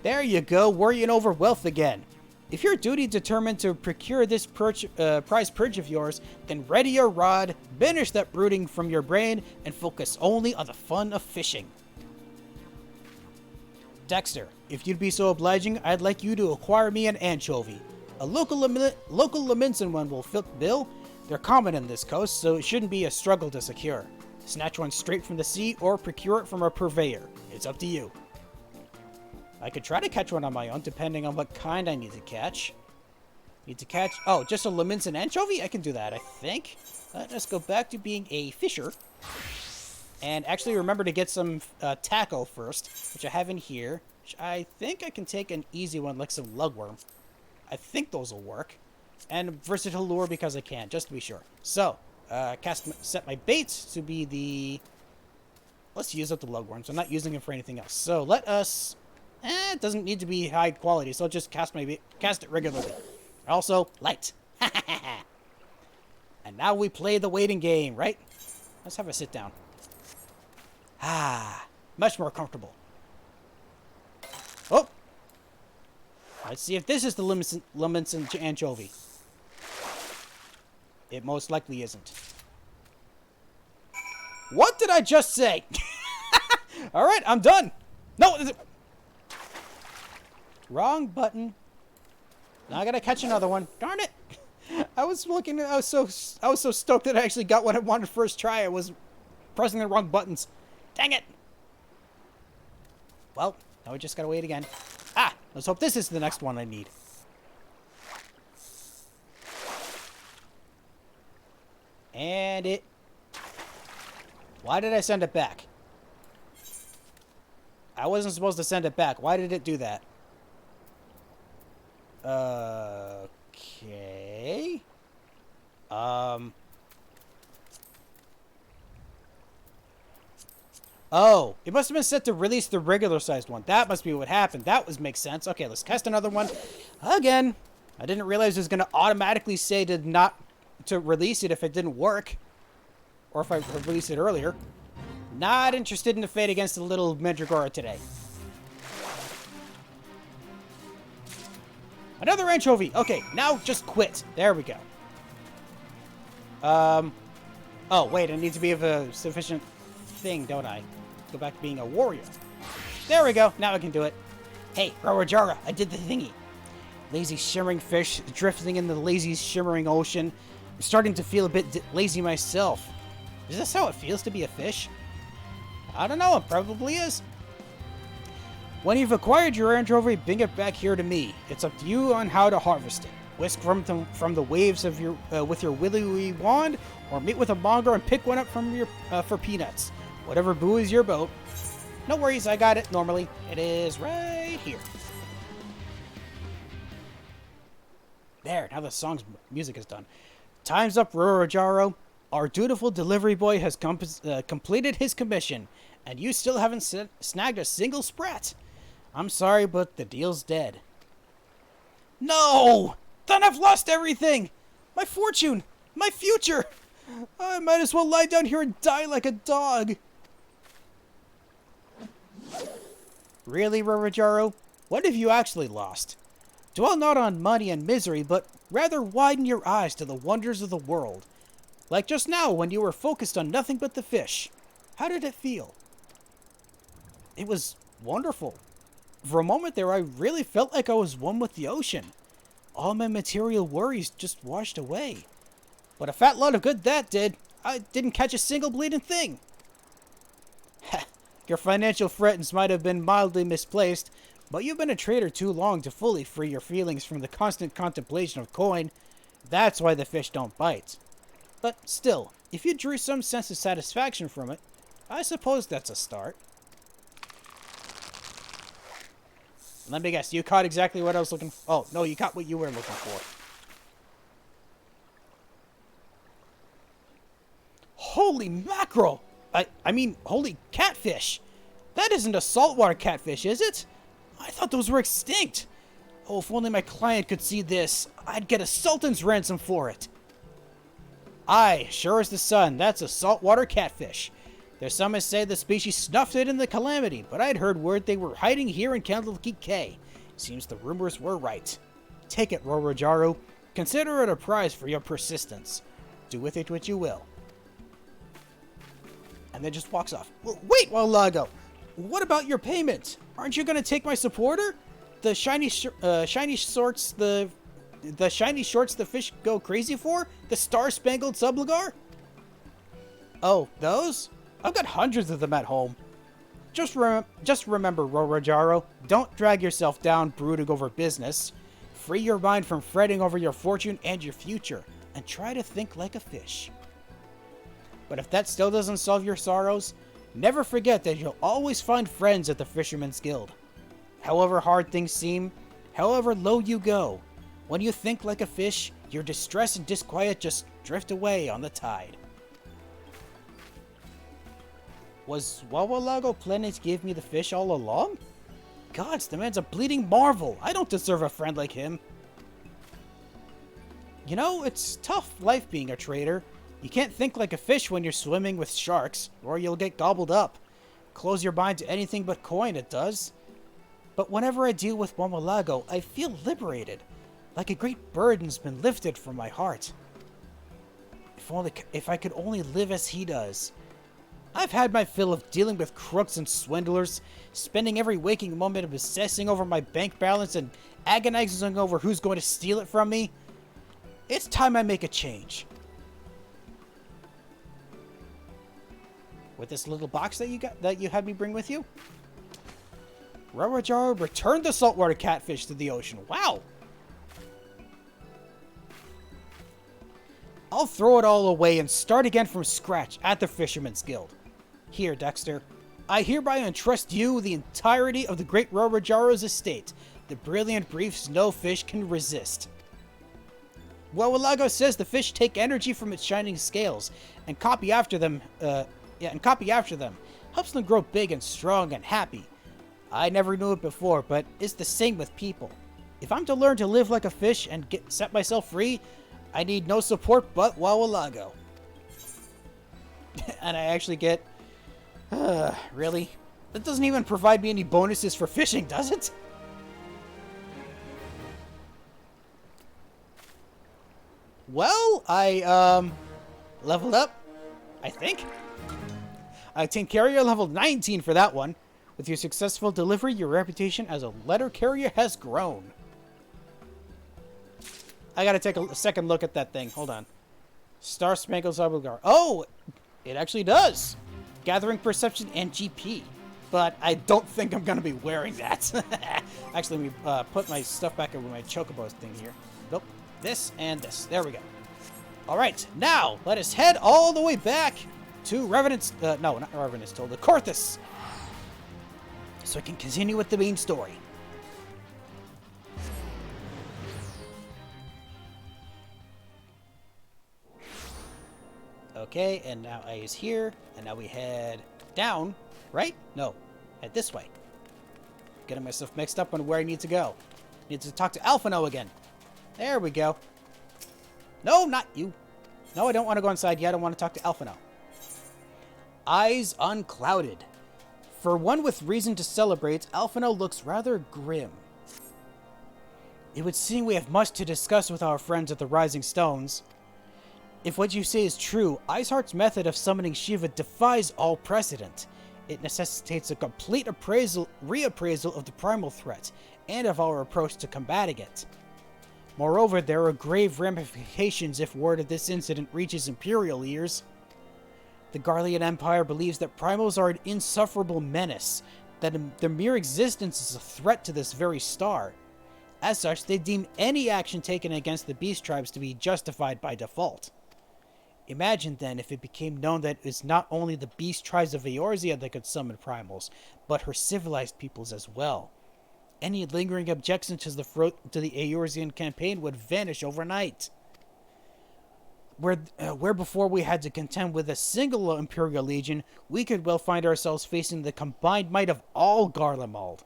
A: There you go, worrying over wealth again. If your duty determined to procure this prize purge of yours, then ready your rod, banish that brooding from your brain, and focus only on the fun of fishing. Dexter, if you'd be so obliging, I'd like you to acquire me an anchovy. A local Leminson one will fit the bill. They're common in this coast, so it shouldn't be a struggle to secure. Snatch one straight from the sea or procure it from a purveyor. It's up to you. I could try to catch one on my own, depending on what kind I need to catch. Oh, just a Leminson anchovy? I can do that, I think. Let's go back to being a fisher. And actually remember to get some tackle first, which I have in here. Which I think I can take an easy one, like some lugworm. I think those will work. And versatile lure because I can, just to be sure. So, set my baits to be the... Let's use up the lugworms. I'm not using them for anything else. So let us... it doesn't need to be high quality, so I'll just cast it regularly. Also, light. And now we play the waiting game, right? Let's have a sit down. Much more comfortable. Oh! Let's see if this is the Leminson anchovy. It most likely isn't. What did I just say? Alright, I'm done. No! Wrong button. Now I gotta catch another one. Darn it! I was so stoked that I actually got what I wanted first try. I was pressing the wrong buttons. Dang it! Well, now we just gotta wait again. Let's hope this is the next one I need. And it... Why did I send it back? I wasn't supposed to send it back. Why did it do that? Okay. Oh, it must have been set to release the regular sized one. That must be what happened. That makes sense. Okay, let's cast another one. Again. I didn't realize it was going to automatically say to release it if it didn't work. Or if I released it earlier. Not interested in the fate against the little Mandragora today. Another anchovy. Okay, now just quit. There we go. Oh, wait, I need to be of a sufficient thing, don't I? Go back to being a warrior. There we go. Now I can do it. Hey, Rawajara, I did the thingy. Lazy shimmering fish drifting in the lazy shimmering ocean. I'm starting to feel a bit lazy myself. Is this how it feels to be a fish? I don't know. It probably is. When you've acquired your anchovy, bring it back here to me. It's up to you on how to harvest it. Whisk from the waves of your with your willy wand, or meet with a monger and pick one up from your for peanuts. Whatever buoys your boat. No worries, I got it normally. It is right here. There, now the song's music is done. Time's up, Rorojaro. Our dutiful delivery boy has completed his commission, and you still haven't snagged a single sprat. I'm sorry, but the deal's dead. No! Then I've lost everything! My fortune! My future! I might as well lie down here and die like a dog. Really, Rorojaro? What have you actually lost? Dwell not on money and misery, but rather widen your eyes to the wonders of the world. Like just now, when you were focused on nothing but the fish. How did it feel? It was wonderful. For a moment there, I really felt like I was one with the ocean. All my material worries just washed away. But a fat lot of good that did. I didn't catch a single bleeding thing. Your financial threats might have been mildly misplaced, but you've been a trader too long to fully free your feelings from the constant contemplation of coin. That's why the fish don't bite. But still, if you drew some sense of satisfaction from it, I suppose that's a start. Let me guess, you caught exactly what I was looking for. Oh, no, you caught what you were looking for. Holy mackerel! I mean, holy catfish! That isn't a saltwater catfish, is it? I thought those were extinct. Oh, if only my client could see this, I'd get a sultan's ransom for it. Aye, sure as the sun, that's a saltwater catfish. There's some who say the species snuffed it in the Calamity, but I'd heard word they were hiding here in Candlekeep Cay. Seems the rumors were right. Take it, Rorojaro. Consider it a prize for your persistence. Do with it what you will. And then just walks off. Well, wait, Wawalago! What about your payment? Aren't you going to take my supporter? The shiny shorts the fish go crazy for? The star-spangled subligar? Oh, those? I've got hundreds of them at home. Just remember, Rorojaro, don't drag yourself down brooding over business. Free your mind from fretting over your fortune and your future, and try to think like a fish. But if that still doesn't solve your sorrows, never forget that you'll always find friends at the Fisherman's Guild. However hard things seem, however low you go, when you think like a fish, your distress and disquiet just drift away on the tide. Was Wawalago planning to give me the fish all along? Gods, the man's a bleeding marvel. I don't deserve a friend like him. You know, it's tough life being a trader. You can't think like a fish when you're swimming with sharks, or you'll get gobbled up. Close your mind to anything but coin, it does. But whenever I deal with Wawalago, I feel liberated, like a great burden's been lifted from my heart. If I could only live as he does. I've had my fill of dealing with crooks and swindlers, spending every waking moment obsessing over my bank balance and agonizing over who's going to steal it from me. It's time I make a change. With this little box that you had me bring with you? Rorojaro returned the saltwater catfish to the ocean. Wow! I'll throw it all away and start again from scratch at the Fisherman's Guild. Here, Dexter. I hereby entrust you the entirety of the great Rorojaro's estate, the brilliant briefs no fish can resist. Wawalago says the fish take energy from its shining scales and copy after them. Helps them grow big and strong and happy. I never knew it before, but it's the same with people. If I'm to learn to live like a fish and set myself free, I need no support but Wawalago. And I actually get... really? That doesn't even provide me any bonuses for fishing, does it? Well, I, leveled up, I think. I obtained carrier level 19 for that one. With your successful delivery, your reputation as a letter carrier has grown. I gotta take a second look at that thing. Hold on. Star Spangled Subligar. Oh! It actually does! Gathering Perception and GP. But I don't think I'm gonna be wearing that. Actually, let me put my stuff back over my chocobo thing here. Nope. This and this. There we go. Alright, now let us head all the way back to Revenant's... no, not Revenant's Toll. The Corthus. So I can continue with the main story. Okay, and now A is here, and now we head down, right? No, head this way. Getting myself mixed up on where I need to go. Need to talk to Alphino again. There we go. No, not you. No, I don't want to go inside yet. I want to talk to Alphino. Eyes unclouded. For one with reason to celebrate, Alphino looks rather grim. It would seem we have much to discuss with our friends at the Rising Stones. If what you say is true, Iceheart's method of summoning Shiva defies all precedent. It necessitates a complete reappraisal of the primal threat, and of our approach to combating it. Moreover, there are grave ramifications if word of this incident reaches Imperial ears. The Garlean Empire believes that primals are an insufferable menace, that their mere existence is a threat to this very star. As such, they deem any action taken against the beast tribes to be justified by default. Imagine then if it became known that it's not only the beast tribes of Eorzea that could summon primals, but her civilized peoples as well. Any lingering objection to the Eorzean campaign would vanish overnight. Where before we had to contend with a single Imperial Legion, we could well find ourselves facing the combined might of all Garlemald.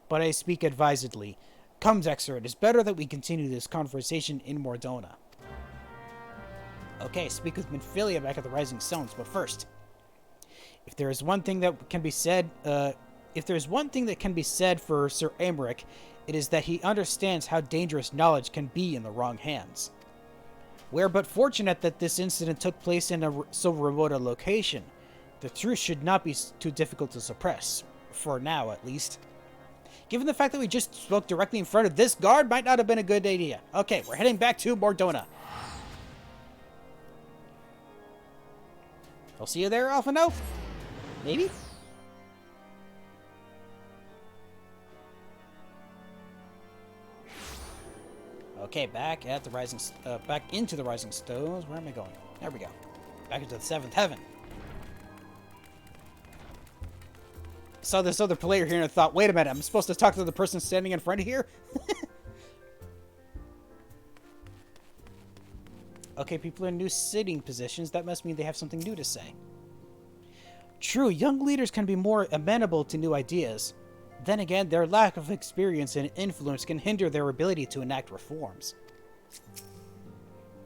A: But I speak advisedly. Come, Dexter, it is better that we continue this conversation in Mordona. Okay, speak with Minfilia back at the Rising Stones, but first, if there is one thing that can be said, for Sir Aymeric, it is that he understands how dangerous knowledge can be in the wrong hands. We're but fortunate that this incident took place in so remote a location. The truth should not be too difficult to suppress, for now at least. Given the fact that we just spoke directly in front of this guard, might not have been a good idea. Okay, we're heading back to Mordona. I'll see you there, Alphino? Maybe? Okay, back into the Rising Stones. Where am I going? There we go. Back into the 7th Heaven. Saw this other player here and I thought, wait a minute, I'm supposed to talk to the person standing in front of here? Okay, people in new sitting positions. That must mean they have something new to say. True, young leaders can be more amenable to new ideas. Then again, their lack of experience and influence can hinder their ability to enact reforms.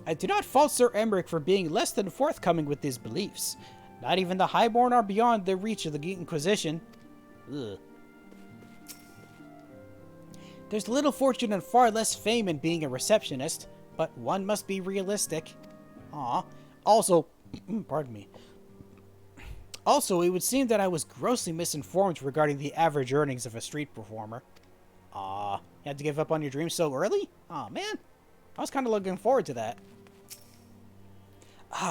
A: I do not fault Sir Aymeric for being less than forthcoming with these beliefs. Not even the Highborn are beyond the reach of the Inquisition. Ugh. There's little fortune and far less fame in being a receptionist, but one must be realistic. Also, pardon me. Also, it would seem that I was grossly misinformed regarding the average earnings of a street performer. You had to give up on your dreams so early? Aw, man. I was kind of looking forward to that.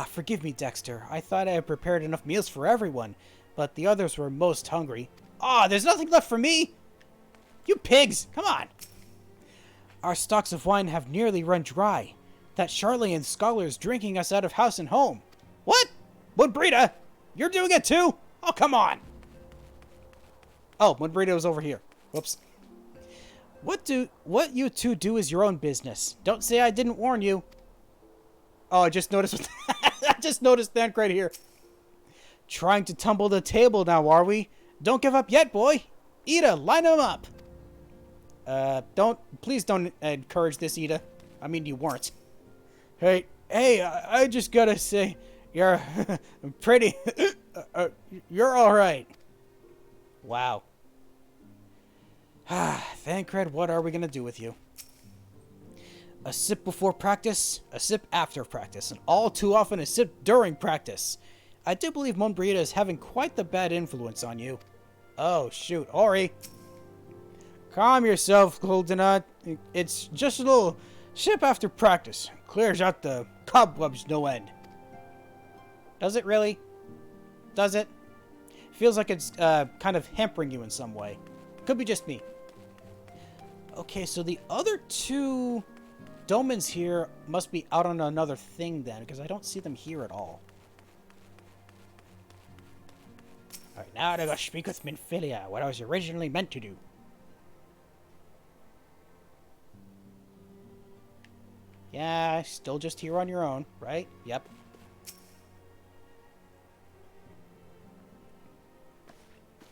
A: Forgive me, Dexter. I thought I had prepared enough meals for everyone, but the others were most hungry. There's nothing left for me! You pigs! Come on! Our stocks of wine have nearly run dry. That Charlatan scholar is drinking us out of house and home. What? Mudbrita! You're doing it too? Oh, come on! Oh, Mudbrita was over here. Whoops. What you two do is your own business. Don't say I didn't warn you. Oh, I just noticed. I just noticed that right here. Trying to tumble the table now, are we? Don't give up yet, boy. Ida, line them up. Please don't encourage this, Ida. I mean, you weren't. Hey, I just gotta say, you're pretty. You're all right. Wow. Thancred, what are we gonna do with you? A sip before practice, a sip after practice, and all too often a sip during practice. I do believe Mudbrita is having quite the bad influence on you. Oh, shoot. Ori. Calm yourself, Ul'dah. It's just a little sip after practice. Clears out the cobwebs no end. Does it really? Does it? Feels like it's kind of hampering you in some way. Could be just me. Okay, so the other two domens here must be out on another thing then, because I don't see them here at all. Alright, now to go speak with Minfilia, what I was originally meant to do. Yeah, still just here on your own, right? Yep.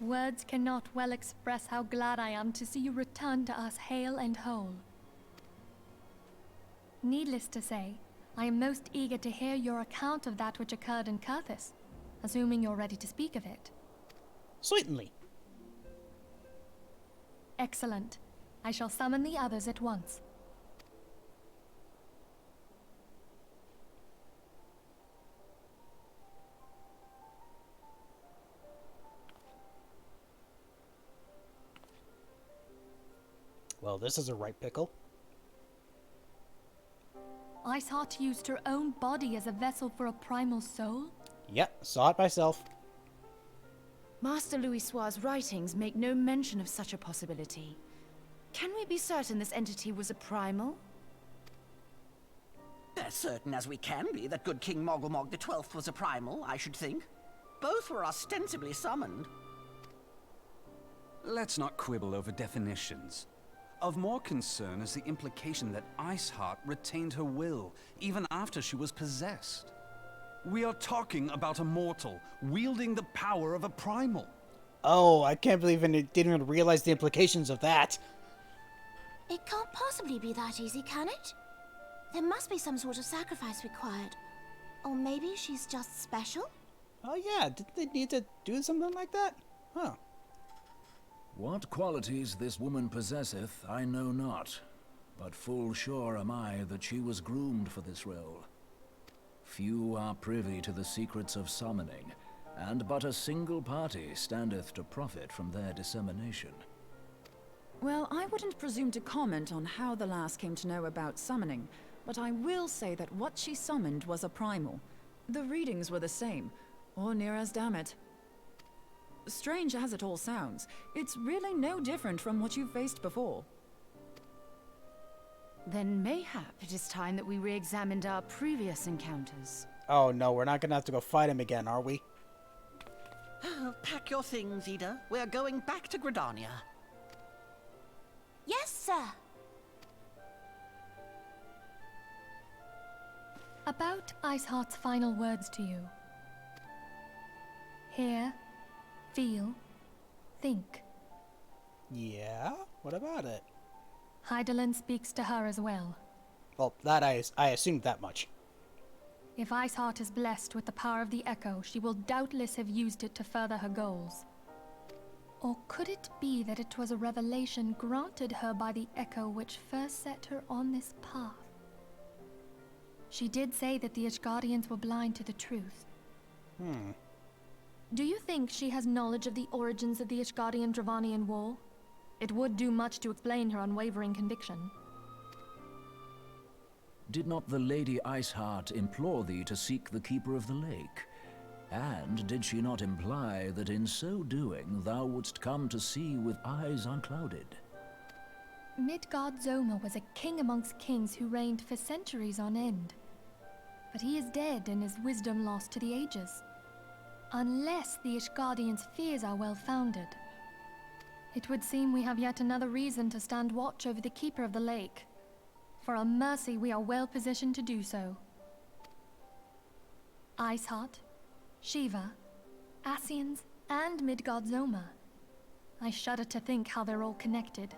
G: Words cannot well express how glad I am to see you return to us hale and whole. Needless to say, I am most eager to hear your account of that which occurred in Kurthis, assuming you're ready to speak of it.
A: Certainly.
G: Excellent. I shall summon the others at once.
A: Well, this is a right pickle.
G: Iceheart used her own body as a vessel for a primal soul?
A: Yep, saw it myself.
I: Master Louisoir's writings make no mention of such a possibility. Can we be certain this entity was a primal?
J: As certain as we can be that good King Mogglmog the 12th was a primal, I should think. Both were ostensibly summoned.
L: Let's not quibble over definitions. Of more concern is the implication that Iceheart retained her will, even after she was possessed. We are talking about a mortal, wielding the power of a primal.
A: Oh, I can't believe I didn't even realize the implications of that.
H: It can't possibly be that easy, can it? There must be some sort of sacrifice required. Or maybe she's just special?
A: Oh yeah, did they need to do something like that? Huh.
K: What qualities this woman possesseth, I know not, but full sure am I that she was groomed for this role. Few are privy to the secrets of summoning, and but a single party standeth to profit from their dissemination.
F: Well, I wouldn't presume to comment on how the lass came to know about summoning, but I will say that what she summoned was a primal. The readings were the same, or near as damn it. Strange as it all sounds, it's really no different from what you've faced before.
I: Then mayhap it is time that we re-examined our previous encounters.
A: Oh no, we're not gonna have to go fight him again, are we?
J: Pack your things, Ida. We're going back to Gridania.
H: Yes, sir.
G: About Iceheart's final words to you. Hear, feel, think.
A: Yeah? What about it?
G: Hydaelyn speaks to her as well.
A: Well, that I assumed that much.
G: If Iceheart is blessed with the power of the Echo, she will doubtless have used it to further her goals. Or could it be that it was a revelation granted her by the Echo which first set her on this path? She did say that the Ishgardians were blind to the truth. Do you think she has knowledge of the origins of the Ishgardian-Dravanian War? It would do much to explain her unwavering conviction.
K: Did not the Lady Iceheart implore thee to seek the Keeper of the Lake? And did she not imply that in so doing thou wouldst come to see with eyes unclouded?
G: Midgard-Zoma was a king amongst kings who reigned for centuries on end. But he is dead and his wisdom lost to the ages. Unless the Ishgardians' fears are well-founded. It would seem we have yet another reason to stand watch over the Keeper of the Lake. For a mercy, we are well positioned to do so. Iceheart, Shiva, Ascians, and Midgard-Zoma. I shudder to think how they're all connected.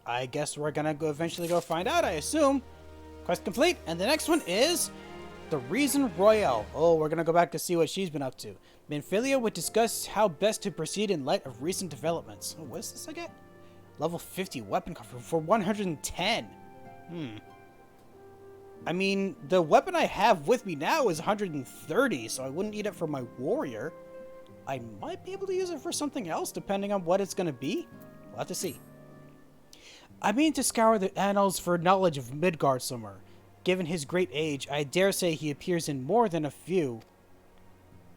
A: I guess we're gonna go eventually go find out, I assume. Quest complete, and the next one is the Reason Royale. Oh, we're gonna go back to see what she's been up to. Minfilia would discuss how best to proceed in light of recent developments. Oh, what is this again? Level 50 weapon cover for 110. I mean, the weapon I have with me now is 130, so I wouldn't need it for my warrior. I might be able to use it for something else, depending on what it's gonna be. We'll have to see. I mean to scour the annals for knowledge of Midgard somewhere. Given his great age, I dare say he appears in more than a few.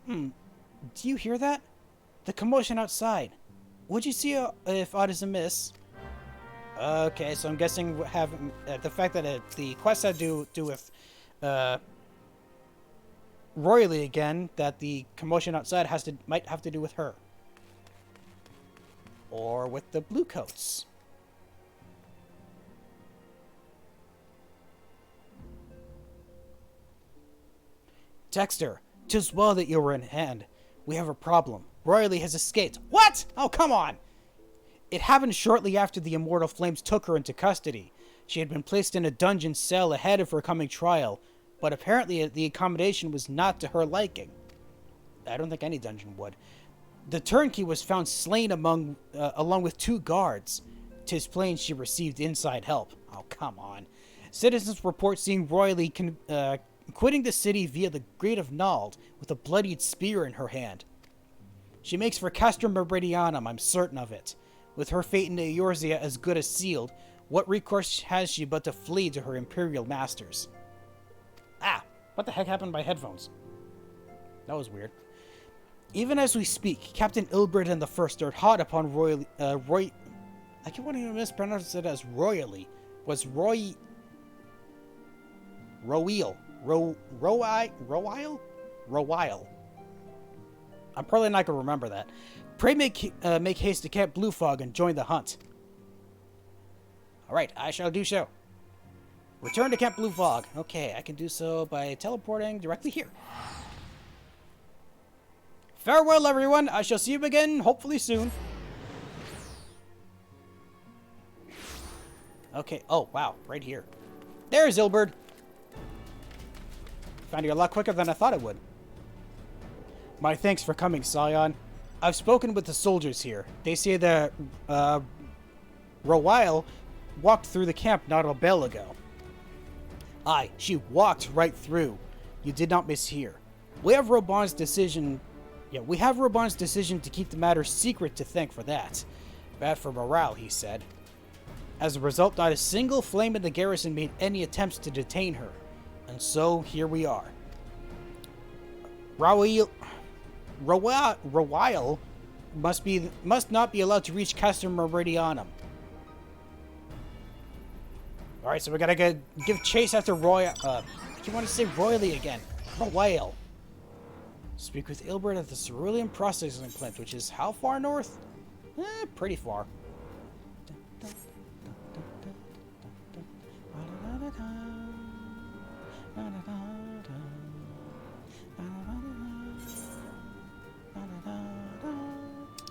A: Do you hear that? The commotion outside. Would you see if aught is amiss? Okay, so I'm guessing the fact that the quest had to do with Royally again, that the commotion outside might have to do with her. Or with the Bluecoats. Dexter, 'tis well that you were in hand. We have a problem. Royally has escaped. What? Oh, come on! It happened shortly after the Immortal Flames took her into custody. She had been placed in a dungeon cell ahead of her coming trial, but apparently the accommodation was not to her liking. I don't think any dungeon would. The turnkey was found slain along with 2 guards. 'Tis plain she received inside help. Oh, come on. Citizens report seeing Royally quitting the city via the Gate of Nald with a bloodied spear in her hand. She makes for Castrum Meridianum, I'm certain of it. With her fate in Eorzea as good as sealed, what recourse has she but to flee to her imperial masters? Ah, what the heck happened to my headphones? That was weird. Even as we speak, Captain Ilbred and the First are hot upon I keep wanting to mispronounce it as Royally. Was Royle? Rowile? I'm probably not going to remember that. Pray make haste to Camp Bluefog and join the hunt. Alright, I shall do so. Return to Camp Bluefog. Okay, I can do so by teleporting directly here. Farewell, everyone. I shall see you again, hopefully soon. Okay, oh, wow, right here. There's Ilberd. Found you a lot quicker than I thought it would. My thanks for coming, Scion. I've spoken with the soldiers here. They say that, Rowile walked through the camp not a bell ago. Aye, she walked right through. You did not mishear. We have Robon's decision to keep the matter secret to thank for that. Bad for morale, he said. As a result, not a single flame in the garrison made any attempts to detain her. And so, here we are. Rowile must not be allowed to reach Castrum Meridianum. Alright, so we gotta give chase after I keep wanting to say Royally again. Rowile. Speak with Ilbert at the Cerulean Processing Plant, which is how far north? Pretty far.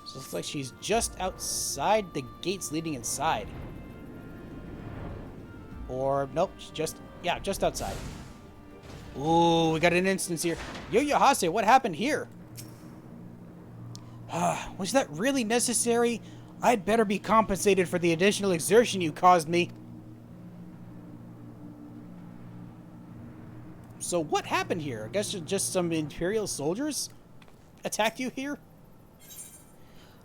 A: So it looks like she's just outside the gates leading inside. Or, nope, just outside. Ooh, we got an instance here. Yo-Yo-Hase, what happened here? Was that really necessary? I'd better be compensated for the additional exertion you caused me. So what happened here? I guess just some Imperial soldiers attacked you here?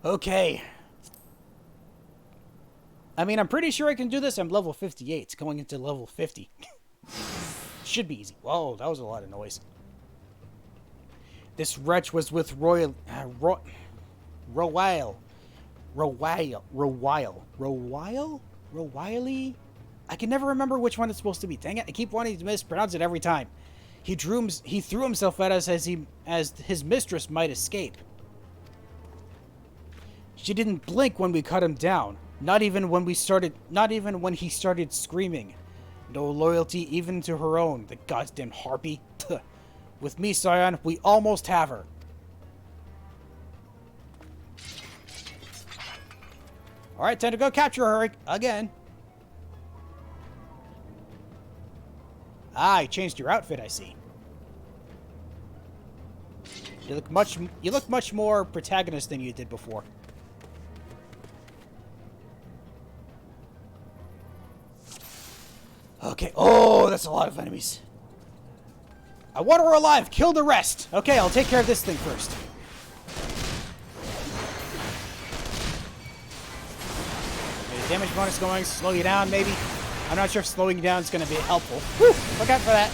A: Okay. I mean, I'm pretty sure I can do this. I'm level 58, going into level 50. Should be easy. Whoa, that was a lot of noise. This wretch was with Rowile. I can never remember which one it's supposed to be. Dang it, I keep wanting to mispronounce it every time. He threw himself at us as his mistress might escape. She didn't blink when we cut him down. Not even when he started screaming. No loyalty even to her own, the goddamn harpy. With me, Scion, we almost have her. Alright, time to go capture her again. Ah, you changed your outfit, I see. You look much more protagonist than you did before. Okay, oh, that's a lot of enemies. I want her alive, kill the rest. Okay, I'll take care of this thing first. Okay, the damage bonus going, slow you down maybe. I'm not sure if slowing you down is going to be helpful. Whew, look out for that.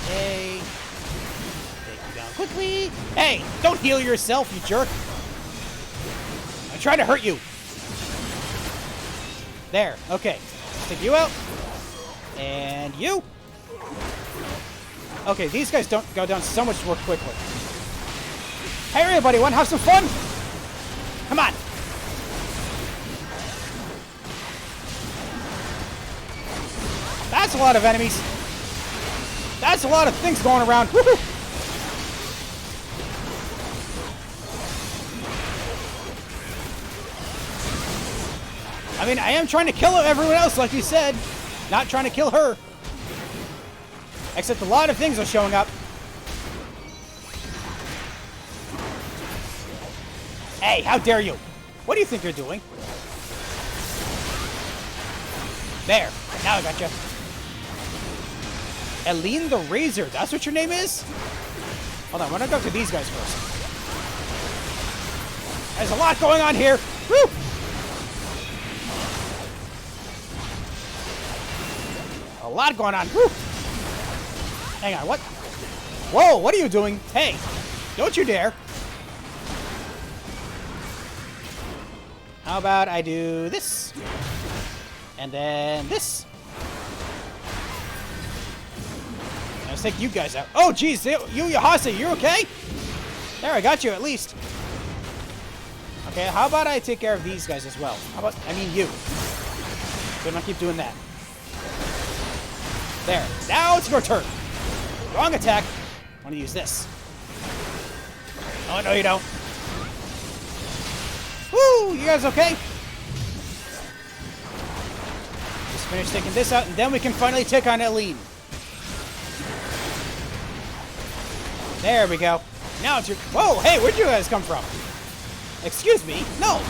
A: Okay. Take you down quickly. Hey, don't heal yourself, you jerk. I'm trying to hurt you. There, okay. Take you out. And you. Okay, these guys don't go down so much more quickly. Hey, everybody, want to have some fun? Come on. That's a lot of enemies. That's a lot of things going around. Woo-hoo. I mean, I am trying to kill everyone else, like you said. Not trying to kill her. Except a lot of things are showing up. Hey, how dare you? What do you think you're doing? There. Now I gotcha. Eileen the Razor. That's what your name is? Hold on. I want to go to these guys first. There's a lot going on here. Woo! A lot going on. Woo! Hang on. What? Whoa. What are you doing? Hey. Don't you dare. How about I do this? And then this. Let's take you guys out. Oh, geez. You, Yahase, you okay? There, I got you at least. Okay, how about I take care of these guys as well? How about, I mean you. So I'm not keep doing that. There. Now it's your turn. Wrong attack. I want to use this. Oh, no, you don't. Woo! You guys okay? Just finish taking this out, and then we can finally take on Eileen. There we go. Now it's your... Whoa! Hey, where'd you guys come from? Excuse me? No!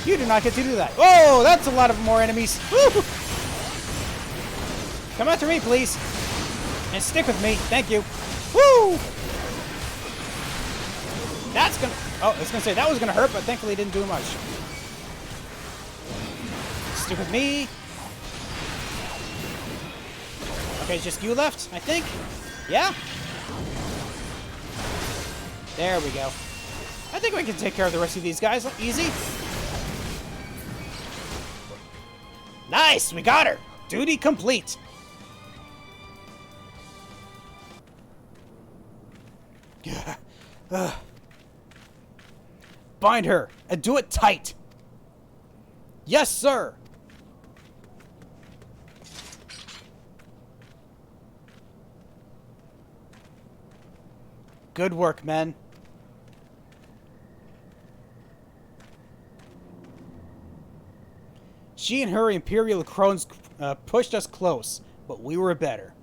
A: You do not get to do that. Whoa! That's a lot of more enemies. Woo! Come after me, please. And stick with me. Thank you. Woo! That's gonna... Oh, I was gonna say, that was gonna hurt, but thankfully it didn't do much. Stick with me. Okay, just you left, I think. Yeah? There we go. I think we can take care of the rest of these guys. Easy. Nice! We got her! Duty complete! Bind her, and do it tight! Yes, sir! Good work, men. She and her Imperial crones pushed us close, but we were better.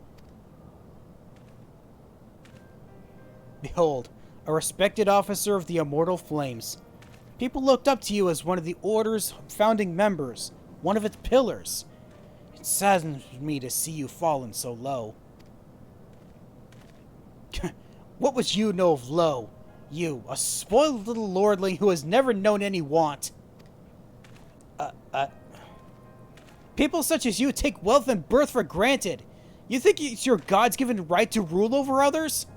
A: Behold, a respected officer of the Immortal Flames. People looked up to you as one of the Order's founding members, one of its pillars. It saddens me to see you fallen so low. What would you know of low? You, a spoiled little lordling who has never known any want. People such as you take wealth and birth for granted. You think it's your God's given right to rule over others?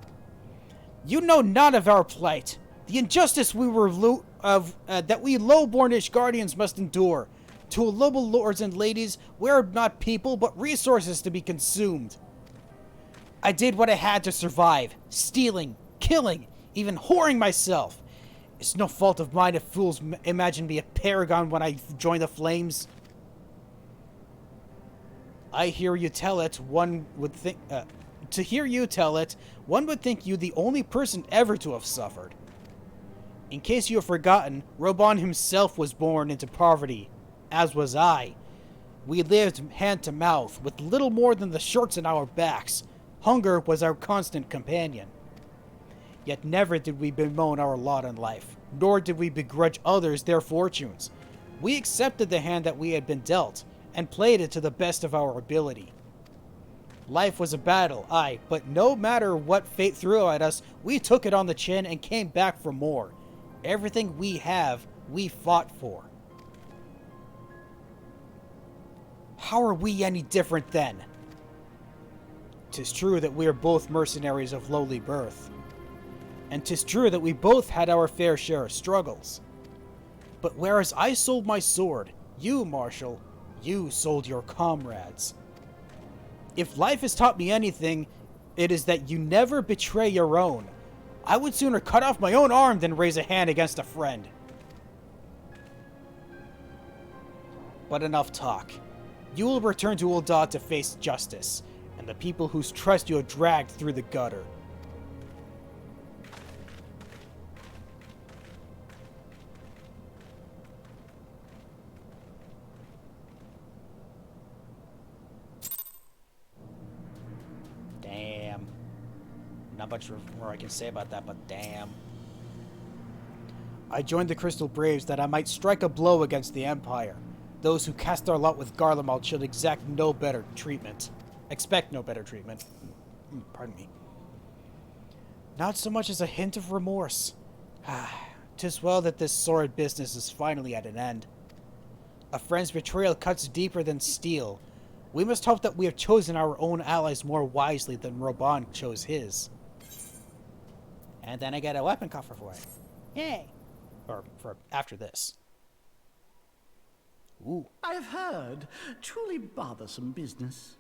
A: You know not of our plight. The injustice we were that we low-bornish guardians must endure. To noble lords and ladies, we're not people, but resources to be consumed. I did what I had to survive. Stealing, killing, even whoring myself. It's no fault of mine if fools imagine me a paragon when I join the flames. I hear you tell it, one would think... to hear you tell it, one would think you the only person ever to have suffered. In case you have forgotten, Robon himself was born into poverty, as was I. We lived hand to mouth, with little more than the shirts on our backs. Hunger was our constant companion. Yet never did we bemoan our lot in life, nor did we begrudge others their fortunes. We accepted the hand that we had been dealt, and played it to the best of our ability. Life was a battle, aye, but no matter what fate threw at us, we took it on the chin and came back for more. Everything we have, we fought for. How are we any different then? 'Tis true that we are both mercenaries of lowly birth. And 'tis true that we both had our fair share of struggles. But whereas I sold my sword, you, Marshal, you sold your comrades. If life has taught me anything, it is that you never betray your own. I would sooner cut off my own arm than raise a hand against a friend. But enough talk. You will return to Ul'dah to face justice, and the people whose trust you have dragged through the gutter. Damn. Not much more I can say about that, but damn. I joined the Crystal Braves that I might strike a blow against the Empire. Those who cast their lot with Garlemald should expect no better treatment. Pardon me. Not so much as a hint of remorse. 'Tis well that this sordid business is finally at an end. A friend's betrayal cuts deeper than steel. We must hope that we have chosen our own allies more wisely than Roban chose his. And then I get a weapon coffer for it. Yay! Or for after this. Ooh.
S: I have heard. Truly bothersome business.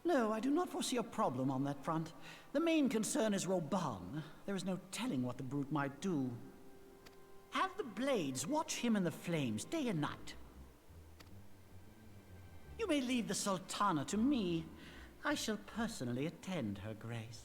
S: No, I do not foresee a problem on that front. The main concern is Roban. There is no telling what the brute might do. Have the blades watch him in the flames day and night. You may leave the Sultana to me. I shall personally attend her grace.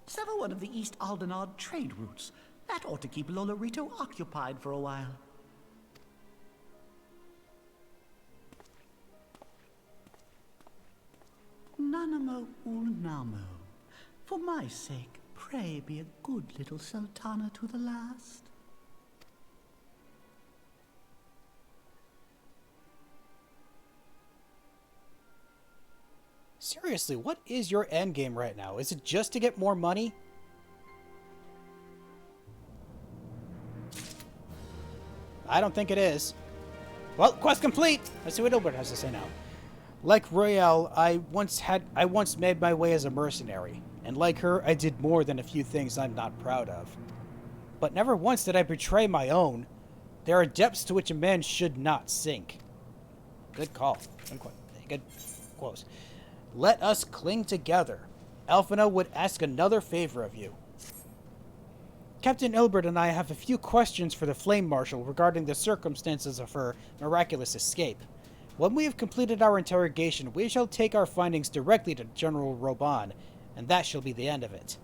S: Sever one of the East Aldenard trade routes. That ought to keep Lolorito occupied for a while. Nanamo Ulnamo. For my sake, pray be a good little Sultana to the last.
A: Seriously, what is your endgame right now? Is it just to get more money? I don't think it is. Well, quest complete! Let's see what Ul'dah has to say now. Like Royale, I once made my way as a mercenary, and like her, I did more than a few things I'm not proud of. But never once did I betray my own. There are depths to which a man should not sink. Good call. Good quote. Let us cling together. Elfina would ask another favor of you. Captain Ilbert and I have a few questions for the Flame Marshal regarding the circumstances of her miraculous escape. When we have completed our interrogation, we shall take our findings directly to General Roban, and that shall be the end of it.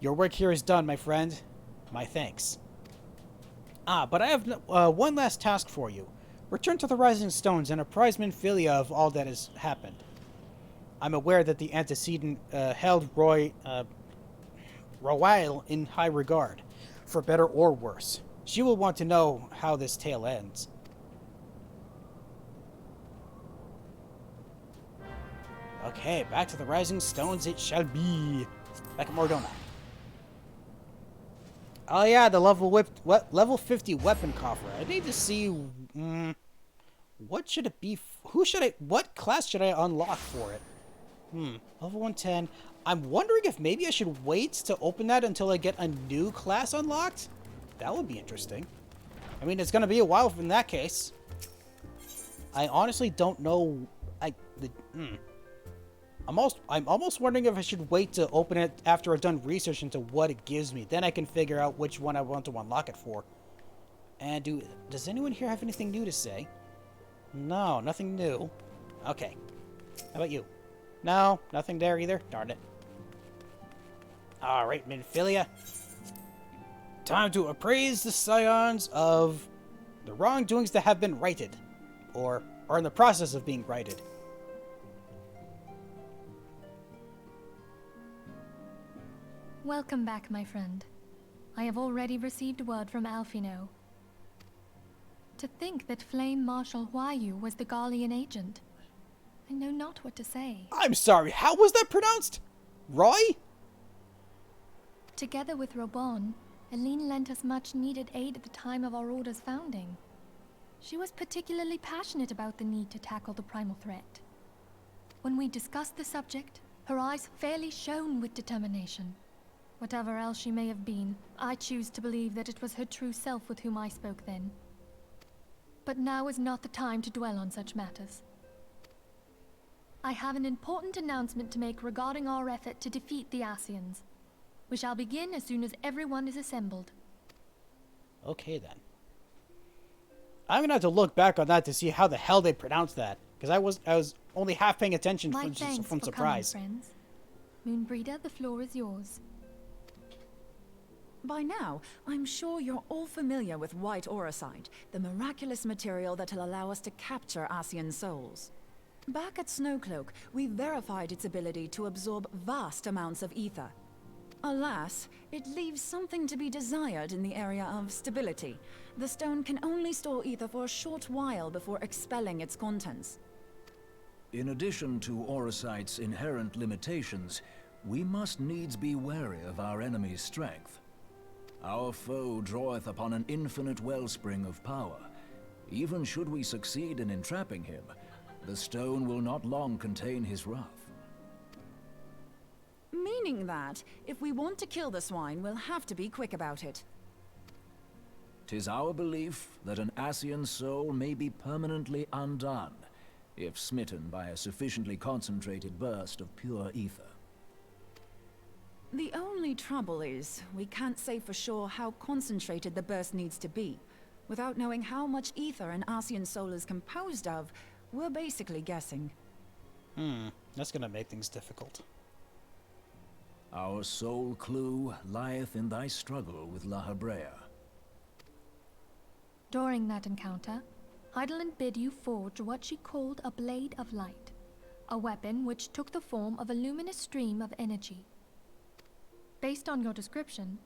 A: Your work here is done, my friend. My thanks. But I have one last task for you. Return to the Rising Stones and apprise Minfilia of all that has happened. I'm aware that the antecedent held Royale in high regard, for better or worse. She will want to know how this tale ends. Okay, back to the Rising Stones it shall be. Back at Mordona. Oh yeah, the level 50 weapon coffer. I need to see what should it be? What class should I unlock for it? Level 110. I'm wondering if maybe I should wait to open that until I get a new class unlocked. That would be interesting. I mean, it's going to be a while in that case. I honestly don't know. I'm almost wondering if I should wait to open it after I've done research into what it gives me. Then I can figure out which one I want to unlock it for. And does anyone here have anything new to say? No, nothing new. Okay. How about you? No, nothing there either. Darn it. Alright, Minfilia. Time to appraise the scions of the wrongdoings that have been righted. Or are in the process of being righted.
G: Welcome back, my friend. I have already received word from Alphino. To think that Flame Marshal Huayu was the Garlean agent. I know not what to say.
A: I'm sorry, how was that pronounced? Roy?
G: Together with Roban, Aline lent us much needed aid at the time of our order's founding. She was particularly passionate about the need to tackle the primal threat. When we discussed the subject, her eyes fairly shone with determination. Whatever else she may have been, I choose to believe that it was her true self with whom I spoke then. But now is not the time to dwell on such matters. I have an important announcement to make regarding our effort to defeat the Ascians. We shall begin as soon as everyone is assembled.
A: Okay, then. I'm gonna have to look back on that to see how the hell they pronounced that, because I was only half paying attention
G: My
A: from
G: thanks for
A: surprise.
G: coming, friends. Moonbreeder, the floor is yours.
F: By now, I'm sure you're all familiar with white auracite, the miraculous material that'll allow us to capture Ascian souls. Back at Snowcloak, we verified its ability to absorb vast amounts of ether. Alas, it leaves something to be desired in the area of stability. The stone can only store ether for a short while before expelling its contents.
K: In addition to auracite's inherent limitations, we must needs be wary of our enemy's strength. Our foe draweth upon an infinite wellspring of power. Even should we succeed in entrapping him, the stone will not long contain his wrath.
F: Meaning that, if we want to kill the swine, we'll have to be quick about it.
K: 'Tis our belief that an Ascian soul may be permanently undone, if smitten by a sufficiently concentrated burst of pure ether.
F: The only trouble is, we can't say for sure how concentrated the burst needs to be. Without knowing how much ether an Ascian soul is composed of, we're basically guessing.
A: That's gonna make things difficult.
K: Our sole clue lieth in thy struggle with La Habrea.
G: During that encounter, Hydaelyn bid you forge what she called a Blade of Light, a weapon which took the form of a luminous stream of energy. Based on your description,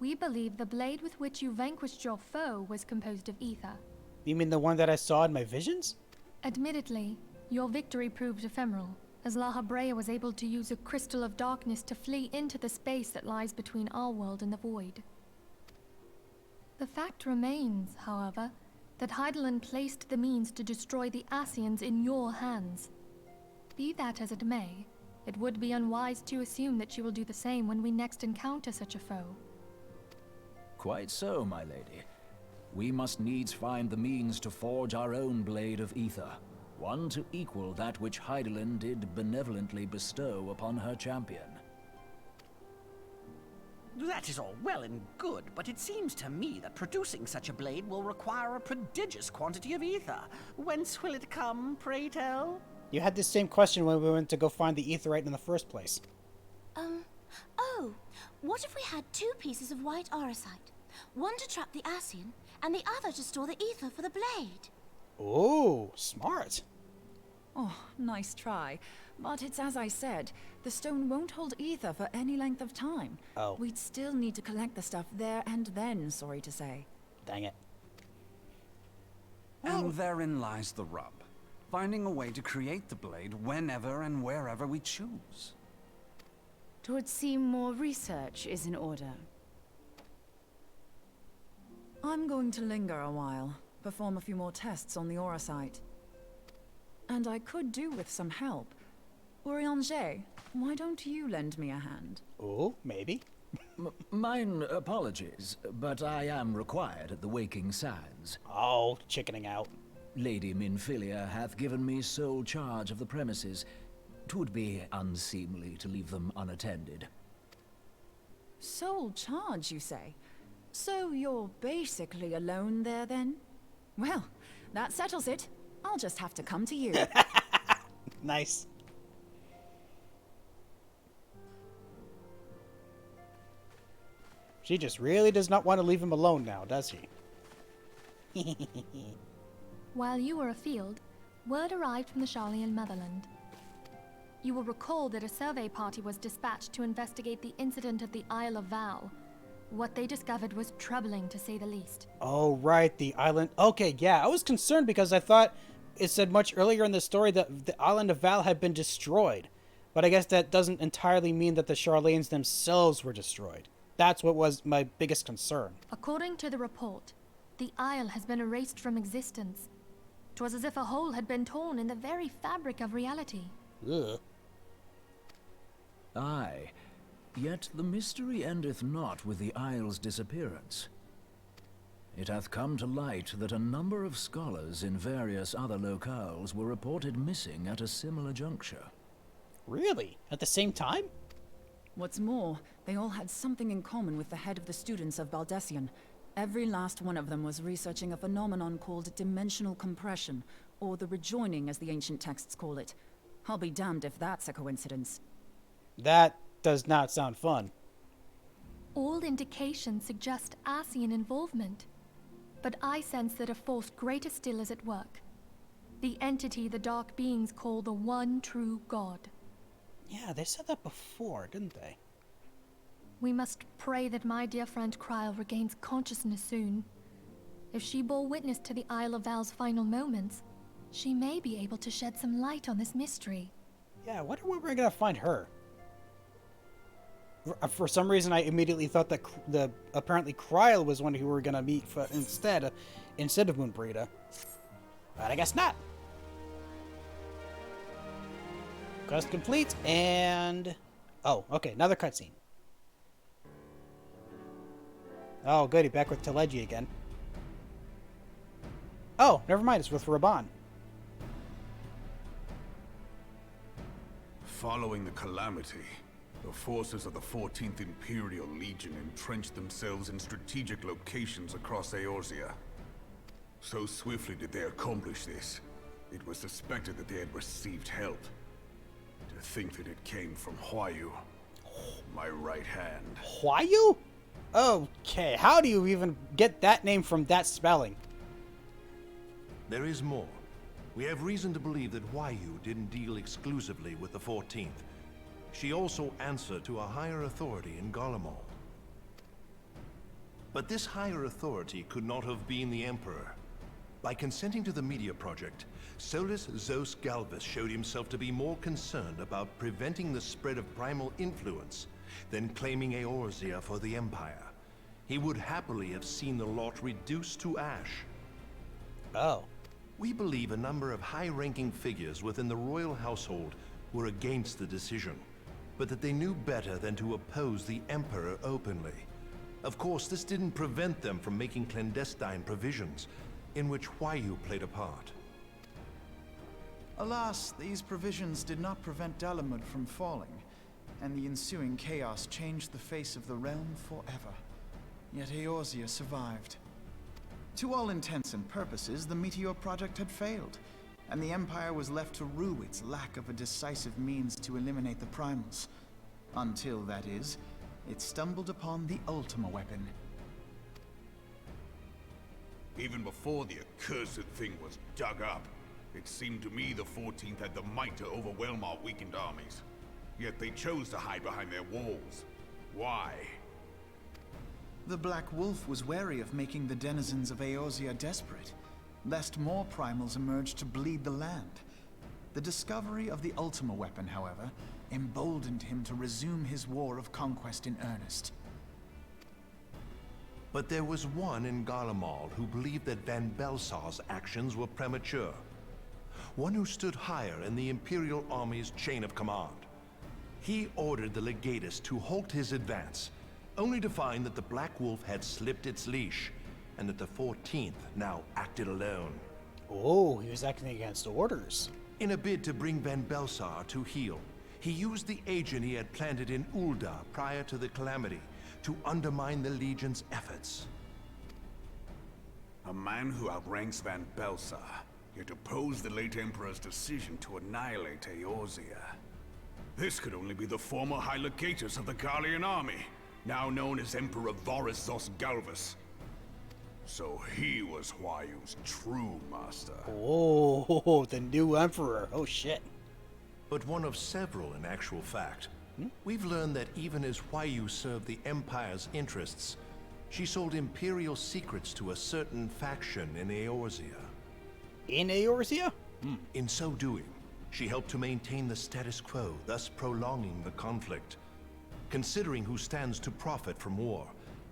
G: we believe the blade with which you vanquished your foe was composed of ether.
A: You mean the one that I saw in my visions?
G: Admittedly, your victory proved ephemeral, as La Habrea was able to use a crystal of darkness to flee into the space that lies between our world and the void. The fact remains, however, that Hydaelyn placed the means to destroy the Ascians in your hands. Be that as it may, it would be unwise to assume that she will do the same when we next encounter such a foe.
K: Quite so, my lady. We must needs find the means to forge our own blade of ether, one to equal that which Hydaelyn did benevolently bestow upon her champion.
J: That is all well and good, but it seems to me that producing such a blade will require a prodigious quantity of ether. Whence will it come, pray tell?
A: You had this same question when we went to go find the aetheryte in the first place.
H: Oh, what if we had two pieces of white auracite? One to trap the Ascian, and the other to store the ether for the blade.
A: Oh, smart.
F: Oh, nice try. But it's as I said, the stone won't hold ether for any length of time.
A: Oh.
F: We'd still need to collect the stuff there and then, sorry to say.
A: Dang it.
L: And therein lies the rub. Finding a way to create the blade whenever and wherever we choose.
I: 'Twould seem more research is in order.
F: I'm going to linger a while, perform a few more tests on the auracite. And I could do with some help. Urianger, why don't you lend me a hand?
A: Oh, maybe.
K: Mine apologies, but I am required at the Waking Sands.
A: Oh, chickening out.
K: Lady Minfilia hath given me sole charge of the premises. 'Twould be unseemly to leave them unattended.
F: Sole charge, you say? So you're basically alone there, then? Well, that settles it. I'll just have to come to you.
A: Nice. She just really does not want to leave him alone now, does she?
G: While you were afield, word arrived from the Garlean motherland. You will recall that a survey party was dispatched to investigate the incident at the Isle of Val. What they discovered was troubling, to say the least.
A: Oh, right, the island. Okay, yeah, I was concerned because I thought it said much earlier in the story that the island of Val had been destroyed. But I guess that doesn't entirely mean that the Garleans themselves were destroyed. That's what was my biggest concern.
G: According to the report, the isle has been erased from existence. 'Twas as if a hole had been torn in the very fabric of reality.
A: Ugh.
K: it hath come to light that a number of scholars in various other locales were reported missing at a similar juncture.
A: Really? At the same time?
F: What's more, they all had something in common with the head of the students of Baldessian. Every last one of them was researching a phenomenon called dimensional compression, or the rejoining as the ancient texts call it. I'll be damned if that's a coincidence.
A: That does not sound fun.
G: All indications suggest Ascian involvement, but I sense that a force greater still is at work. The entity the Dark Beings call the One True God.
A: Yeah, they said that before, didn't they?
G: We must pray that my dear friend Kryl regains consciousness soon. If she bore witness to the Isle of Val's final moments, she may be able to shed some light on this mystery.
A: Yeah, I wonder where we're gonna find her. For some reason, I immediately thought that apparently Kryl was one who we were gonna meet instead of Moonbreeda. But I guess not. Quest complete, and... oh, okay, another cutscene. Oh, goody, back with Teleji again. Oh, never mind, it's with Raban.
D: Following the calamity, the forces of the 14th Imperial Legion entrenched themselves in strategic locations across Eorzea. So swiftly did they accomplish this, it was suspected that they had received help. To think that it came from Huayu, my right hand.
A: Huayu? Okay, how do you even get that name from that spelling?
Q: There is more. We have reason to believe that Huayu didn't deal exclusively with the 14th. She also answered to a higher authority in Garlean. But this higher authority could not have been the Emperor. By consenting to the Media Project, Solus Zos Galvus showed himself to be more concerned about preventing the spread of primal influence than claiming Eorzea for the Empire. He would happily have seen the lot reduced to ash.
A: Oh.
Q: We believe a number of high-ranking figures within the royal household were against the decision, but that they knew better than to oppose the Emperor openly. Of course, this didn't prevent them from making clandestine provisions, in which Huayu played a part.
E: Alas, these provisions did not prevent Dalamud from falling, and the ensuing chaos changed the face of the realm forever. Yet Eorzea survived. To all intents and purposes, the Meteor Project had failed, and the Empire was left to rue its lack of a decisive means to eliminate the primals. Until, that is, it stumbled upon the Ultima weapon.
D: Even before the accursed thing was dug up, it seemed to me the 14th had the might to overwhelm our weakened armies. Yet they chose to hide behind their walls. Why?
E: The Black Wolf was wary of making the denizens of Eorzea desperate, lest more primals emerge to bleed the land. The discovery of the Ultima weapon, however, emboldened him to resume his war of conquest in earnest.
Q: But there was one in Garlean who believed that Van Belsar's actions were premature. One who stood higher in the Imperial Army's chain of command. He ordered the Legatus to halt his advance, only to find that the Black Wolf had slipped its leash, and that the 14th now acted alone.
A: Oh, he was acting against orders.
Q: In a bid to bring Van Belsar to heel, he used the agent he had planted in Ul'dah prior to the calamity to undermine the Legion's efforts.
D: A man who outranks Van Belsar, yet opposed the late Emperor's decision to annihilate Eorzea. This could only be the former High Legatus of the Garlean army, now known as Emperor Varus Zos Galvus. So he was Huayu's true master.
A: Oh, the new Emperor. Oh shit.
Q: But one of several in actual fact. We've learned that even as Huayu served the Empire's interests, she sold Imperial secrets to a certain faction in Eorzea.
A: In Eorzea?
Q: In so doing, she helped to maintain the status quo, thus prolonging the conflict. Considering who stands to profit from war,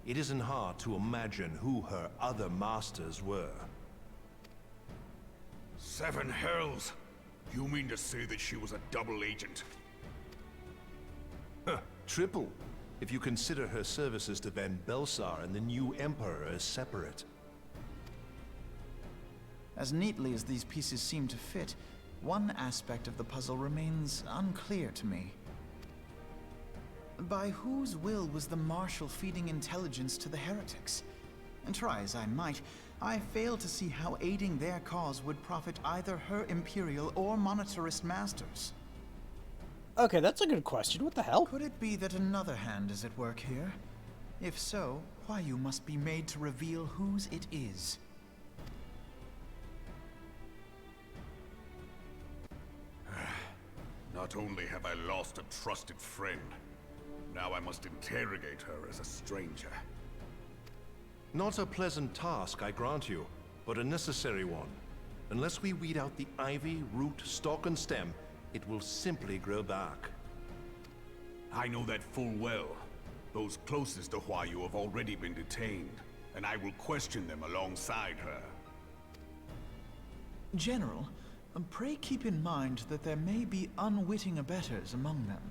Q: it isn't hard to imagine who her other masters were.
D: Seven hells! You mean to say that she was a double agent?
Q: Triple, if you consider her services to Van Belsar and the new Emperor as separate.
E: As neatly as these pieces seem to fit, one aspect of the puzzle remains unclear to me. By whose will was the Marshal feeding intelligence to the heretics? And try as I might, I fail to see how aiding their cause would profit either her Imperial or Monetarist masters.
A: Okay, that's a good question. What the hell?
E: Could it be that another hand is at work here? If so, Huayu must be made to reveal whose it is.
D: Not only have I lost a trusted friend, now I must interrogate her as a stranger.
Q: Not a pleasant task, I grant you, but a necessary one. Unless we weed out the ivy, root, stalk, and stem, it will simply grow back.
D: I know that full well. Those closest to Huayu have already been detained, and I will question them alongside her.
E: General, pray keep in mind that there may be unwitting abettors among them.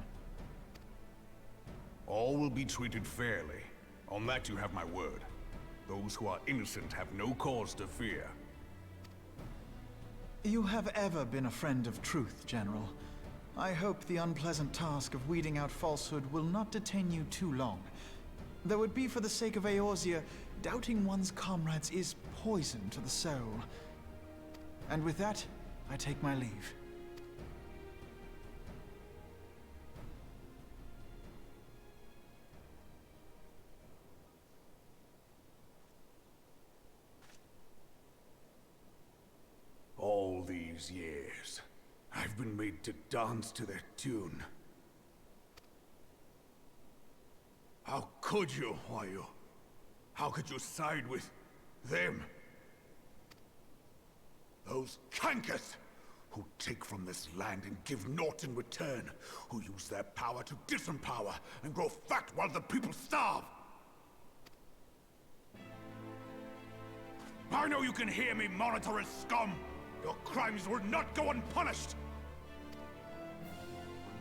D: All will be treated fairly. On that you have my word. Those who are innocent have no cause to fear.
E: You have ever been a friend of truth, General. I hope the unpleasant task of weeding out falsehood will not detain you too long. Though it be for the sake of Eorzea, doubting one's comrades is poison to the soul. And with that, I take my leave.
D: All these years, I've been made to dance to their tune. How could you, Huayu? How could you side with them? Those cankers who take from this land and give naught in return, who use their power to disempower and grow fat while the people starve. I know you can hear me, monetarist scum! Your crimes will not go unpunished!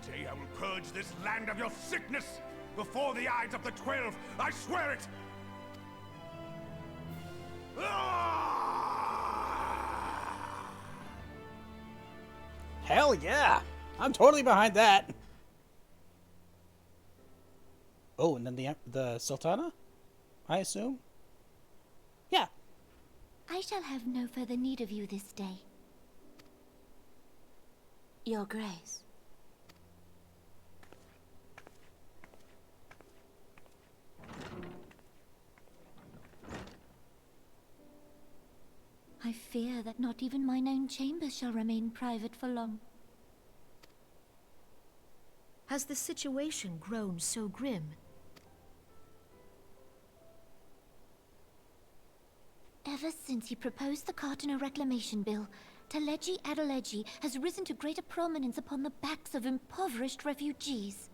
D: One day I will purge this land of your sickness! Before the eyes of the 12, I swear it!
A: Hell yeah! I'm totally behind that! Oh, and then the Sultana? I assume? Yeah.
H: I shall have no further need of you this day. Your Grace. I fear that not even mine own chambers shall remain private for long.
B: Has the situation grown so grim?
H: Ever since he proposed the Cartiner Reclamation Bill, Teleji Adeleji has risen to greater prominence upon the backs of impoverished refugees.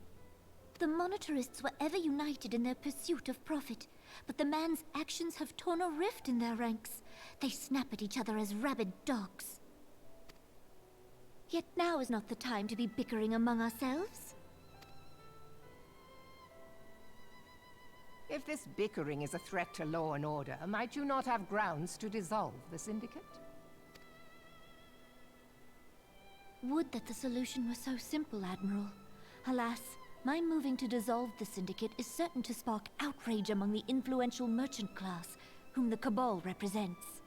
H: The monetarists were ever united in their pursuit of profit, but the man's actions have torn a rift in their ranks. They snap at each other as rabid dogs. Yet now is not the time to be bickering among ourselves.
C: If this bickering is a threat to law and order, might you not have grounds to dissolve the Syndicate?
H: Would that the solution were so simple, Admiral. Alas, my moving to dissolve the Syndicate is certain to spark outrage among the influential merchant class, whom the Cabal represents.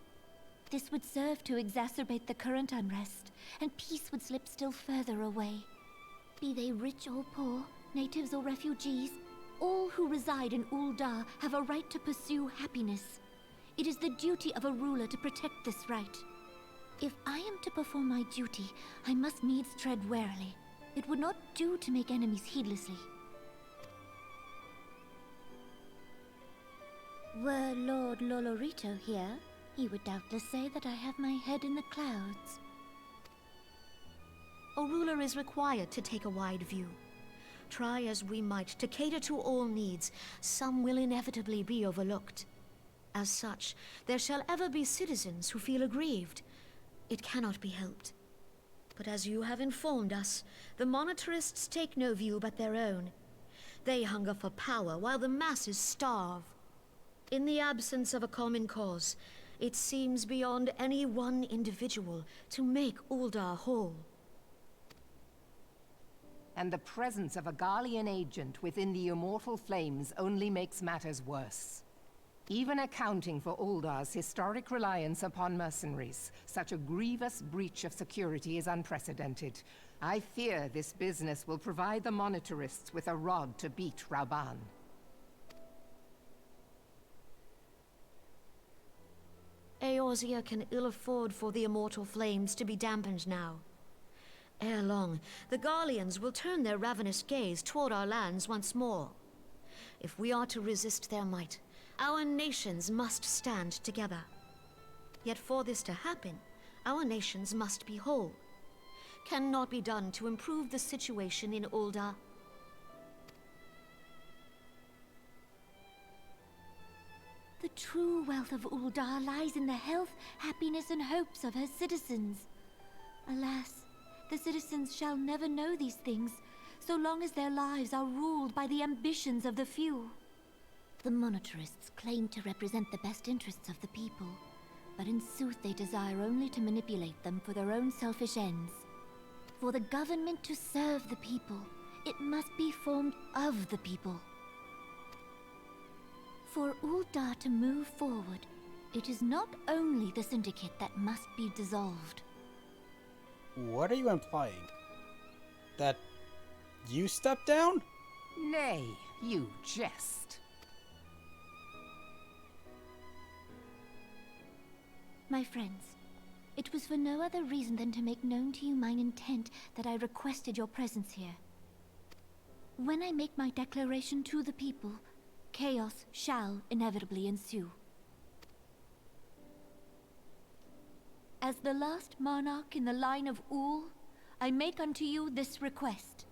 H: This would serve to exacerbate the current unrest, and peace would slip still further away. Be they rich or poor, natives or refugees, all who reside in Ul'dah have a right to pursue happiness. It is the duty of a ruler to protect this right. If I am to perform my duty, I must needs tread warily. It would not do to make enemies heedlessly. Were Lord Lolorito here, he would doubtless say that I have my head in the clouds.
B: A ruler is required to take a wide view. Try as we might to cater to all needs, some will inevitably be overlooked. As such, there shall ever be citizens who feel aggrieved. It cannot be helped. But as you have informed us, the monetarists take no view but their own. They hunger for power while the masses starve. In the absence of a common cause, It seems beyond any one individual to make Ul'dah whole.
C: And the presence of a Garlean agent within the immortal flames only makes matters worse. Even accounting for Ul'dah's historic reliance upon mercenaries, such a grievous breach of security is unprecedented. I fear this business will provide the Monitorists with a rod to beat Rauban.
B: Eorzea can ill afford for the immortal flames to be dampened now. Ere long, the Garleans will turn their ravenous gaze toward our lands once more. If we are to resist their might, our nations must stand together. Yet for this to happen, our nations must be whole. Cannot be done to improve the situation in Ul'dah.
H: The true wealth of Ul'dah lies in the health, happiness, and hopes of her citizens. Alas, the citizens shall never know these things, so long as their lives are ruled by the ambitions of the few. The Monitorists claim to represent the best interests of the people, but in sooth they desire only to manipulate them for their own selfish ends. For the government to serve the people, it must be formed of the people. For Ul'dah to move forward, it is not only the Syndicate that must be dissolved.
A: What are you implying? That you step down?
C: Nay, you jest.
H: My friends, it was for no other reason than to make known to you mine intent that I requested your presence here. When I make my declaration to the people, chaos shall inevitably ensue. As the last monarch in the line of Ul, I make unto you this request.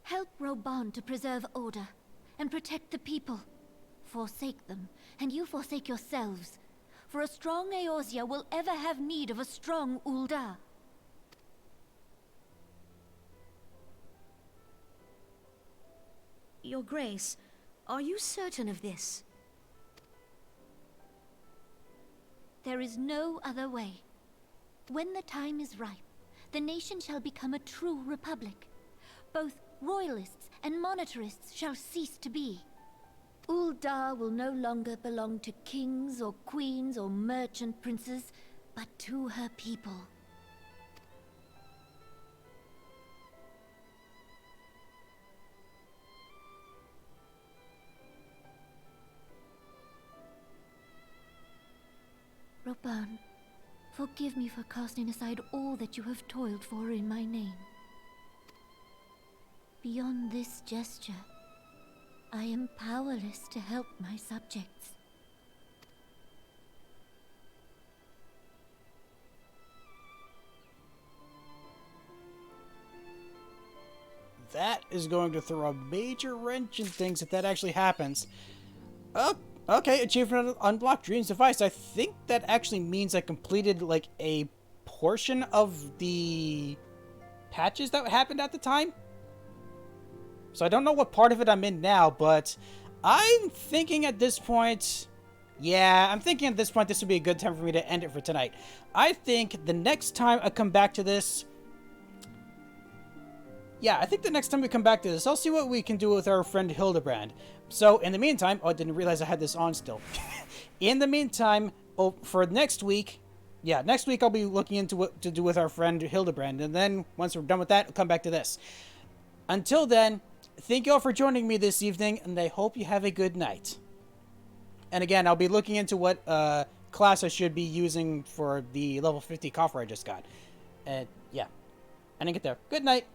H: Help Rauban to preserve order and protect the people. Forsake them, and you forsake yourselves. For a strong Eorzea will ever have need of a strong Ul'dah.
B: Your Grace, are you certain of this?
H: There is no other way. When the time is ripe, the nation shall become a true republic. Both royalists and monitorists shall cease to be. Ul'dah will no longer belong to kings or queens or merchant princes, but to her people. Rauban, forgive me for casting aside all that you have toiled for in my name. Beyond this gesture, I am powerless to help my subjects.
A: That is going to throw a major wrench in things if that actually happens. Oh, okay, achievement unlocked Dreams device. I think that actually means I completed like a portion of the patches that happened at the time. So I don't know what part of it I'm in now, but I'm thinking at this point... Yeah, I'm thinking at this point this would be a good time for me to end it for tonight. I think the next time I come back to this... Yeah, I think the next time we come back to this, I'll see what we can do with our friend Hildebrand. So, in the meantime... Oh, I didn't realize I had this on still. In the meantime, for next week... Yeah, next week I'll be looking into what to do with our friend Hildebrand. And then, once we're done with that, I'll come back to this. Until then... Thank you all for joining me this evening, and I hope you have a good night. And again, I'll be looking into what class I should be using for the level 50 coffer I just got. And yeah, I didn't get there. Good night.